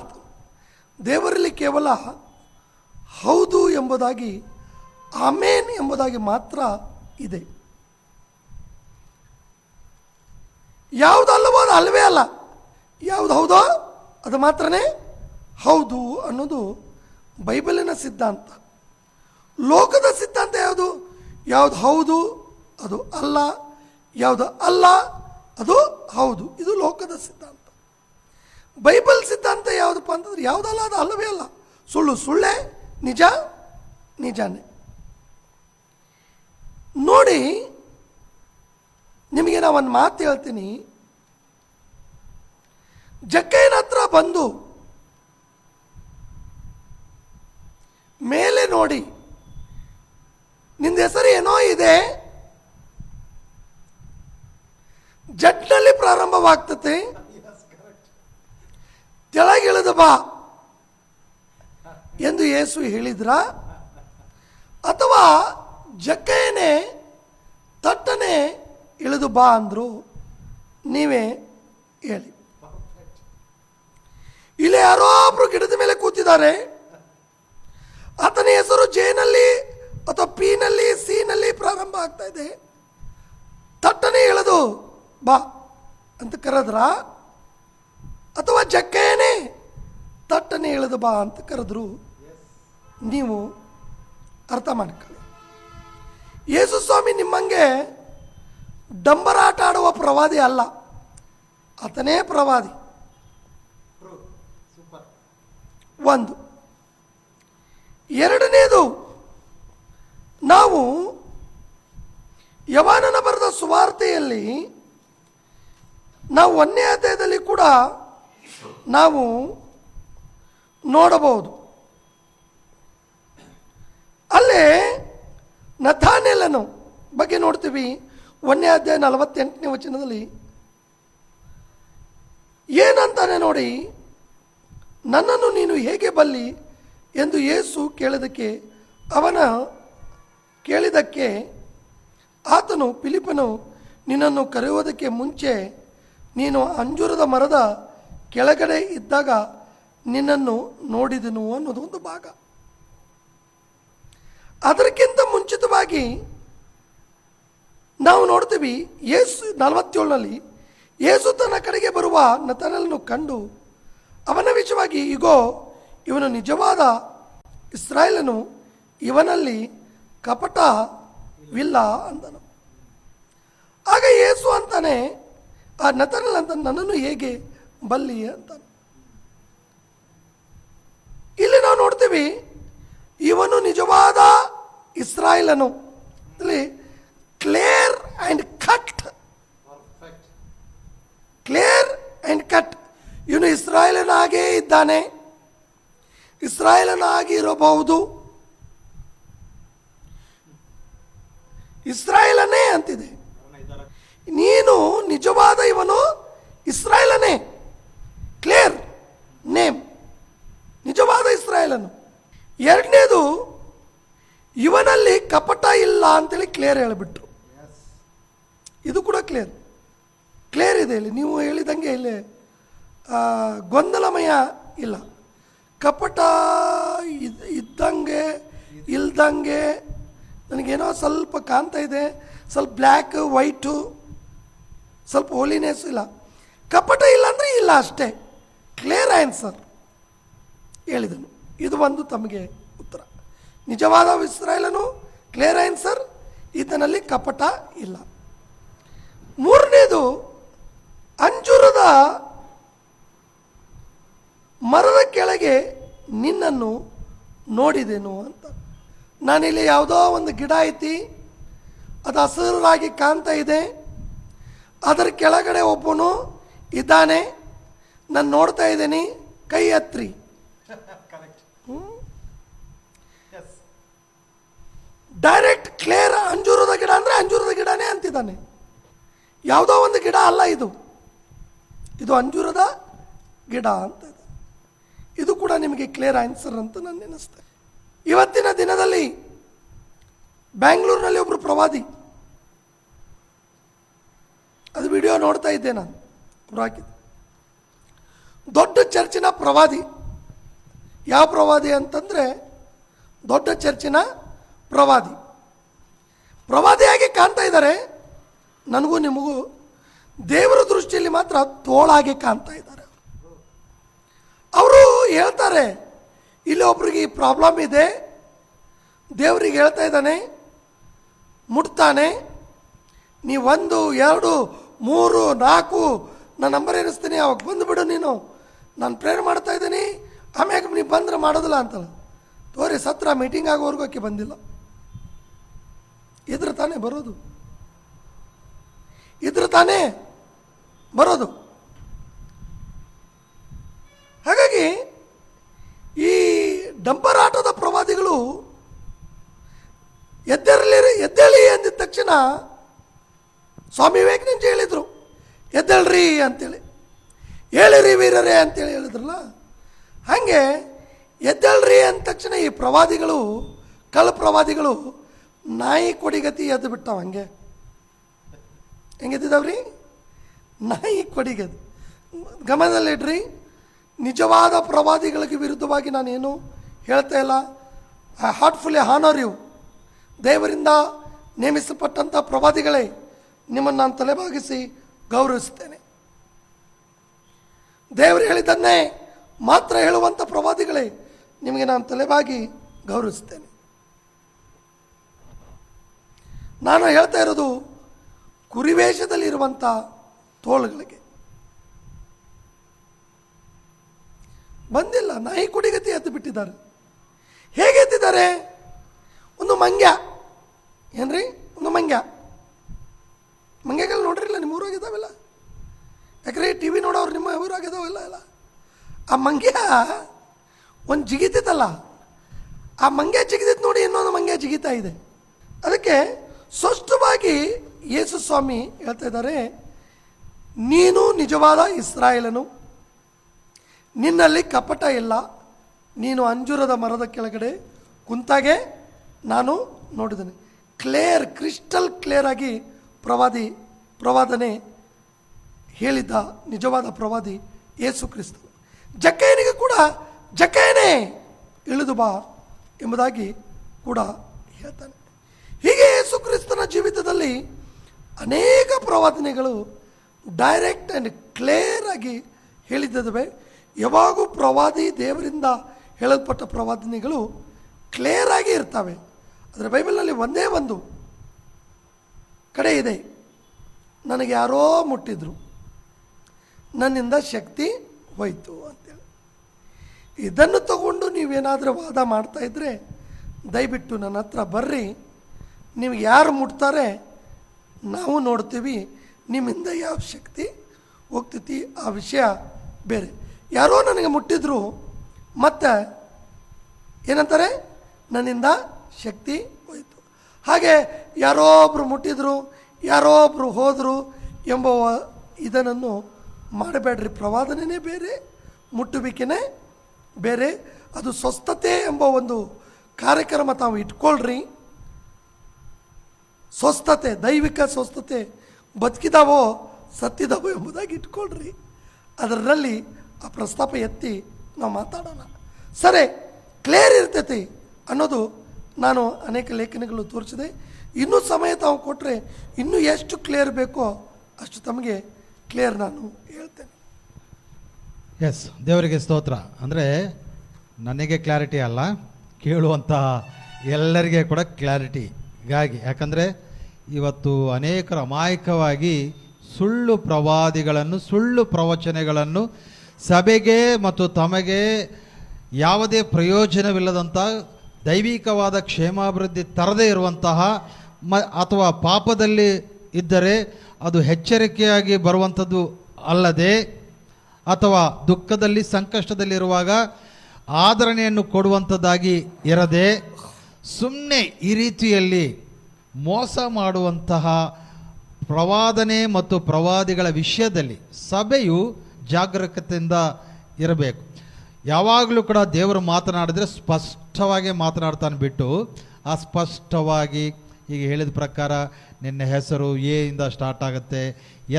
ದೇವರಲ್ಲಿ ಕೇವಲ ಹೌದು ಎಂಬುದಾಗಿ, ಆಮೇನ್ ಎಂಬುದಾಗಿ ಮಾತ್ರ ಇದೆ. ಯಾವುದಲ್ಲವೋ ಅದು ಅಲ್ಲವೇ ಅಲ್ಲ, ಯಾವುದು ಹೌದೋ ಅದು ಮಾತ್ರನೇ ಹೌದು ಅನ್ನೋದು ಬೈಬಲಿನ ಸಿದ್ಧಾಂತ. ಲೋಕದ ಸಿದ್ಧಾಂತ ಯಾವುದು? ಯಾವುದು ಹೌದು ಅದು ಅಲ್ಲ, ಯಾವುದು ಅಲ್ಲ ಅದು ಹೌದು. ಇದು ಲೋಕದ ಸಿದ್ಧಾಂತ. ಬೈಬಲ್ ಸಿದ್ಧಾಂತ ಯಾವುದಪ್ಪ ಅಂತಂದ್ರೆ, ಯಾವುದಲ್ಲ ಅದು ಅಲ್ಲವೇ ಅಲ್ಲ, ಸುಳ್ಳು ಸುಳ್ಳೇ, ನಿಜ ನಿಜಾನೇ. ನೋಡಿ, ನಿಮಗೆ ನಾವು ಒಂದು ಮಾತು ಹೇಳ್ತೀನಿ. ಜಕ್ಕಯ್ಯನ ಹತ್ರ ಬಂದು ಮೇಲೆ ನೋಡಿ, ನಿಂದ ಹೆಸರು ಏನೋ ಇದೆ, ಜಡ್ನಲ್ಲಿ ಪ್ರಾರಂಭವಾಗ್ತತೆ, ಕೆಳಗಿಳಿದು ಬಾ ಎಂದು ಯೇಸು ಹೇಳಿದ್ರ, ಅಥವಾ ಜಕ್ಕಯ್ಯನೇ ತಟ್ಟನೆ ಇಳಿದು ಬಾ ಅಂದ್ರು? ನೀವೇ ಹೇಳಿ. ಇಲ್ಲಿ ಯಾರೋ ಒಬ್ರು ಗಿಡದ ಮೇಲೆ ಕೂತಿದ್ದಾರೆ, ಆತನ ಹೆಸರು ಜೇನಲ್ಲಿ ಅಥವಾ ಪಿನಲ್ಲಿ ಸಿನಲ್ಲಿ ಪ್ರಾರಂಭ ಆಗ್ತಾ ಇದೆ, ತಟ್ಟನೆ ಇಳಿದು ಬಾ ಅಂತ ಕರೆದ್ರ, ಅಥವಾ ಜಕ್ಕಯ್ಯನೇ ತಟ್ಟನೆ ಇಳಿದು ಬಾ ಅಂತ ಕರೆದ್ರು? ನೀವು ಅರ್ಥ ಮಾಡ್ಕೊಳ್ಳಿ. ಯೇಸು ಸ್ವಾಮಿ ನಿಮ್ಮಂಗೆ ಡಂಬರಾಟ ಆಡುವ ಪ್ರವಾದಿ ಅಲ್ಲ. ಆತನೇ ಪ್ರವಾದಿ. ಒಂದು. ಎರಡನೇದು, ನಾವು ಯೋಹಾನನ ಬರೆದ ಸುವಾರ್ತೆಯಲ್ಲಿ ನಾವು 1ನೇ ಅಧ್ಯಾಯದಲ್ಲಿ ಕೂಡ ನಾವು ನೋಡಬಹುದು. ಅಲ್ಲೇ ನಥಾನೇಲನು ಬಗ್ಗೆ ನೋಡ್ತೀವಿ. 1ನೇ ಅಧ್ಯಾಯ 48ನೇ ವಚನದಲ್ಲಿ ಏನಂತಾನೆ ನೋಡಿ, ನನ್ನನ್ನು ನೀನು ಹೇಗೆ ಬಲ್ಲಿ ಎಂದು ಯೇಸು ಕೇಳಿದಕ್ಕೆ ಆತನು, ಫಿಲಿಪ್ಪನು ನಿನ್ನನ್ನು ಕರೆಯುವುದಕ್ಕೆ ಮುಂಚೆ ನೀನು ಅಂಜೂರದ ಮರದ ಕೆಳಗಡೆ ಇದ್ದಾಗ ನಿನ್ನನ್ನು ನೋಡಿದೆನು ಅನ್ನೋದು ಒಂದು ಭಾಗ. ಅದಕ್ಕಿಂತ ಮುಂಚಿತವಾಗಿ ನಾವು ನೋಡ್ತೀವಿ, ಯೇಸು 47ನಲ್ಲಿ ಯೇಸು ತನ್ನ ಕಡೆಗೆ ಬರುವ ನಥಾನೇಲನನ್ನು ಕಂಡು ಅವನ ವಿಷಯವಾಗಿ, ಇಗೋ ಇವನು ನಿಜವಾದ ಇಸ್ರಾಯೇಲನು, ಇವನಲ್ಲಿ ಕಪಟವಿಲ್ಲ ಅಂದನು. ಆಗ ಯೇಸು ಅಂತಾನೆ, ಆ ನಥಾನೇಲ ಅಂತ, ನನ್ನನ್ನು ಹೇಗೆ ಬಲ್ಲಿ ಅಂತಾನೆ. ಇಲ್ಲಿ ನಾವು ನೋಡ್ತೀವಿ, ಇವನು ನಿಜವಾದ ಇಸ್ರಾಯೇಲನು. ಇಲ್ಲಿ clear and cut, clear and cut. ಇವನು ಇಸ್ರಾಯೇಲನಾಗೇ ಇದ್ದಾನೆ, ಇಸ್ರಾಯೇಲನಾಗಿ ಇರಬಹುದು, ಇಸ್ರಾಯೇಲನೇ ಅಂತಿದೆ. ನೀನು ನಿಜವಾದ ಇವನು ಇಸ್ರಾಯೇಲನೇ, ಕ್ಲಿಯರ್ ನೇಮ್, ನಿಜವಾದ ಇಸ್ರಾಯೇಲನು. ಎರಡನೇದು, ಇವನಲ್ಲಿ ಕಪಟ ಇಲ್ಲ ಅಂತೇಳಿ ಕ್ಲಿಯರ್ ಹೇಳಿಬಿಟ್ರು. ಇದು ಕೂಡ ಕ್ಲಿಯರ್ ಇದೆ ಇಲ್ಲಿ. ನೀವು ಹೇಳಿದಂಗೆ ಇಲ್ಲಿ ಗೊಂದಲಮಯ ಇಲ್ಲ. ಕಪಟ ಇದ್ದಂಗೆ ಇಲ್ದಂಗೆ ನನಗೇನೋ ಸ್ವಲ್ಪ ಕಾಣ್ತಾ ಇದೆ, ಸ್ವಲ್ಪ ಬ್ಲ್ಯಾಕ್ ವೈಟು, ಸ್ವಲ್ಪ ಹೋಲಿನೆಸ್ ಇಲ್ಲ. ಕಪಟ ಇಲ್ಲ ಅಂದರೆ ಇಲ್ಲ ಅಷ್ಟೇ, ಕ್ಲಿಯರ್ ಆನ್ಸರ್ ಹೇಳಿದನು. ಇದು ಒಂದು ತಮಗೆ ಉತ್ತರ. ನಿಜವಾದ ಇಸ್ರಾಯೇಲನು, ಕ್ಲಿಯರ್ ಆನ್ಸರ್, ಈತನಲ್ಲಿ ಕಪಟ ಇಲ್ಲ. ಮೂರನೇದು, ಅಂಜೂರದ ಮರದ ಕೆಳಗೆ ನಿನ್ನನ್ನು ನೋಡಿದೆನು ಅಂತ. ನಾನಿಲ್ಲಿ ಯಾವುದೋ ಒಂದು ಗಿಡ ಐತಿ, ಅದು ಹಸಿರಾಗಿ ಕಾಣ್ತಾ ಇದೆ, ಅದರ ಕೆಳಗಡೆ ಒಬ್ಬನು ಇದ್ದಾನೆ, ನಾನು ನೋಡ್ತಾ ಇದ್ದೀನಿ, ಕೈ ಹತ್ರಿ. ಡೈರೆಕ್ಟ್ ಕ್ಲಿಯರ್ ಅಂಜೂರದ ಗಿಡ ಅಂದರೆ ಅಂಜೂರದ ಗಿಡನೇ ಅಂತಿದ್ದಾನೆ. ಯಾವುದೋ ಒಂದು ಗಿಡ ಅಲ್ಲ ಇದು ಅಂಜೂರದ ಗಿಡ ಅಂತ ಇದೆ. ಇದು ಕೂಡ ನಿಮಗೆ ಕ್ಲಿಯರ್ ಆನ್ಸರ್ ಅಂತ ನಾನು ನೆನೆಸ್ತೇನೆ. ಇವತ್ತಿನ ದಿನದಲ್ಲಿ ಬ್ಯಾಂಗ್ಳೂರಿನಲ್ಲಿ ಒಬ್ಬರು ಪ್ರವಾದಿ, ಅದು ವಿಡಿಯೋ ನೋಡ್ತಾ ಇದ್ದೆ ನಾನು, ಒಬ್ರು ಹಾಕಿದ್ದು, ದೊಡ್ಡ ಚರ್ಚಿನ ಪ್ರವಾದಿ. ಯಾವ ಪ್ರವಾದಿ ಅಂತಂದರೆ ದೊಡ್ಡ ಚರ್ಚಿನ ಪ್ರವಾದಿಯಾಗಿ ಕಾಣ್ತಾ ಇದ್ದಾರೆ. ನನಗೂ ನಿಮಗೂ ದೇವರ ದೃಷ್ಟಿಯಲ್ಲಿ ಮಾತ್ರ ತೋಳಾಗಿ ಕಾಣ್ತಾ ಇದ್ದಾರೆ. ಅವರು ಹೇಳ್ತಾರೆ, ಇಲ್ಲಿ ಒಬ್ರಿಗೆ ಈ ಪ್ರಾಬ್ಲಮ್ ಇದೆ, ದೇವರಿಗೆ ಹೇಳ್ತಾ ಇದ್ದಾನೆ, ಮುಟ್ತಾನೆ, ನೀವು 1, 2, 3, 4 ನಾನು ನಂಬರ್ ಏನಿಸ್ತೀನಿ, ಅವಾಗ ಬಂದುಬಿಡು, ನೀನು ನಾನು ಪ್ರೇರ್ ಮಾಡ್ತಾ ಇದ್ದೀನಿ, ಆಮ್ಯಾಗ ನೀವು ಬಂದ್ರೆ ಮಾಡೋದಿಲ್ಲ ಅಂತಲ್ಲ. ತೋರಿ ಸತ್ರ ಮೀಟಿಂಗ್ ಆಗೋವರೆಗೂ ಆಕೆ ಬಂದಿಲ್ಲ. ಇದ್ರ ತಾನೇ ಬರೋದು. ಹಾಗಾಗಿ ಈ ಡಂಬರಾಟದ ಪ್ರವಾದಿಗಳು ಎದ್ದೇಳಿ ಅಂದಿದ ತಕ್ಷಣ ಸ್ವಾಮಿ ವಿವೇಕಾನಂದ ಹೇಳಿದರು, ಎದ್ದೇಳ್ರಿ ಅಂತೇಳಿ, ಹೇಳಿರಿ ವೀರರೇ ಅಂತೇಳಿ ಹೇಳಿದ್ರಲ್ಲ. ಹಾಗೆ ಎದ್ದೇಳ್ರಿ ಅಂದ ತಕ್ಷಣ ಈ ಪ್ರವಾದಿಗಳು, ಕಳ್ಳ ಪ್ರವಾದಿಗಳು ನಾಯಿ ಕೊಡಿಗತಿ ಎದ್ದು ಬಿಟ್ಟಾವ. ಹೆಂಗೆದ್ದಿದ್ದಾವ್ರಿ? ನಾಯಿ ಕೊಡಿಗತಿ. ಗಮನದಲ್ಲಿಡ್ರಿ, ನಿಜವಾದ ಪ್ರವಾದಿಗಳಿಗೆ ವಿರುದ್ಧವಾಗಿ ನಾನೇನು ಹೇಳ್ತಾ ಇಲ್ಲ. I heartfully honour you. ದೇವರಿಂದ ನೇಮಿಸಲ್ಪಟ್ಟಂಥ ಪ್ರವಾದಿಗಳೇ, ನಿಮ್ಮನ್ನು ನಾನು ತಲೆಬಾಗಿಸಿ ಗೌರವಿಸ್ತೇನೆ. ದೇವರು ಹೇಳಿದ್ದನ್ನೇ ಮಾತ್ರ ಹೇಳುವಂಥ ಪ್ರವಾದಿಗಳೇ, ನಿಮಗೆ ನಾನು ತಲೆಬಾಗಿ ಗೌರವಿಸ್ತೇನೆ. ನಾನು ಹೇಳ್ತಾ ಇರೋದು ಕುರಿವೇಷದಲ್ಲಿರುವಂಥ ತೋಳುಗಳಿಗೆ. ಬಂದಿಲ್ಲ. ನಾಯಿ ಕುಡಿಗತಿ ಎದ್ದು ಬಿಟ್ಟಿದ್ದಾರೆ. ಹೇಗೆ ಎತ್ತಿದ್ದಾರೆ? ಒಂದು ಮಂಗ್ಯ ಏನ್ರಿ, ಒಂದು ಮಂಗ್ಯಗಳು ನೋಡ್ರಿಲ್ಲ, ನಿಮ್ಮ ಊರಾಗಿದ್ದಾವೆಲ್ಲ. ಯಾಕ್ರೆ ಟಿ ವಿ ನೋಡೋರು ನಿಮ್ಮ ಊರಾಗಿದ್ದಾವೆಲ್ಲ ಎಲ್ಲ. ಆ ಮಂಗ್ಯ ಒಂದು ಜಿಗಿತೈತಲ್ಲ, ಆ ಮಂಗ್ಯ ಜಿಗಿದಿತ್ತು ನೋಡಿ, ಇನ್ನೊಂದು ಮಂಗ್ಯ ಜಿಗಿತಾ ಇದೆ. ಅದಕ್ಕೆ ಸ್ಪಷ್ಟವಾಗಿ ಯೇಸು ಸ್ವಾಮಿ ಹೇಳ್ತಾ ಇದ್ದಾರೆ, ನೀನು ನಿಜವಾದ ಇಸ್ರಾಯೇಲನು, ನಿನ್ನಲ್ಲಿ ಕಪಟ ಇಲ್ಲ, ನೀನು ಅಂಜೂರದ ಮರದ ಕೆಳಗಡೆ ಕುಂತಾಗೆ ನಾನು ನೋಡಿದ್ದೇನೆ. ಕ್ರಿಸ್ಟಲ್ ಕ್ಲಿಯರ್ ಆಗಿ ಪ್ರವಾದನೆ ಹೇಳಿದ್ದ ನಿಜವಾದ ಪ್ರವಾದಿ ಯೇಸು ಕ್ರಿಸ್ತ. ಜಕ್ಕಯ್ಯನಿಗೆ ಕೂಡ ಜಕ್ಕಯ್ಯನೇ ಇಳಿದು ಬಾ ಎಂಬುದಾಗಿ ಕೂಡ ಹೇಳ್ತಾನೆ. ಹೀಗೆ ಯೇಸು ಕ್ರಿಸ್ತನ ಜೀವಿತದಲ್ಲಿ ಅನೇಕ ಪ್ರವಾದನೆಗಳು ಡೈರೆಕ್ಟ್ ಆ್ಯಂಡ್ ಕ್ಲಿಯರ್ ಆಗಿ ಹೇಳಿದ್ದವೆ. ಯಾವಾಗೂ ಪ್ರವಾದಿ ದೇವರಿಂದ ಹೇಳಲ್ಪಟ್ಟ ಪ್ರವಾದನೆಗಳು ಕ್ಲಿಯರ್ ಆಗಿ ಇರ್ತವೆ. ಆದರೆ ಬೈಬಲ್ನಲ್ಲಿ ಒಂದೇ ಒಂದು ಕಡೆ ಇದೆ, ನನಗೆ ಯಾರೋ ಮುಟ್ಟಿದ್ರು, ನನ್ನಿಂದ ಶಕ್ತಿ ಹೋಯಿತು ಅಂತೇಳಿ. ಇದನ್ನು ತಗೊಂಡು ನೀವೇನಾದರೂ ವಾದ ಮಾಡ್ತಾ ಇದ್ದರೆ ದಯವಿಟ್ಟು ನನ್ನ ಹತ್ರ ಬರ್ರಿ, ನಿಮಗೆ ಯಾರು ಮುಟ್ತಾರೆ ನಾವು ನೋಡ್ತೀವಿ, ನಿಮ್ಮಿಂದ ಯಾವ ಶಕ್ತಿ ಹೋಗ್ತೈತಿ ಆ ವಿಷಯ ಬೇರೆ. ಯಾರೋ ನನಗೆ ಮುಟ್ಟಿದ್ರು, ಮತ್ತು ಏನಂತಾರೆ, ನನ್ನಿಂದ ಶಕ್ತಿ ಹೋಯಿತು. ಹಾಗೆ ಯಾರೋ ಒಬ್ಬರು ಮುಟ್ಟಿದ್ರು, ಯಾರೋ ಒಬ್ಬರು ಹೋದರು ಎಂಬ ಇದನ್ನು ಮಾಡಬೇಡ್ರಿ. ಪ್ರವಾದನೆ ಬೇರೆ, ಮುಟ್ಟುವಿಕೆನೇ ಬೇರೆ. ಅದು ಸ್ವಸ್ಥತೆ ಎಂಬ ಒಂದು ಕಾರ್ಯಕ್ರಮ ತಾವು ಇಟ್ಕೊಳ್ರಿ. ಸ್ವಸ್ಥತೆ, ದೈವಿಕ ಸ್ವಸ್ಥತೆ, ಬದುಕಿದಾವೋ ಸತ್ತಿದಾವೋ ಎಂಬುದಾಗಿ ಇಟ್ಕೊಳ್ರಿ. ಅದರಲ್ಲಿ ಆ ಪ್ರಸ್ತಾಪ ಎತ್ತಿ ನಾವು ಮಾತಾಡೋಣ. ಸರಿ, ಕ್ಲಿಯರ್ ಇರ್ತೈತಿ ಅನ್ನೋದು ನಾನು ಅನೇಕ ಲೇಖನಗಳು ತೋರಿಸಿದೆ. ಇನ್ನೂ ಸಮಯ ತಾವು ಕೊಟ್ಟರೆ ಇನ್ನೂ ಎಷ್ಟು ಕ್ಲಿಯರ್ ಬೇಕೋ ಅಷ್ಟು ತಮಗೆ ಕ್ಲಿಯರ್ ನಾನು ಹೇಳ್ತೇನೆ. ಎಸ್, ದೇವರಿಗೆ ಸ್ತೋತ್ರ. ಅಂದರೆ ನನಗೆ ಕ್ಲಾರಿಟಿ ಅಲ್ಲ, ಕೇಳುವಂಥ ಎಲ್ಲರಿಗೆ ಕೂಡ ಕ್ಲಾರಿಟಿಗಾಗಿ. ಯಾಕಂದರೆ ಇವತ್ತು ಅನೇಕರು ಅಮಾಯಕವಾಗಿ ಸುಳ್ಳು ಪ್ರವಾದಿಗಳನ್ನು, ಸುಳ್ಳು ಪ್ರವಚನೆಗಳನ್ನು ಸಭೆಗೆ ಮತ್ತು ತಮಗೆ ಯಾವುದೇ ಪ್ರಯೋಜನವಿಲ್ಲದಂಥ, ದೈವಿಕವಾದ ಕ್ಷೇಮಾಭಿವೃದ್ಧಿ ತರದೇ ಇರುವಂತಹ ಅಥವಾ ಪಾಪದಲ್ಲಿ ಇದ್ದರೆ ಅದು ಎಚ್ಚರಿಕೆಯಾಗಿ ಬರುವಂಥದ್ದು ಅಲ್ಲದೆ, ಅಥವಾ ದುಃಖದಲ್ಲಿ ಸಂಕಷ್ಟದಲ್ಲಿರುವಾಗ ಆದರಣೆಯನ್ನು ಕೊಡುವಂಥದ್ದಾಗಿ ಇರದೆ, ಸುಮ್ಮನೆ ಈ ರೀತಿಯಲ್ಲಿ ಮೋಸ ಮಾಡುವಂತಹ ಪ್ರವಾದನೆ ಮತ್ತು ಪ್ರವಾದಿಗಳ ವಿಷಯದಲ್ಲಿ ಸಭೆಯು ಜಾಗರೂಕತೆಯಿಂದ ಇರಬೇಕು. ಯಾವಾಗಲೂ ಕೂಡ ದೇವರು ಮಾತನಾಡಿದ್ರೆ ಸ್ಪಷ್ಟವಾಗಿ ಮಾತನಾಡ್ತಾನೆ ಬಿಟ್ಟು ಅಸ್ಪಷ್ಟವಾಗಿ, ಈಗ ಹೇಳಿದ ಪ್ರಕಾರ ನಿನ್ನ ಹೆಸರು ಎ ಇಂದ ಸ್ಟಾರ್ಟ್ ಆಗುತ್ತೆ,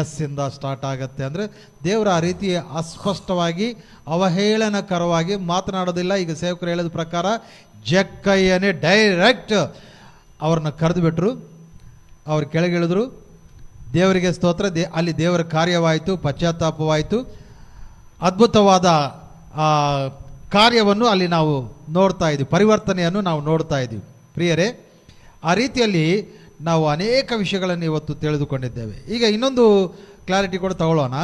ಎಸ್ ಇಂದ ಸ್ಟಾರ್ಟ್ ಆಗುತ್ತೆ ಅಂದರೆ ದೇವರು ಆ ರೀತಿ ಅಸ್ಪಷ್ಟವಾಗಿ ಅವಹೇಳನಕರವಾಗಿ ಮಾತನಾಡೋದಿಲ್ಲ. ಈಗ ಸೇವಕರು ಹೇಳಿದ ಪ್ರಕಾರ ಜಕ್ಕಯ್ಯನೇ ಡೈರೆಕ್ಟ್ ಅವ್ರನ್ನ ಕರೆದು ಬಿಟ್ಟರು, ಅವ್ರು ಕೆಳಗಿಳಿದ್ರು. ದೇವರಿಗೆ ಸ್ತೋತ್ರ. ಅಲ್ಲಿ ದೇವರ ಕಾರ್ಯವಾಯಿತು, ಪಶ್ಚಾತ್ತಾಪವಾಯಿತು, ಅದ್ಭುತವಾದ ಕಾರ್ಯವನ್ನು ಅಲ್ಲಿ ನಾವು ನೋಡ್ತಾ ಇದ್ದೀವಿ, ಪರಿವರ್ತನೆಯನ್ನು ನಾವು ನೋಡ್ತಾ ಇದ್ದೀವಿ. ಪ್ರಿಯರೇ, ಆ ರೀತಿಯಲ್ಲಿ ನಾವು ಅನೇಕ ವಿಷಯಗಳನ್ನು ಇವತ್ತು ತಿಳಿದುಕೊಂಡಿದ್ದೇವೆ. ಈಗ ಇನ್ನೊಂದು ಕ್ಲಾರಿಟಿ ಕೂಡ ತಗೊಳ್ಳೋಣ.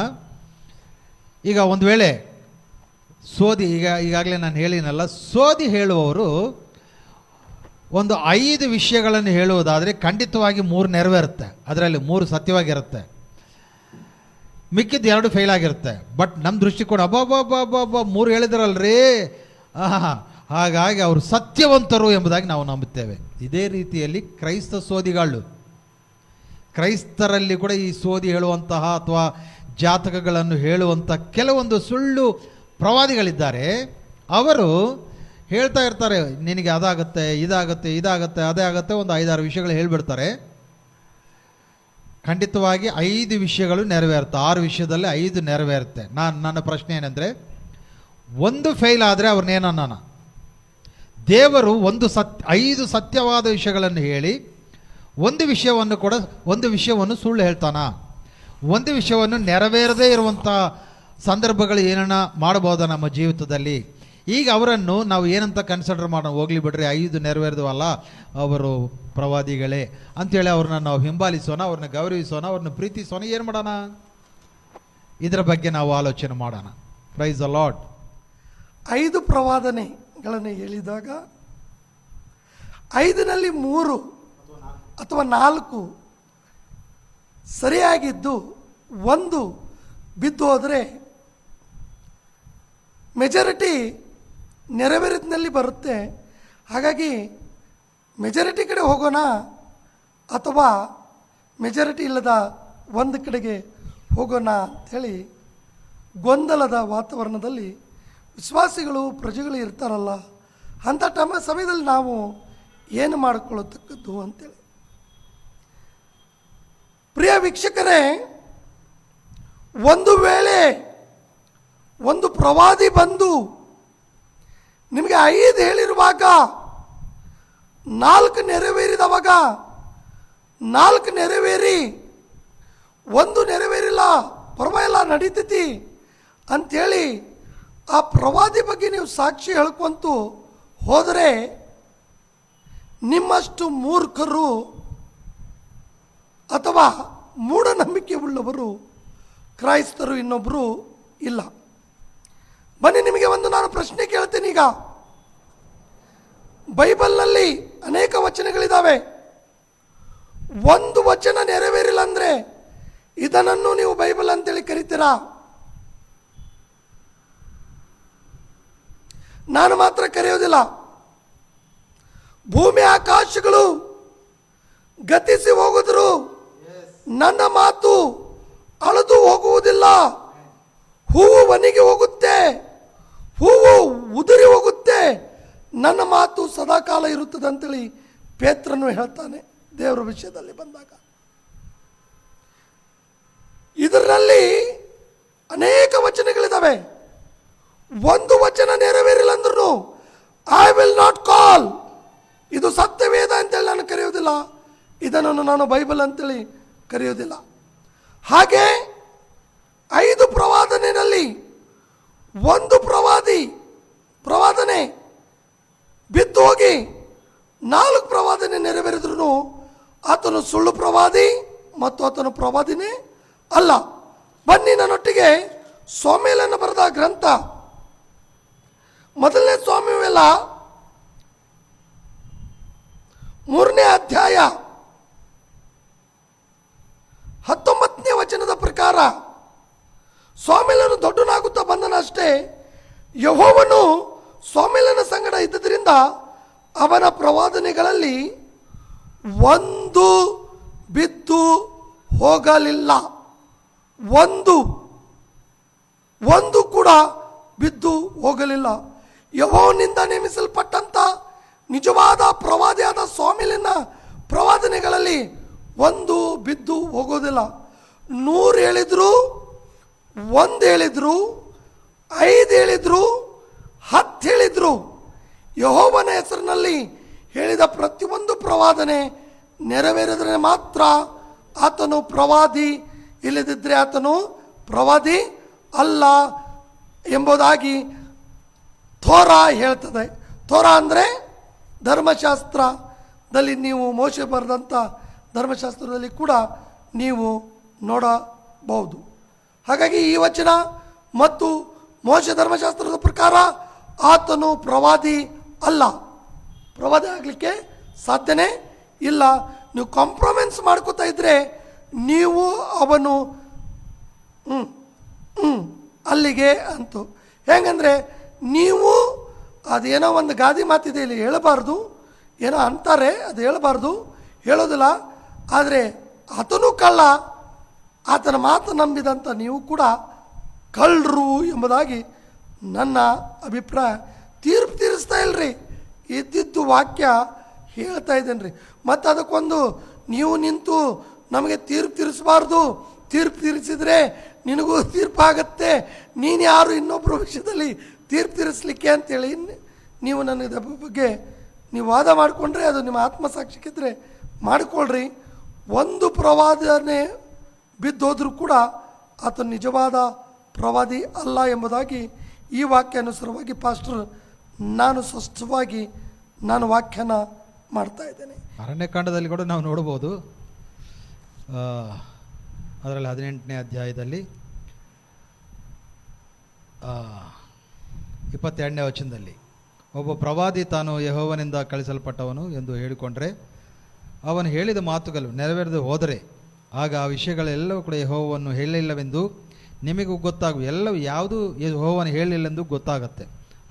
ಈಗ ಒಂದು ವೇಳೆ ಸೋದಿ, ಈಗಾಗಲೇ ನಾನು ಹೇಳಿನಲ್ಲ, ಸೋದಿ ಹೇಳುವವರು ಒಂದು 5 ವಿಷಯಗಳನ್ನು ಹೇಳುವುದಾದರೆ ಖಂಡಿತವಾಗಿ 3 ನೆರವೇರುತ್ತೆ, ಅದರಲ್ಲಿ 3 ಸತ್ಯವಾಗಿರುತ್ತೆ, ಮಿಕ್ಕಿದ್ದು 2 ಫೇಲ್ ಆಗಿರುತ್ತೆ. ಬಟ್ ನಮ್ಮ ದೃಷ್ಟಿಕೋನ ಅಬ್ಬಬ್ಬಬ್ಬಬ್ಬ 3 ಹೇಳಿದ್ರಲ್ರಿ, ಹಾಗಾಗಿ ಅವರು ಸತ್ಯವಂತರು ಎಂಬುದಾಗಿ ನಾವು ನಂಬುತ್ತೇವೆ. ಇದೇ ರೀತಿಯಲ್ಲಿ ಕ್ರೈಸ್ತ ಸೋದಿಗಳು, ಕ್ರೈಸ್ತರಲ್ಲಿ ಕೂಡ ಈ ಸೋದಿ ಹೇಳುವಂತಹ ಅಥವಾ ಜಾತಕಗಳನ್ನು ಹೇಳುವಂಥ ಕೆಲವೊಂದು ಸುಳ್ಳು ಪ್ರವಾದಿಗಳಿದ್ದಾರೆ. ಅವರು ಹೇಳ್ತಾ ಇರ್ತಾರೆ, ನಿನಗೆ ಅದಾಗುತ್ತೆ, ಇದಾಗುತ್ತೆ, ಅದೇ ಆಗುತ್ತೆ, ಒಂದು 5-6 ವಿಷಯಗಳು ಹೇಳಿಬಿಡ್ತಾರೆ. ಖಂಡಿತವಾಗಿ 5 ವಿಷಯಗಳು ನೆರವೇರುತ್ತೆ, 6 ವಿಷಯದಲ್ಲಿ 5 ನೆರವೇರುತ್ತೆ. ನನ್ನ ಪ್ರಶ್ನೆ ಏನಂದರೆ, ಒಂದು ಫೇಲ್ ಆದರೆ ಅವ್ರನ್ನೇನನ್ನ? ದೇವರು 5 ಸತ್ಯವಾದ ವಿಷಯಗಳನ್ನು ಹೇಳಿ ಒಂದು ವಿಷಯವನ್ನು ಸುಳ್ಳು ಹೇಳ್ತಾನ? ಒಂದು ವಿಷಯವನ್ನು ನೆರವೇರದೇ ಇರುವಂಥ ಸಂದರ್ಭಗಳು ಏನನ್ನ ಮಾಡಬಹುದಾ ನಮ್ಮ ಜೀವಿತದಲ್ಲಿ? ಈಗ ಅವರನ್ನು ನಾವು ಏನಂತ ಕನ್ಸಿಡರ್ ಮಾಡೋಣ? ಹೋಗ್ಲಿ ಬಿಡ್ರಿ, 5 ನೆರವೇರಿದವಲ್ಲ, ಅವರು ಪ್ರವಾದಿಗಳೇ ಅಂಥೇಳಿ ಅವ್ರನ್ನ ನಾವು ಹಿಂಬಾಲಿಸೋಣ, ಅವ್ರನ್ನ ಗೌರವಿಸೋಣ, ಅವ್ರನ್ನ ಪ್ರೀತಿಸೋಣ. ಏನು ಮಾಡೋಣ? ಇದರ ಬಗ್ಗೆ ನಾವು ಆಲೋಚನೆ ಮಾಡೋಣ. Price the lord. 5 ಪ್ರವಾದನೆಗಳನ್ನು ಹೇಳಿದಾಗ 5ನಲ್ಲಿ 3 ಅಥವಾ 4 ಸರಿಯಾಗಿದ್ದು 1 ಬಿದ್ದು ಹೋದರೆ ಮೆಜಾರಿಟಿ ನೆರವೇರಿದ್ನಲ್ಲಿ ಬರುತ್ತೆ. ಹಾಗಾಗಿ ಮೆಜಾರಿಟಿ ಕಡೆ ಹೋಗೋಣ ಅಥವಾ ಮೆಜಾರಿಟಿ ಇಲ್ಲದ ಒಂದು ಕಡೆಗೆ ಹೋಗೋಣ ಅಂಥೇಳಿ ಗೊಂದಲದ ವಾತಾವರಣದಲ್ಲಿ ವಿಶ್ವಾಸಿಗಳು ಪ್ರಜೆಗಳು ಇರ್ತಾರಲ್ಲ, ಅಂಥ ಸಮಯದಲ್ಲಿ ನಾವು ಏನು ಮಾಡಿಕೊಳ್ಳತಕ್ಕದ್ದು ಅಂತೇಳಿ. ಪ್ರಿಯ ವೀಕ್ಷಕರೇ, ಒಂದು ವೇಳೆ ಒಂದು ಪ್ರವಾದಿ ಬಂದು ನಿಮಗೆ 5 ಹೇಳಿರುವಾಗ 4 ನೆರವೇರಿದವಾಗ 4 ನೆರವೇರಿ 1 ನೆರವೇರಿಲ್ಲ, ಪರವಾಗಿಲ್ಲ ನಡೀತೈತಿ ಅಂಥೇಳಿ ಆ ಪ್ರವಾದಿ ಬಗ್ಗೆ ನೀವು ಸಾಕ್ಷಿ ಹೇಳ್ಕೊಂತು ಹೋದರೆ ನಿಮ್ಮಷ್ಟು ಮೂರ್ಖರು ಅಥವಾ ಮೂಢನಂಬಿಕೆ ಉಳ್ಳವರು ಕ್ರೈಸ್ತರು ಇನ್ನೊಬ್ಬರು ಇಲ್ಲ. ಬನ್ನಿ, ನಿಮಗೆ ಒಂದು ನಾನು ಪ್ರಶ್ನೆ ಕೇಳ್ತೇನೆ. ಈಗ ಬೈಬಲ್ನಲ್ಲಿ ಅನೇಕ ವಚನಗಳಿದ್ದಾವೆ. ಒಂದು ವಚನ ನೆರವೇರಿಲ್ಲ ಅಂದರೆ ಇದನ್ನು ನೀವು ಬೈಬಲ್ ಅಂತೇಳಿ ಕರಿತೀರಾ? ನಾನು ಮಾತ್ರ ಕರೆಯೋದಿಲ್ಲ. ಭೂಮಿ ಆಕಾಶಗಳು ಗತಿಸಿ ಹೋಗುದ್ರು, ನನ್ನ ಮಾತು ಅಳೆದು ಹೋಗುವುದಿಲ್ಲ. ಹೂವು ಒಣಗಿ ಹೋಗುತ್ತೆ, ಹೂವು ಉದುರಿ ಹೋಗುತ್ತೆ, ನನ್ನ ಮಾತು ಸದಾಕಾಲ ಇರುತ್ತದೆ ಅಂತೇಳಿ ಪೇತ್ರನು ಹೇಳ್ತಾನೆ ದೇವರ ವಿಷಯದಲ್ಲಿ ಬಂದಾಗ. ಇದರಲ್ಲಿ ಅನೇಕ ವಚನಗಳಿದ್ದಾವೆ. ಒಂದು ವಚನ ನೆರವೇರಿಲ್ಲ ಅಂದ್ರೂ ಐ ವಿಲ್ ನಾಟ್ ಕಾಲ್, ಇದು ಸತ್ಯವೇದ ಅಂತೇಳಿ ನಾನು ಕರೆಯೋದಿಲ್ಲ, ಇದನ್ನು ನಾನು ಬೈಬಲ್ ಅಂತೇಳಿ ಕರೆಯೋದಿಲ್ಲ. ಹಾಗೆ 5 ಪ್ರವಾದನೆಯಲ್ಲಿ ಒಂದು ಪ್ರವಾದನೆ ಬಿದ್ದು ಹೋಗಿ 4 ಪ್ರವಾದನೆ ನೆರವೇರಿದ್ರು ಆತನು ಸುಳ್ಳು ಪ್ರವಾದಿ ಮತ್ತು ಆತನು ಪ್ರವಾದಿನೇ ಅಲ್ಲ. ಬನ್ನಿ, ನನ್ನೊಟ್ಟಿಗೆ ಸ್ವಾಮ್ಯಲನ್ನು ಬರೆದ ಗ್ರಂಥ 1ನೇ ಸ್ವಾಮ್ಯವೇಲ 3ನೇ ಅಧ್ಯಾಯ 19ನೇ ವಚನದ ಪ್ರಕಾರ ಸ್ವಾಮಿಲನು ದೊಡ್ಡನಾಗುತ್ತಾ ಬಂದನ ಅಷ್ಟೇ, ಯೆಹೋವನು ಸ್ವಾಮಿಲನ ಸಂಗಡ ಇದ್ದದರಿಂದ ಅವನ ಪ್ರವಾದನೆಗಳಲ್ಲಿ ಒಂದು ಬಿದ್ದು ಹೋಗಲಿಲ್ಲ. ಒಂದು ಕೂಡ ಬಿದ್ದು ಹೋಗಲಿಲ್ಲ. ಯೆಹೋವನಿಂದ ನೇಮಿಸಲ್ಪಟ್ಟಂತ ನಿಜವಾದ ಪ್ರವಾದಿಯಾದ ಸ್ವಾಮಿಲಿನ ಪ್ರವಾದನೆಗಳಲ್ಲಿ ಒಂದು ಬಿದ್ದು ಹೋಗೋದಿಲ್ಲ. 100 ಹೇಳಿದ್ರು, 1 ಹೇಳಿದ್ರು, 5 ಹೇಳಿದ್ರು, 10 ಹೇಳಿದ್ರು, ಯೆಹೋವನ ಹೆಸರಿನಲ್ಲಿ ಹೇಳಿದ ಪ್ರತಿಯೊಂದು ಪ್ರವಾದನೆ ನೆರವೇರಿದರೆ ಮಾತ್ರ ಆತನು ಪ್ರವಾದಿ, ಇಲ್ಲದಿದ್ದರೆ ಆತನು ಪ್ರವಾದಿ ಅಲ್ಲ ಎಂಬುದಾಗಿ ಥೋರಾ ಹೇಳ್ತದೆ. ಥೋರಾ ಅಂದರೆ ಧರ್ಮಶಾಸ್ತ್ರದಲ್ಲಿ ನೀವು ಮೋಶೆ ಬರೆದಂಥ ಧರ್ಮಶಾಸ್ತ್ರದಲ್ಲಿ ಕೂಡ ನೀವು ನೋಡಬಹುದು. ಹಾಗಾಗಿ ಈ ವಚನ ಮತ್ತು ಮೋಶೆ ಧರ್ಮಶಾಸ್ತ್ರದ ಪ್ರಕಾರ ಆತನು ಪ್ರವಾದಿ ಅಲ್ಲ, ಪ್ರವಾದಿ ಆಗಲಿಕ್ಕೆ ಸಾಧ್ಯನೇ ಇಲ್ಲ. ನೀವು ಕಾಂಪ್ರಮೈಸ್ ಮಾಡ್ಕೋತಾ ಇದ್ರೆ ನೀವು ಅವನು ಅಲ್ಲಿಗೆ ಅಂತು. ಹೆಂಗಂದ್ರೆ ನೀವು ಅದೇನೋ ಒಂದು ಗಾದಿ ಮಾತಿದೆ, ಇಲ್ಲಿ ಹೇಳಬಾರ್ದು, ಏನೋ ಅಂತಾರೆ, ಅದು ಹೇಳಬಾರ್ದು, ಹೇಳೋದಿಲ್ಲ. ಆದರೆ ಆತನು ಕಳ್ಳ, ಆತನ ಮಾತು ನಂಬಿದಂಥ ನೀವು ಕೂಡ ಕಳ್ಳರು ಎಂಬುದಾಗಿ ನನ್ನ ಅಭಿಪ್ರಾಯ. ತೀರ್ಪು ತೀರಿಸ್ತಾ ಇಲ್ರಿ, ಇದ್ದಿದ್ದು ವಾಕ್ಯ ಹೇಳ್ತಾ ಇದ್ದೇನೆ ರೀ. ಮತ್ತು ಅದಕ್ಕೊಂದು ನೀವು ನಿಂತು ನಮಗೆ ತೀರ್ಪು ತೀರಿಸಬಾರ್ದು, ತೀರ್ಪು ತೀರಿಸಿದರೆ ನಿನಗೂ ತೀರ್ಪಾಗತ್ತೆ, ನೀನು ಯಾರು ಇನ್ನೊಬ್ಬರ ವಿಷಯದಲ್ಲಿ ತೀರ್ಪು ತೀರಿಸಲಿಕ್ಕೆ ಅಂತೇಳಿ ನೀವು ನನಗೆ ಬಗ್ಗೆ ನೀವು ವಾದ ಮಾಡಿಕೊಂಡ್ರೆ ಅದು ನಿಮ್ಮ ಆತ್ಮಸಾಕ್ಷಿಕಿದ್ರೆ ಮಾಡಿಕೊಳ್ಳ್ರಿ. ಒಂದು ಪ್ರವಾದನೆ ಬಿದ್ದೋದ್ರೂ ಕೂಡ ಆತ ನಿಜವಾದ ಪ್ರವಾದಿ ಅಲ್ಲ ಎಂಬುದಾಗಿ ಈ ವಾಕ್ಯ ಅನುಸಾರವಾಗಿ ಪಾಸ್ಟರ್ ನಾನು ಸ್ಪಷ್ಟವಾಗಿ ನಾನು ವ್ಯಾಖ್ಯಾನ ಮಾಡ್ತಾ ಇದ್ದೇನೆ. ಅರಣ್ಯಕಾಂಡದಲ್ಲಿ ಕೂಡ ನಾವು ನೋಡ್ಬೋದು, ಅದರಲ್ಲಿ 18ನೇ ಅಧ್ಯಾಯದಲ್ಲಿ 22ನೇ ವಚನದಲ್ಲಿ ಒಬ್ಬ ಪ್ರವಾದಿ ತಾನು ಯೆಹೋವನಿಂದ ಕಳಿಸಲ್ಪಟ್ಟವನು ಎಂದು ಹೇಳಿಕೊಂಡ್ರೆ ಅವನು ಹೇಳಿದ ಮಾತುಗಳು ನೆರವೇರದೆ ಹೋದರೆ ಆಗ ಆ ವಿಷಯಗಳೆಲ್ಲವೂ ಕೂಡ ಯೆಹೋವನು ಹೇಳಿಲ್ಲವೆಂದು ನಿಮಗೂ ಎಲ್ಲವೂ ಯಾವುದು ಯೆಹೋವನು ಹೇಳಿಲ್ಲವೆಂದು ಗೊತ್ತಾಗತ್ತೆ.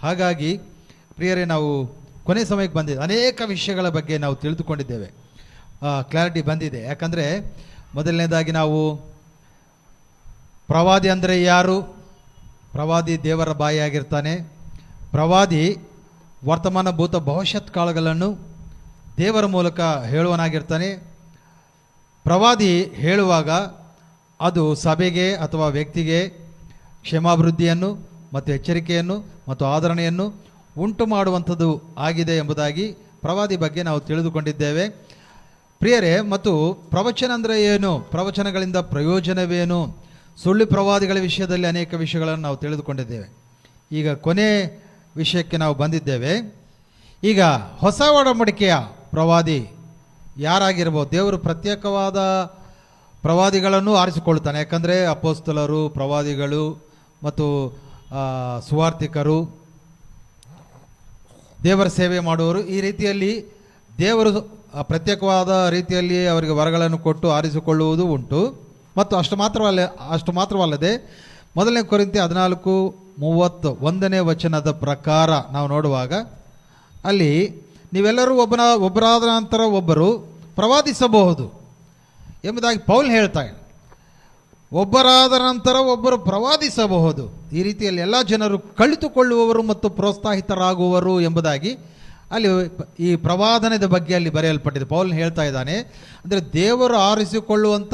ಹಾಗಾಗಿ ಪ್ರಿಯರೇ, ನಾವು ಕೊನೆ ಸಮಯಕ್ಕೆ ಬಂದಿದೆ. ಅನೇಕ ವಿಷಯಗಳ ಬಗ್ಗೆ ನಾವು ತಿಳಿದುಕೊಂಡಿದ್ದೇವೆ, ಕ್ಲಾರಿಟಿ ಬಂದಿದೆ. ಯಾಕಂದರೆ ಮೊದಲನೇದಾಗಿ ನಾವು ಪ್ರವಾದಿ ಅಂದರೆ ಯಾರು? ಪ್ರವಾದಿ ದೇವರ ಬಾಯಿಯಾಗಿರ್ತಾನೆ. ಪ್ರವಾದಿ ವರ್ತಮಾನ ಭೂತ ಭವಿಷ್ಯತ್ ಕಾಲಗಳನ್ನು ದೇವರ ಮೂಲಕ ಹೇಳುವನಾಗಿರ್ತಾನೆ. ಪ್ರವಾದಿ ಹೇಳುವಾಗ ಅದು ಸಭೆಗೆ ಅಥವಾ ವ್ಯಕ್ತಿಗೆ ಕ್ಷೇಮಾಭಿವೃದ್ಧಿಯನ್ನು ಮತ್ತು ಎಚ್ಚರಿಕೆಯನ್ನು ಮತ್ತು ಆದರಣೆಯನ್ನು ಉಂಟು ಮಾಡುವಂಥದ್ದು ಆಗಿದೆ ಎಂಬುದಾಗಿ ಪ್ರವಾದಿ ಬಗ್ಗೆ ನಾವು ತಿಳಿದುಕೊಂಡಿದ್ದೇವೆ ಪ್ರಿಯರೇ. ಮತ್ತು ಪ್ರವಚನ ಅಂದರೆ ಏನು, ಪ್ರವಚನಗಳಿಂದ ಪ್ರಯೋಜನವೇನು, ಸುಳ್ಳು ಪ್ರವಾದಿಗಳ ವಿಷಯದಲ್ಲಿ ಅನೇಕ ವಿಷಯಗಳನ್ನು ನಾವು ತಿಳಿದುಕೊಂಡಿದ್ದೇವೆ. ಈಗ ಕೊನೆ ವಿಷಯಕ್ಕೆ ನಾವು ಬಂದಿದ್ದೇವೆ. ಈಗ ಹೊಸ ಒಡಂಬಡಿಕೆಯ ಪ್ರವಾದಿ ಯಾರಾಗಿರ್ಬೋದು? ದೇವರು ಪ್ರತ್ಯೇಕವಾದ ಪ್ರವಾದಿಗಳನ್ನು ಆರಿಸಿಕೊಳ್ತಾನೆ. ಯಾಕಂದರೆ ಅಪೋಸ್ತಲರು, ಪ್ರವಾದಿಗಳು ಮತ್ತು ಸುವಾರ್ತಿಕರು, ದೇವರ ಸೇವೆ ಮಾಡುವವರು, ಈ ರೀತಿಯಲ್ಲಿ ದೇವರು ಪ್ರತ್ಯೇಕವಾದ ರೀತಿಯಲ್ಲಿ ಅವರಿಗೆ ವರಗಳನ್ನು ಕೊಟ್ಟು ಆರಿಸಿಕೊಳ್ಳುವುದು ಉಂಟು. ಮತ್ತು ಅಷ್ಟು ಮಾತ್ರವಲ್ಲದೆ ಮೊದಲನೇ ಕೊರಿಂಥಿ 14:31ನೇ ವಚನದ ಪ್ರಕಾರ ನಾವು ನೋಡುವಾಗ ಅಲ್ಲಿ ನೀವೆಲ್ಲರೂ ಒಬ್ಬರಾದ ನಂತರ ಒಬ್ಬರು ಪ್ರವಾದಿಸಬಹುದು ಎಂಬುದಾಗಿ ಪೌಲ್ ಹೇಳ್ತಾನೆ. ಒಬ್ಬರಾದ ನಂತರ ಒಬ್ಬರು ಪ್ರವಾದಿಸಬಹುದು. ಈ ರೀತಿಯಲ್ಲಿ ಎಲ್ಲ ಜನರು ಕಲಿತುಕೊಳ್ಳುವವರು ಮತ್ತು ಪ್ರೋತ್ಸಾಹಿತರಾಗುವರು ಎಂಬುದಾಗಿ ಅಲ್ಲಿ ಈ ಪ್ರವಾದನದ ಬಗ್ಗೆ ಅಲ್ಲಿ ಬರೆಯಲ್ಪಟ್ಟಿದೆ. ಪೌಲ್ ಹೇಳ್ತಾ ಇದ್ದಾನೆ, ಅಂದರೆ ದೇವರು ಆರಿಸಿಕೊಳ್ಳುವಂಥ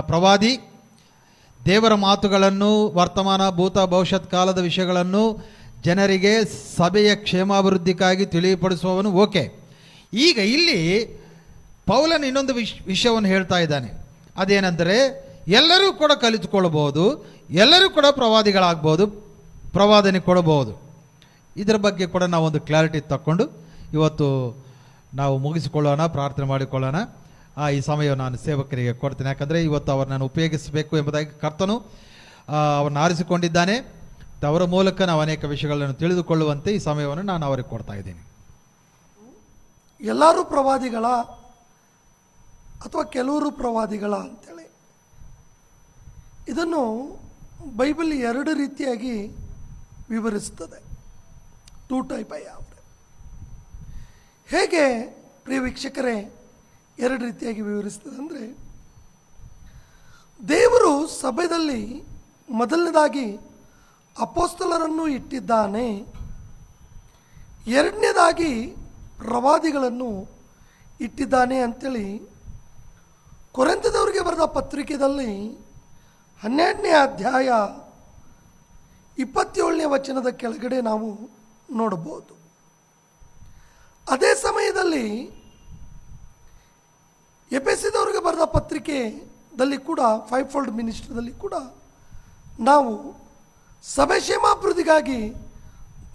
ಪ್ರವಾದಿ ದೇವರ ಮಾತುಗಳನ್ನು, ವರ್ತಮಾನ ಭೂತ ಭವಿಷ್ಯತ್ ಕಾಲದ ವಿಷಯಗಳನ್ನು ಜನರಿಗೆ ಸಭೆಯ ಕ್ಷೇಮಾಭಿವೃದ್ಧಿಗಾಗಿ ತಿಳಿಪಡಿಸುವವನು. ಓಕೆ, ಈಗ ಇಲ್ಲಿ ಪೌಲನ್ ಇನ್ನೊಂದು ವಿಷಯವನ್ನು ಹೇಳ್ತಾ ಇದ್ದಾನೆ. ಅದೇನೆಂದರೆ ಎಲ್ಲರೂ ಕೂಡ ಕಲಿತುಕೊಳ್ಳಬಹುದು, ಎಲ್ಲರೂ ಕೂಡ ಪ್ರವಾದಿಗಳಾಗ್ಬೋದು, ಪ್ರವಾದನೆ ಕೊಡಬಹುದು. ಇದರ ಬಗ್ಗೆ ಕೂಡ ನಾವು ಒಂದು ಕ್ಲಾರಿಟಿ ತಕ್ಕೊಂಡು ಇವತ್ತು ನಾವು ಮುಗಿಸಿಕೊಳ್ಳೋಣ, ಪ್ರಾರ್ಥನೆ ಮಾಡಿಕೊಳ್ಳೋಣ. ಈ ಸಮಯವನ್ನು ನಾನು ಸೇವಕರಿಗೆ ಕೊಡ್ತೇನೆ. ಯಾಕಂದರೆ ಇವತ್ತು ಅವರನ್ನು ಉಪಯೋಗಿಸಬೇಕು ಎಂಬುದಾಗಿ ಕರ್ತನು ಅವರನ್ನು ಆರಿಸಿಕೊಂಡಿದ್ದಾನೆ. ಅವರ ಮೂಲಕ ನಾವು ಅನೇಕ ವಿಷಯಗಳನ್ನು ತಿಳಿದುಕೊಳ್ಳುವಂತೆ ಈ ಸಮಯವನ್ನು ನಾನು ಅವರಿಗೆ ಕೊಡ್ತಾ ಇದ್ದೀನಿ. ಎಲ್ಲರೂ ಪ್ರವಾದಿಗಳ ಅಥವಾ ಕೆಲವರು ಪ್ರವಾದಿಗಳ ಅಂತೇಳಿ ಇದನ್ನು ಬೈಬಲ್ ಎರಡು ರೀತಿಯಾಗಿ ವಿವರಿಸ್ತದೆ. 2 ಟೈಪ್ ಯಾವ್ದು? ಹೇಗೆ ಪ್ರಿಯ ವೀಕ್ಷಕರೇ ಎರಡು ರೀತಿಯಾಗಿ ವಿವರಿಸ್ತದೆ ಅಂದರೆ, ದೇವರು ಸಭೆಯಲ್ಲಿ ಮೊದಲನೇದಾಗಿ ಅಪೋಸ್ತಲರನ್ನು ಇಟ್ಟಿದ್ದಾನೆ, ಎರಡನೇದಾಗಿ ಪ್ರವಾದಿಗಳನ್ನು ಇಟ್ಟಿದ್ದಾನೆ ಅಂತೇಳಿ ಕೊರಿಂಥದವರಿಗೆ ಬರೆದ ಪತ್ರಿಕೆಯಲ್ಲಿ 12ನೇ ಅಧ್ಯಾಯ 27ನೇ ವಚನದ ಕೆಳಗಡೆ ನಾವು ನೋಡಬಹುದು. ಅದೇ ಸಮಯದಲ್ಲಿ ಎಫೆಸದವರಿಗೆ ಬರೆದ ಪತ್ರಿಕೆಯಲ್ಲಿ ಕೂಡ 5-fold ಮಿನಿಸ್ಟ್ರಿದಲ್ಲಿ ಕೂಡ ನಾವು ಸಭೆ ಕ್ಷೇಮಾಭಿವೃದ್ಧಿಗಾಗಿ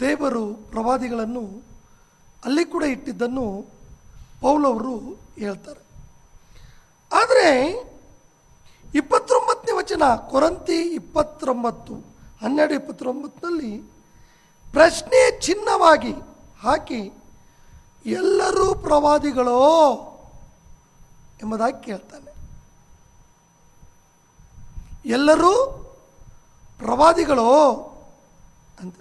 ದೇವರು ಪ್ರವಾದಿಗಳನ್ನು ಅಲ್ಲಿ ಕೂಡ ಇಟ್ಟಿದ್ದನ್ನು ಪೌಲವರು ಹೇಳ್ತಾರೆ. ಆದರೆ 29ನೇ ವಚನ ಕೊರಿಂಥಿ 12:29 ಪ್ರಶ್ನೆ ಚಿಹ್ನವಾಗಿ ಹಾಕಿ ಎಲ್ಲರೂ ಪ್ರವಾದಿಗಳೋ ಎಂಬುದಾಗಿ ಕೇಳ್ತಾನೆ. ಎಲ್ಲರೂ ಪ್ರವಾದಿಗಳೋ ಅಂತ.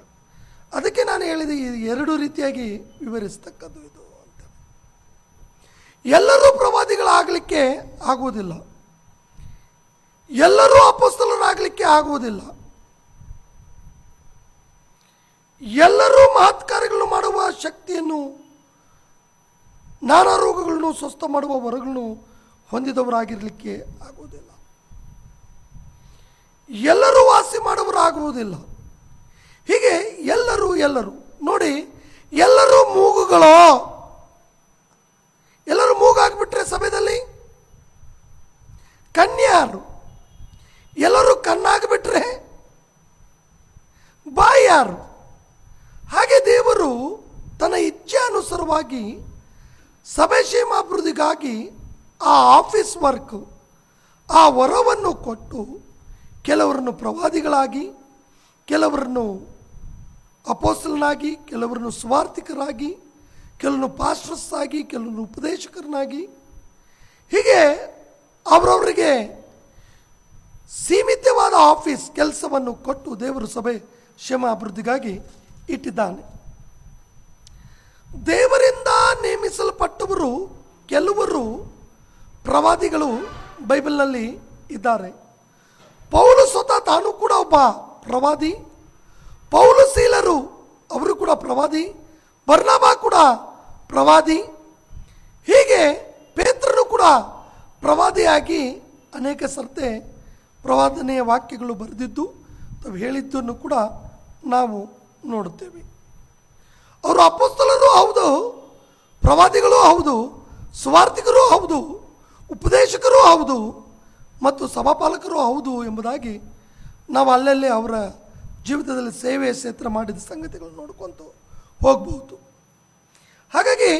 ಅದಕ್ಕೆ ನಾನು ಹೇಳಿದೆ, ಈ ಎರಡು ರೀತಿಯಾಗಿ ವಿವರಿಸ್ತಕ್ಕದ್ದು ಇದು ಅಂತ. ಎಲ್ಲರೂ ಪ್ರವಾದಿಗಳಾಗಲಿಕ್ಕೆ ಆಗುವುದಿಲ್ಲ, ಎಲ್ಲರೂ ಅಪೊಸ್ತಲರಾಗಲಿಕ್ಕೆ ಆಗುವುದಿಲ್ಲ, ಎಲ್ಲರೂ ಮಹತ್ ಕಾರ್ಯಗಳನ್ನು ಮಾಡುವ ಶಕ್ತಿಯನ್ನು, ನಾನಾ ರೋಗಗಳನ್ನು ಸ್ವಸ್ಥ ಮಾಡುವ ವರಗಳನ್ನು ಹೊಂದಿದವರಾಗಿರಲಿಕ್ಕೆ ಆಗುವುದಿಲ್ಲ, ಎಲ್ಲರೂ ವಾಸಿ ಮಾಡುವರಾಗುವುದಿಲ್ಲ. ಹೀಗೆ ಎಲ್ಲರೂ ನೋಡಿ, ಎಲ್ಲರೂ ಮೂಗುಗಳೋ, ಎಲ್ಲರೂ ಮೂಗಾಗ್ಬಿಟ್ರೆ ಸಭೆಯಲ್ಲಿ ಕನ್ಯಾರು, ಎಲ್ಲರೂ ಕಣ್ಣಾಗ್ಬಿಟ್ರೆ ಬಾಯಾರು. ಹಾಗೆ ದೇವರು ತನ್ನ ಇಚ್ಛಾನುಸಾರವಾಗಿ ಸಭೆ ಕ್ಷೇಮಾಭಿವೃದ್ಧಿಗಾಗಿ ಆ ಆಫೀಸ್ ವರ್ಕ್, ಆ ವರವನ್ನು ಕೊಟ್ಟು ಕೆಲವರನ್ನು ಪ್ರವಾದಿಗಳಾಗಿ, ಕೆಲವರನ್ನು ಅಪೋಸ್ತಲನಾಗಿ, ಕೆಲವರನ್ನು ಸುವಾರ್ತಿಕರಾಗಿ, ಕೆಲವರನ್ನು ಪಾಸ್ಟರ್ಸ್ ಆಗಿ, ಕೆಲವರನ್ನು ಉಪದೇಶಕರನ್ನಾಗಿ, ಹೀಗೆ ಅವರವರಿಗೆ ಸೀಮಿತವಾದ ಆಫೀಸ್ ಕೆಲಸವನ್ನು ಕೊಟ್ಟು ದೇವರು ಸಭೆ ಕ್ಷೇಮ ಅಭಿವೃದ್ಧಿಗಾಗಿ ಇಟ್ಟಿದ್ದಾನೆ. ದೇವರಿಂದ ನೇಮಿಸಲ್ಪಟ್ಟವರು ಕೆಲವರು ಪ್ರವಾದಿಗಳು ಬೈಬಲ್ನಲ್ಲಿ ಇದ್ದಾರೆ. ಪೌಲು ಸ್ವತಃ ತಾನು ಕೂಡ ಒಬ್ಬ ಪ್ರವಾದಿ. ಪೌಲು ಸೀಲರು ಅವರು ಕೂಡ ಪ್ರವಾದಿ. ಬರ್ನಬಾ ಕೂಡ ಪ್ರವಾದಿ. ಹೀಗೆ ಪೇತ್ರನು ಕೂಡ ಪ್ರವಾದಿಯಾಗಿ ಅನೇಕ ಸರ್ತೆ ಪ್ರವಾದನೆಯ ವಾಕ್ಯಗಳು ಬರೆದಿದ್ದು ತಾವು ಹೇಳಿದ್ದನ್ನು ಕೂಡ ನಾವು ನೋಡುತ್ತೇವೆ. ಅವರು ಅಪೊಸ್ತಲರು ಹೌದು, ಪ್ರವಾದಿಗಳೂ ಹೌದು, ಸುವಾರ್ತಿಕರೂ ಹೌದು, ಉಪದೇಶಕರೂ ಹೌದು ಮತ್ತು ಸಭಾಪಾಲಕರೂ ಹೌದು ಎಂಬುದಾಗಿ ನಾವು ಅಲ್ಲಲ್ಲೇ ಅವರ ಜೀವಿತದಲ್ಲಿ ಸೇವೆ ಕ್ಷೇತ್ರ ಮಾಡಿದ ಸಂಗತಿಗಳನ್ನು ನೋಡ್ಕೊಂತ ಹೋಗ್ಬೋದು. ಹಾಗಾಗಿ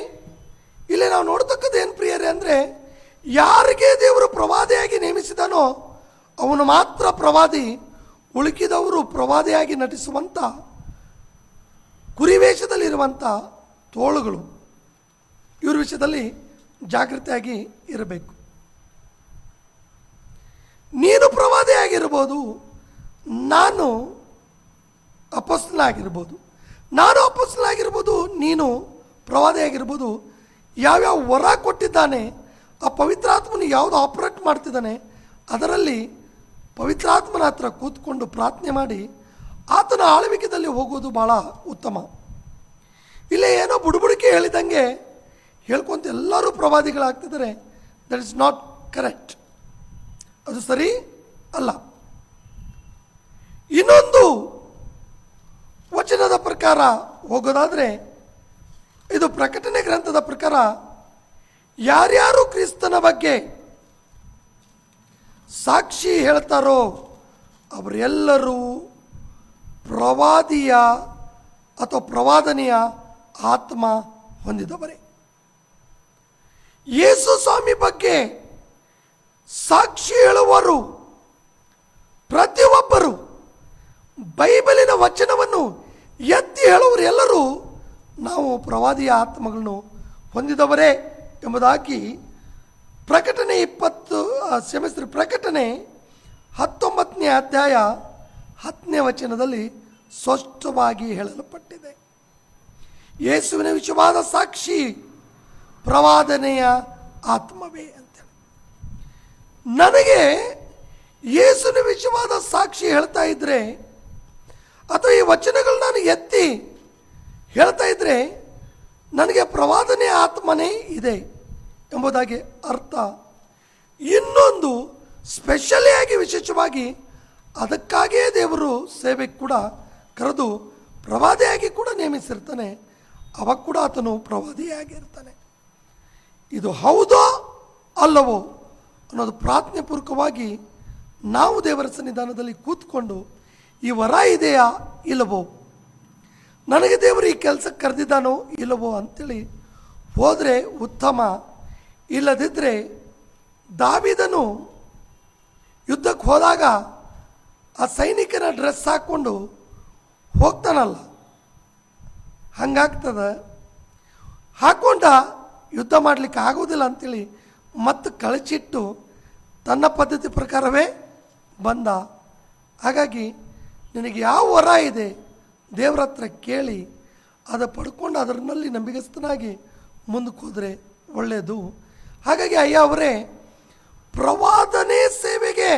ಇಲ್ಲಿ ನಾವು ನೋಡ್ತಕ್ಕದ್ದು ಏನು ಪ್ರಿಯರೇ ಅಂದರೆ, ಯಾರಿಗೆ ದೇವರು ಪ್ರವಾದಿಯಾಗಿ ನೇಮಿಸಿದಾನೋ ಅವನು ಮಾತ್ರ ಪ್ರವಾದಿ. ಉಳುಕಿದವರು ಪ್ರವಾದಿಯಾಗಿ ನಟಿಸುವಂಥ ಕುರಿವೇಷದಲ್ಲಿರುವಂಥ ತೋಳುಗಳು, ಇವ್ರ ವಿಷಯದಲ್ಲಿ ಜಾಗೃತಿಯಾಗಿ ಇರಬೇಕು. ನೀನು ಪ್ರವಾದಿಯಾಗಿರ್ಬೋದು, ನಾನು ಅಪೊಸ್ತಲನಾಗಿರ್ಬೋದು, ನೀನು ಪ್ರವಾದಿಯಾಗಿರ್ಬೋದು. ಯಾವ್ಯಾವ ವರ ಕೊಟ್ಟಿದ್ದಾನೆ, ಆ ಪವಿತ್ರಾತ್ಮನು ಯಾವುದು ಆಪರೇಟ್ ಮಾಡ್ತಿದ್ದಾನೆ, ಅದರಲ್ಲಿ ಪವಿತ್ರಾತ್ಮನ ಹತ್ರ ಕೂತ್ಕೊಂಡು ಪ್ರಾರ್ಥನೆ ಮಾಡಿ ಆತನ ಆಳ್ವಿಕೆಯಲ್ಲಿ ಹೋಗೋದು ಭಾಳ ಉತ್ತಮ. ಇಲ್ಲೇ ಏನೋ ಬುಡುಬುಡಿಕೆ ಹೇಳಿದಂಗೆ ಹೇಳ್ಕೊಂತ ಎಲ್ಲರೂ ಪ್ರವಾದಿಗಳಾಗ್ತಿದ್ದಾರೆ. ದಟ್ ಇಸ್ ನಾಟ್ ಕರೆಕ್ಟ್, ಅದು ಸರಿ ಅಲ್ಲ. ಇನ್ನೊಂದು ವಚನದ ಪ್ರಕಾರ ಹೋಗೋದಾದರೆ, ಇದು ಪ್ರಕಟಣೆ ಗ್ರಂಥದ ಪ್ರಕಾರ ಯಾರ್ಯಾರು ಕ್ರಿಸ್ತನ ಬಗ್ಗೆ ಸಾಕ್ಷಿ ಹೇಳ್ತಾರೋ ಅವರೆಲ್ಲರೂ ಪ್ರವಾದಿಯ ಅಥವಾ ಪ್ರವಾದನೆಯ ಆತ್ಮ ಹೊಂದಿದವರೇ. ಯೇಸು ಸ್ವಾಮಿ ಬಗ್ಗೆ ಸಾಕ್ಷಿ ಹೇಳುವರು ಪ್ರತಿಯೊಬ್ಬರು, ಬೈಬಲಿನ ವಚನವನ್ನು ಎತ್ತಿ ಹೇಳುವರು ಎಲ್ಲರೂ ನಾವು ಪ್ರವಾದಿಯ ಆತ್ಮಗಳನ್ನು ಹೊಂದಿದವರೇ ಎಂಬುದಾಗಿ ಪ್ರಕಟಣೆ 19ನೇ ಅಧ್ಯಾಯ 10ನೇ ವಚನದಲ್ಲಿ ಸ್ಪಷ್ಟವಾಗಿ ಹೇಳಲ್ಪಟ್ಟಿದೆ. ಯೇಸುವಿನ ವಿಷಯವಾದ ಸಾಕ್ಷಿ ಪ್ರವಾದನೆಯ ಆತ್ಮವೇ ಅಂತೇಳಿ. ನನಗೆ ಯೇಸುವಿನ ವಿಷಯವಾದ ಸಾಕ್ಷಿ ಹೇಳ್ತಾ ಇದ್ರೆ ಅಥವಾ ಈ ವಚನಗಳು ನಾನು ಎತ್ತಿ ಹೇಳ್ತಾ ಇದ್ರೆ ನನಗೆ ಪ್ರವಾದನೆಯ ಆತ್ಮನೇ ಇದೆ ಎಂಬುದಾಗಿ ಅರ್ಥ. ಇನ್ನೊಂದು ಸ್ಪೆಷಲಿ ಆಗಿ ವಿಶೇಷವಾಗಿ ಅದಕ್ಕಾಗಿಯೇ ದೇವರು ಸೇವೆಗೆ ಕೂಡ ಕರೆದು ಪ್ರವಾದಿಯಾಗಿ ಕೂಡ ನೇಮಿಸಿರ್ತಾನೆ. ಅವಾಗ ಕೂಡ ಆತನು ಪ್ರವಾದಿಯಾಗಿರ್ತಾನೆ. ಇದು ಹೌದೋ ಅಲ್ಲವೋ ಅನ್ನೋದು ಪ್ರಾರ್ಥನೆ ಪೂರ್ವಕವಾಗಿ ನಾವು ದೇವರ ಸನ್ನಿಧಾನದಲ್ಲಿ ಕೂತ್ಕೊಂಡು ಈ ವರ ಇದೆಯಾ ಇಲ್ಲವೋ, ನನಗೆ ದೇವರು ಈ ಕೆಲಸಕ್ಕೆ ಕರೆದಿದ್ದಾನೋ ಇಲ್ಲವೋ ಅಂತೇಳಿ ಹೋದರೆ ಉತ್ತಮ. ಇಲ್ಲದಿದ್ದರೆ ದಾವೀದನು ಯುದ್ಧಕ್ಕೆ ಹೋದಾಗ ಆ ಸೈನಿಕನ ಡ್ರೆಸ್ ಹಾಕ್ಕೊಂಡು ಹೋಗ್ತಾನಲ್ಲ, ಹಂಗಾಗ್ತದ. ಹಾಕ್ಕೊಂಡ ಯುದ್ಧ ಮಾಡಲಿಕ್ಕೆ ಆಗೋದಿಲ್ಲ ಅಂತೇಳಿ ಮತ್ತೆ ಕಳಚಿಟ್ಟು ತನ್ನ ಪದ್ಧತಿ ಪ್ರಕಾರವೇ ಬಂದ. ಹಾಗಾಗಿ ನಿನಗೆ ಯಾವ ವರ ಇದೆ ದೇವರ ಹತ್ರ ಕೇಳಿ ಅದು ಪಡ್ಕೊಂಡು ಅದರಲ್ಲಿ ನಂಬಿಗಸ್ತನಾಗಿ ಮುಂದಕ್ಕೆ ಹೋದರೆ ಒಳ್ಳೆಯದು. ಹಾಗಾಗಿ ಅಯ್ಯ ಅವರೇ, ಪ್ರವಾದನೆ ಸೇವೆಗೆ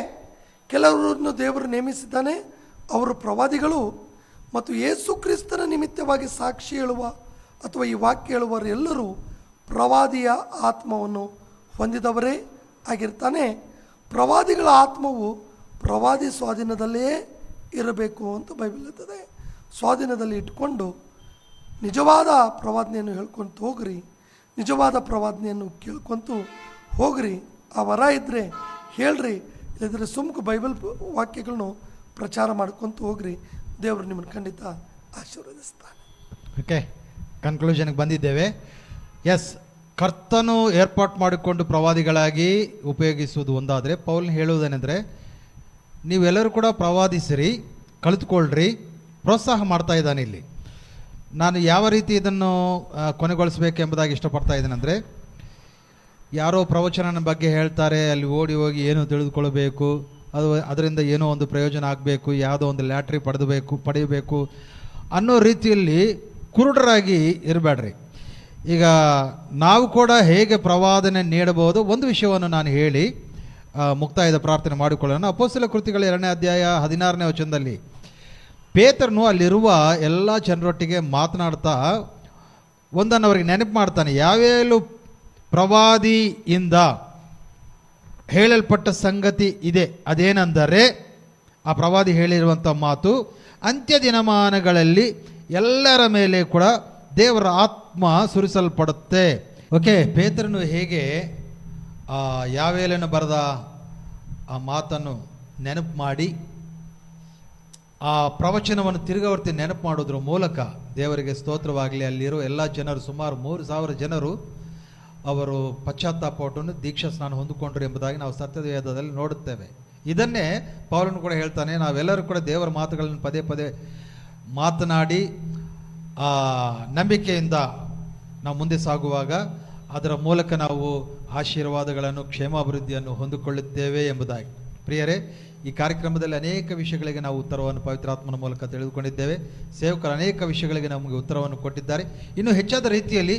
ಕೆಲವರನ್ನು ದೇವರು ನೇಮಿಸಿದ್ದಾನೆ. ಅವರು ಪ್ರವಾದಿಗಳು ಮತ್ತು ಯೇಸು ಕ್ರಿಸ್ತನ ನಿಮಿತ್ತವಾಗಿ ಸಾಕ್ಷಿ ಹೇಳುವ ಅಥವಾ ಈ ವಾಕ್ಯ ಹೇಳುವವರೆಲ್ಲರೂ ಪ್ರವಾದಿಯ ಆತ್ಮವನ್ನು ಹೊಂದಿದವರೇ ಆಗಿರ್ತಾನೆ. ಪ್ರವಾದಿಗಳ ಆತ್ಮವು ಪ್ರವಾದಿ ಸ್ವಾಧೀನದಲ್ಲೇ ಇರಬೇಕು ಅಂತ ಬೈಬಲ್ ಇರ್ತದೆ. ಸ್ವಾಧೀನದಲ್ಲಿ ಇಟ್ಕೊಂಡು ನಿಜವಾದ ಪ್ರವಾದನೆಯನ್ನು ಹೇಳ್ಕೊಂತ ಹೋಗ್ರಿ, ನಿಜವಾದ ಪ್ರವಾದನೆಯನ್ನು ಕೇಳ್ಕೊಂತು ಹೋಗ್ರಿ. ಆ ವರ ಇದ್ದರೆ ಹೇಳ್ರಿ, ಇಲ್ಲದ್ರೆ ಸುಮ್ಕು ಬೈಬಲ್ ವಾಕ್ಯಗಳನ್ನು ಪ್ರಚಾರ ಮಾಡ್ಕೊಂತ ಹೋಗ್ರಿ. ದೇವರು ನಿಮ್ಮನ್ನು ಖಂಡಿತ ಆಶೀರ್ವದಿಸ್ತಾನೆ. ಓಕೆ, ಕನ್ಕ್ಲೂಷನ್ಗೆ ಬಂದಿದ್ದೇವೆ. ಎಸ್, ಕರ್ತನು ಏರ್ಪಾಟ್ ಮಾಡಿಕೊಂಡು ಪ್ರವಾದಿಗಳಾಗಿ ಉಪಯೋಗಿಸುವುದು ಒಂದಾದರೆ, ಪೌಲ್ ಹೇಳುವುದೇನೆಂದರೆ ನೀವೆಲ್ಲರೂ ಕೂಡ ಪ್ರವಾದಿಸಿರಿ, ಕಲಿತುಕೊಳ್ಳ್ರಿ, ಪ್ರೋತ್ಸಾಹ ಮಾಡ್ತಾ ಇದ್ದಾನೆ ಇಲ್ಲಿ. ನಾನು ಯಾವ ರೀತಿ ಇದನ್ನು ಕೊನೆಗೊಳಿಸಬೇಕೆಂಬುದಾಗಿ ಇಷ್ಟಪಡ್ತಾ ಇದ್ದೇನೆಂದರೆ, ಯಾರೋ ಪ್ರವಚನನ ಬಗ್ಗೆ ಹೇಳ್ತಾರೆ, ಅಲ್ಲಿ ಓಡಿ ಹೋಗಿ ಏನೋ ತಿಳಿದುಕೊಳ್ಬೇಕು, ಅದರಿಂದ ಏನೋ ಒಂದು ಪ್ರಯೋಜನ ಆಗಬೇಕು, ಯಾವುದೋ ಒಂದು ಲ್ಯಾಟ್ರಿ ಪಡೆಯಬೇಕು ಅನ್ನೋ ರೀತಿಯಲ್ಲಿ ಕುರುಡರಾಗಿ ಇರಬೇಡ್ರಿ. ಈಗ ನಾವು ಕೂಡ ಹೇಗೆ ಪ್ರವಾದನೆ ನೀಡಬಹುದು, ಒಂದು ವಿಷಯವನ್ನು ನಾನು ಹೇಳಿ ಮುಕ್ತಾಯದ ಪ್ರಾರ್ಥನೆ ಮಾಡಿಕೊಳ್ಳೋಣ. ಅಪೊಸ್ತಲ ಕೃತಿಗಳ 2ನೇ ಅಧ್ಯಾಯ 16ನೇ ವಚನದಲ್ಲಿ ಪೇತ್ರನು ಅಲ್ಲಿರುವ ಎಲ್ಲ ಜನರೊಟ್ಟಿಗೆ ಮಾತನಾಡ್ತಾ ಒಂದನ್ನು ಅವರಿಗೆ ನೆನಪು ಮಾಡ್ತಾನೆ. ಯಾವೇಲು ಪ್ರವಾದಿಯಿಂದ ಹೇಳಲ್ಪಟ್ಟ ಸಂಗತಿ ಇದೆ, ಅದೇನೆಂದರೆ ಆ ಪ್ರವಾದಿ ಹೇಳಿರುವಂಥ ಮಾತು, ಅಂತ್ಯ ದಿನಮಾನಗಳಲ್ಲಿ ಎಲ್ಲರ ಮೇಲೆ ಕೂಡ ದೇವರ ಆತ್ಮ ಸುರಿಸಲ್ಪಡುತ್ತೆ. ಓಕೆ, ಪೇತ್ರನು ಹೇಗೆ ಯಾವೇಲನ್ನು ಬರೆದ ಆ ಮಾತನ್ನು ನೆನಪು ಮಾಡಿ ಆ ಪ್ರವಚನವನ್ನು ತಿರುಗಾವರ್ತಿ ನೆನಪು ಮಾಡೋದ್ರ ಮೂಲಕ ದೇವರಿಗೆ ಸ್ತೋತ್ರವಾಗಲಿ, ಅಲ್ಲಿರೋ ಎಲ್ಲ ಜನರು ಸುಮಾರು 3,000 ಜನರು ಅವರು ಪಶ್ಚಾತ್ತಾಪವನ್ನು ದೀಕ್ಷಾ ಸ್ನಾನ ಹೊಂದಿಕೊಂಡ್ರು ಎಂಬುದಾಗಿ ನಾವು ಸತ್ಯವೇದದಲ್ಲಿ ನೋಡುತ್ತೇವೆ. ಇದನ್ನೇ ಪೌಲನು ಕೂಡ ಹೇಳ್ತಾನೆ, ನಾವೆಲ್ಲರೂ ಕೂಡ ದೇವರ ಮಾತುಗಳನ್ನು ಪದೇ ಪದೇ ಮಾತನಾಡಿ ನಂಬಿಕೆಯಿಂದ ನಾವು ಮುಂದೆ ಸಾಗುವಾಗ ಅದರ ಮೂಲಕ ನಾವು ಆಶೀರ್ವಾದಗಳನ್ನು, ಕ್ಷೇಮಾಭಿವೃದ್ಧಿಯನ್ನು ಹೊಂದಿಕೊಳ್ಳುತ್ತೇವೆ ಎಂಬುದಾಗಿ. ಪ್ರಿಯರೇ, ಈ ಕಾರ್ಯಕ್ರಮದಲ್ಲಿ ಅನೇಕ ವಿಷಯಗಳಿಗೆ ನಾವು ಉತ್ತರವನ್ನು ಪವಿತ್ರಾತ್ಮನ ಮೂಲಕ ತಿಳಿದುಕೊಂಡಿದ್ದೇವೆ. ಸೇವಕರು ಅನೇಕ ವಿಷಯಗಳಿಗೆ ನಮಗೆ ಉತ್ತರವನ್ನು ಕೊಟ್ಟಿದ್ದಾರೆ. ಇನ್ನು ಹೆಚ್ಚಾದ ರೀತಿಯಲ್ಲಿ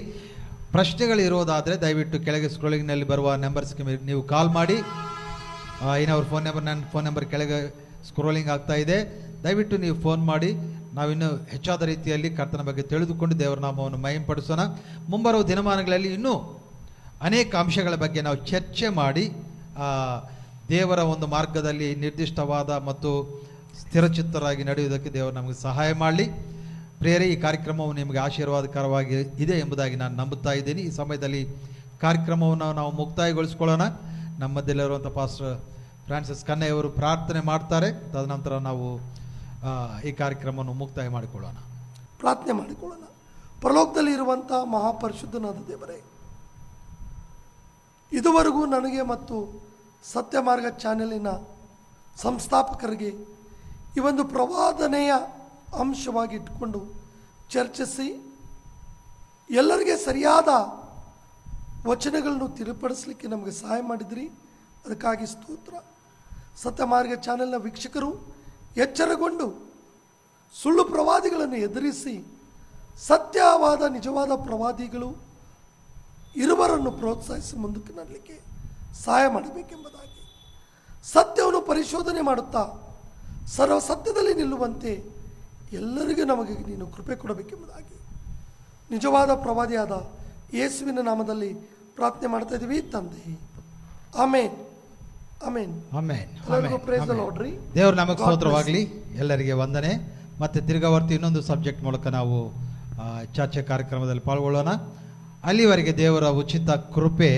ಪ್ರಶ್ನೆಗಳಿರೋದಾದರೆ ದಯವಿಟ್ಟು ಕೆಳಗೆ ಸ್ಕ್ರೋಲಿಂಗ್ನಲ್ಲಿ ಬರುವ ನಂಬರ್ಸ್ಗೆ ನೀವು ಕಾಲ್ ಮಾಡಿ. ಇನ್ನವ್ರ ಫೋನ್ ನಂಬರ್, ನನ್ನ ಫೋನ್ ನಂಬರ್ ಕೆಳಗೆ ಸ್ಕ್ರೋಲಿಂಗ್ ಆಗ್ತಾ ಇದೆ. ದಯವಿಟ್ಟು ನೀವು ಫೋನ್ ಮಾಡಿ, ನಾವಿನ್ನೂ ಹೆಚ್ಚಾದ ರೀತಿಯಲ್ಲಿ ಕರ್ತನ ಬಗ್ಗೆ ತಿಳಿದುಕೊಂಡು ದೇವರ ನಾಮವನ್ನು ಮಹಿಮೆಪಡಿಸೋಣ. ಮುಂಬರುವ ದಿನಮಾನಗಳಲ್ಲಿ ಇನ್ನೂ ಅನೇಕ ಅಂಶಗಳ ಬಗ್ಗೆ ನಾವು ಚರ್ಚೆ ಮಾಡಿ ದೇವರ ಒಂದು ಮಾರ್ಗದಲ್ಲಿ ನಿರ್ದಿಷ್ಟವಾದ ಮತ್ತು ಸ್ಥಿರಚಿತ್ತರಾಗಿ ನಡೆಯುವುದಕ್ಕೆ ದೇವರು ನಮಗೆ ಸಹಾಯ ಮಾಡಲಿ. ಪ್ರಿಯರೇ, ಈ ಕಾರ್ಯಕ್ರಮವು ನಿಮಗೆ ಆಶೀರ್ವಾದಕರವಾಗಿ ಇದೆ ಎಂಬುದಾಗಿ ನಾನು ನಂಬುತ್ತಾ ಇದ್ದೀನಿ. ಈ ಸಮಯದಲ್ಲಿ ಕಾರ್ಯಕ್ರಮವನ್ನು ನಾವು ಮುಕ್ತಾಯಗೊಳಿಸ್ಕೊಳ್ಳೋಣ. ನಮ್ಮದಲ್ಲಿರುವಂಥ ಪಾಸ್ಟರ್ ಫ್ರಾನ್ಸಿಸ್ ಕನ್ನೆಯವರು ಪ್ರಾರ್ಥನೆ ಮಾಡ್ತಾರೆ. ತದನಂತರ ನಾವು ಈ ಕಾರ್ಯಕ್ರಮವನ್ನು ಮುಕ್ತಾಯ ಮಾಡಿಕೊಳ್ಳೋಣ. ಪ್ರಾರ್ಥನೆ ಮಾಡಿಕೊಳ್ಳೋಣ. ಪರಲೋಕದಲ್ಲಿ ಇರುವಂಥ ಮಹಾಪರಿಶುದ್ಧನಾದ ದೇವರೇ, ಇದುವರೆಗೂ ನನಗೆ ಮತ್ತು ಸತ್ಯ ಮಾರ್ಗ ಚಾನೆಲಿನ ಸಂಸ್ಥಾಪಕರಿಗೆ ಈ ಒಂದು ಪ್ರವಾದನೆಯ ಅಂಶವಾಗಿ ಇಟ್ಕೊಂಡು ಚರ್ಚಿಸಿ ಎಲ್ಲರಿಗೆ ಸರಿಯಾದ ವಚನಗಳನ್ನು ತಿಳಿಪಡಿಸಲಿಕ್ಕೆ ನಮಗೆ ಸಹಾಯ ಮಾಡಿದ್ರಿ, ಅದಕ್ಕಾಗಿ ಸ್ತೋತ್ರ. ಸತ್ಯ ಮಾರ್ಗ ಚಾನೆಲ್ನ ವೀಕ್ಷಕರು ಎಚ್ಚರಗೊಂಡು ಸುಳ್ಳು ಪ್ರವಾದಿಗಳನ್ನು ಎದುರಿಸಿ ಸತ್ಯವಾದ ನಿಜವಾದ ಪ್ರವಾದಿಗಳು ಇರುವರನ್ನು ಪ್ರೋತ್ಸಾಹಿಸಿ ಮುಂದಕ್ಕೆ ನಡಲಿಕ್ಕೆ ಸಹಾಯ ಮಾಡಬೇಕೆಂಬುದಾಗಿ, ಸತ್ಯವನ್ನು ಪರಿಶೋಧನೆ ಮಾಡುತ್ತಾ ಸರ್ವ ಸತ್ಯದಲ್ಲಿ ನಿಲ್ಲುವಂತೆ ಎಲ್ಲರಿಗೂ ನಮಗೆ ನೀನು ಕೃಪೆ ಕೊಡಬೇಕೆಂಬುದಾಗಿ ನಿಜವಾದ ಪ್ರವಾದಿಯಾದ ಯೇಸುವಿನ ನಾಮದಲ್ಲಿ ಪ್ರಾರ್ಥನೆ ಮಾಡ್ತಾ ಇದ್ದೀವಿ ತಂದೆ. ಆಮೇನ್, ಆಮೇನ್, ಆಮೇನ್. Praise the lord. ದೇವರು ನಮಗೆ ಸ್ತೋತ್ರವಾಗಲಿ. ಎಲ್ಲರಿಗೆ ವಂದನೆ. ಮತ್ತೆ ತಿರ್ಗಾವರ್ತಿ ಇನ್ನೊಂದು ಸಬ್ಜೆಕ್ಟ್ ಮೂಲಕ ನಾವು ಚರ್ಚೆ ಕಾರ್ಯಕ್ರಮದಲ್ಲಿ ಪಾಲ್ಗೊಳ್ಳೋಣ. ಅಲ್ಲಿವರೆಗೆ ದೇವರ ಉಚಿತ ಕೃಪೆ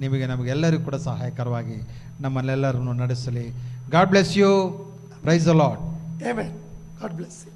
ನಮಗೆಲ್ಲರಿಗೂ ಕೂಡ ಸಹಾಯಕರವಾಗಿ ನಮ್ಮನ್ನೆಲ್ಲರನ್ನು ನಡೆಸಲಿ. God bless you. Praise the Lord. Amen. God bless you.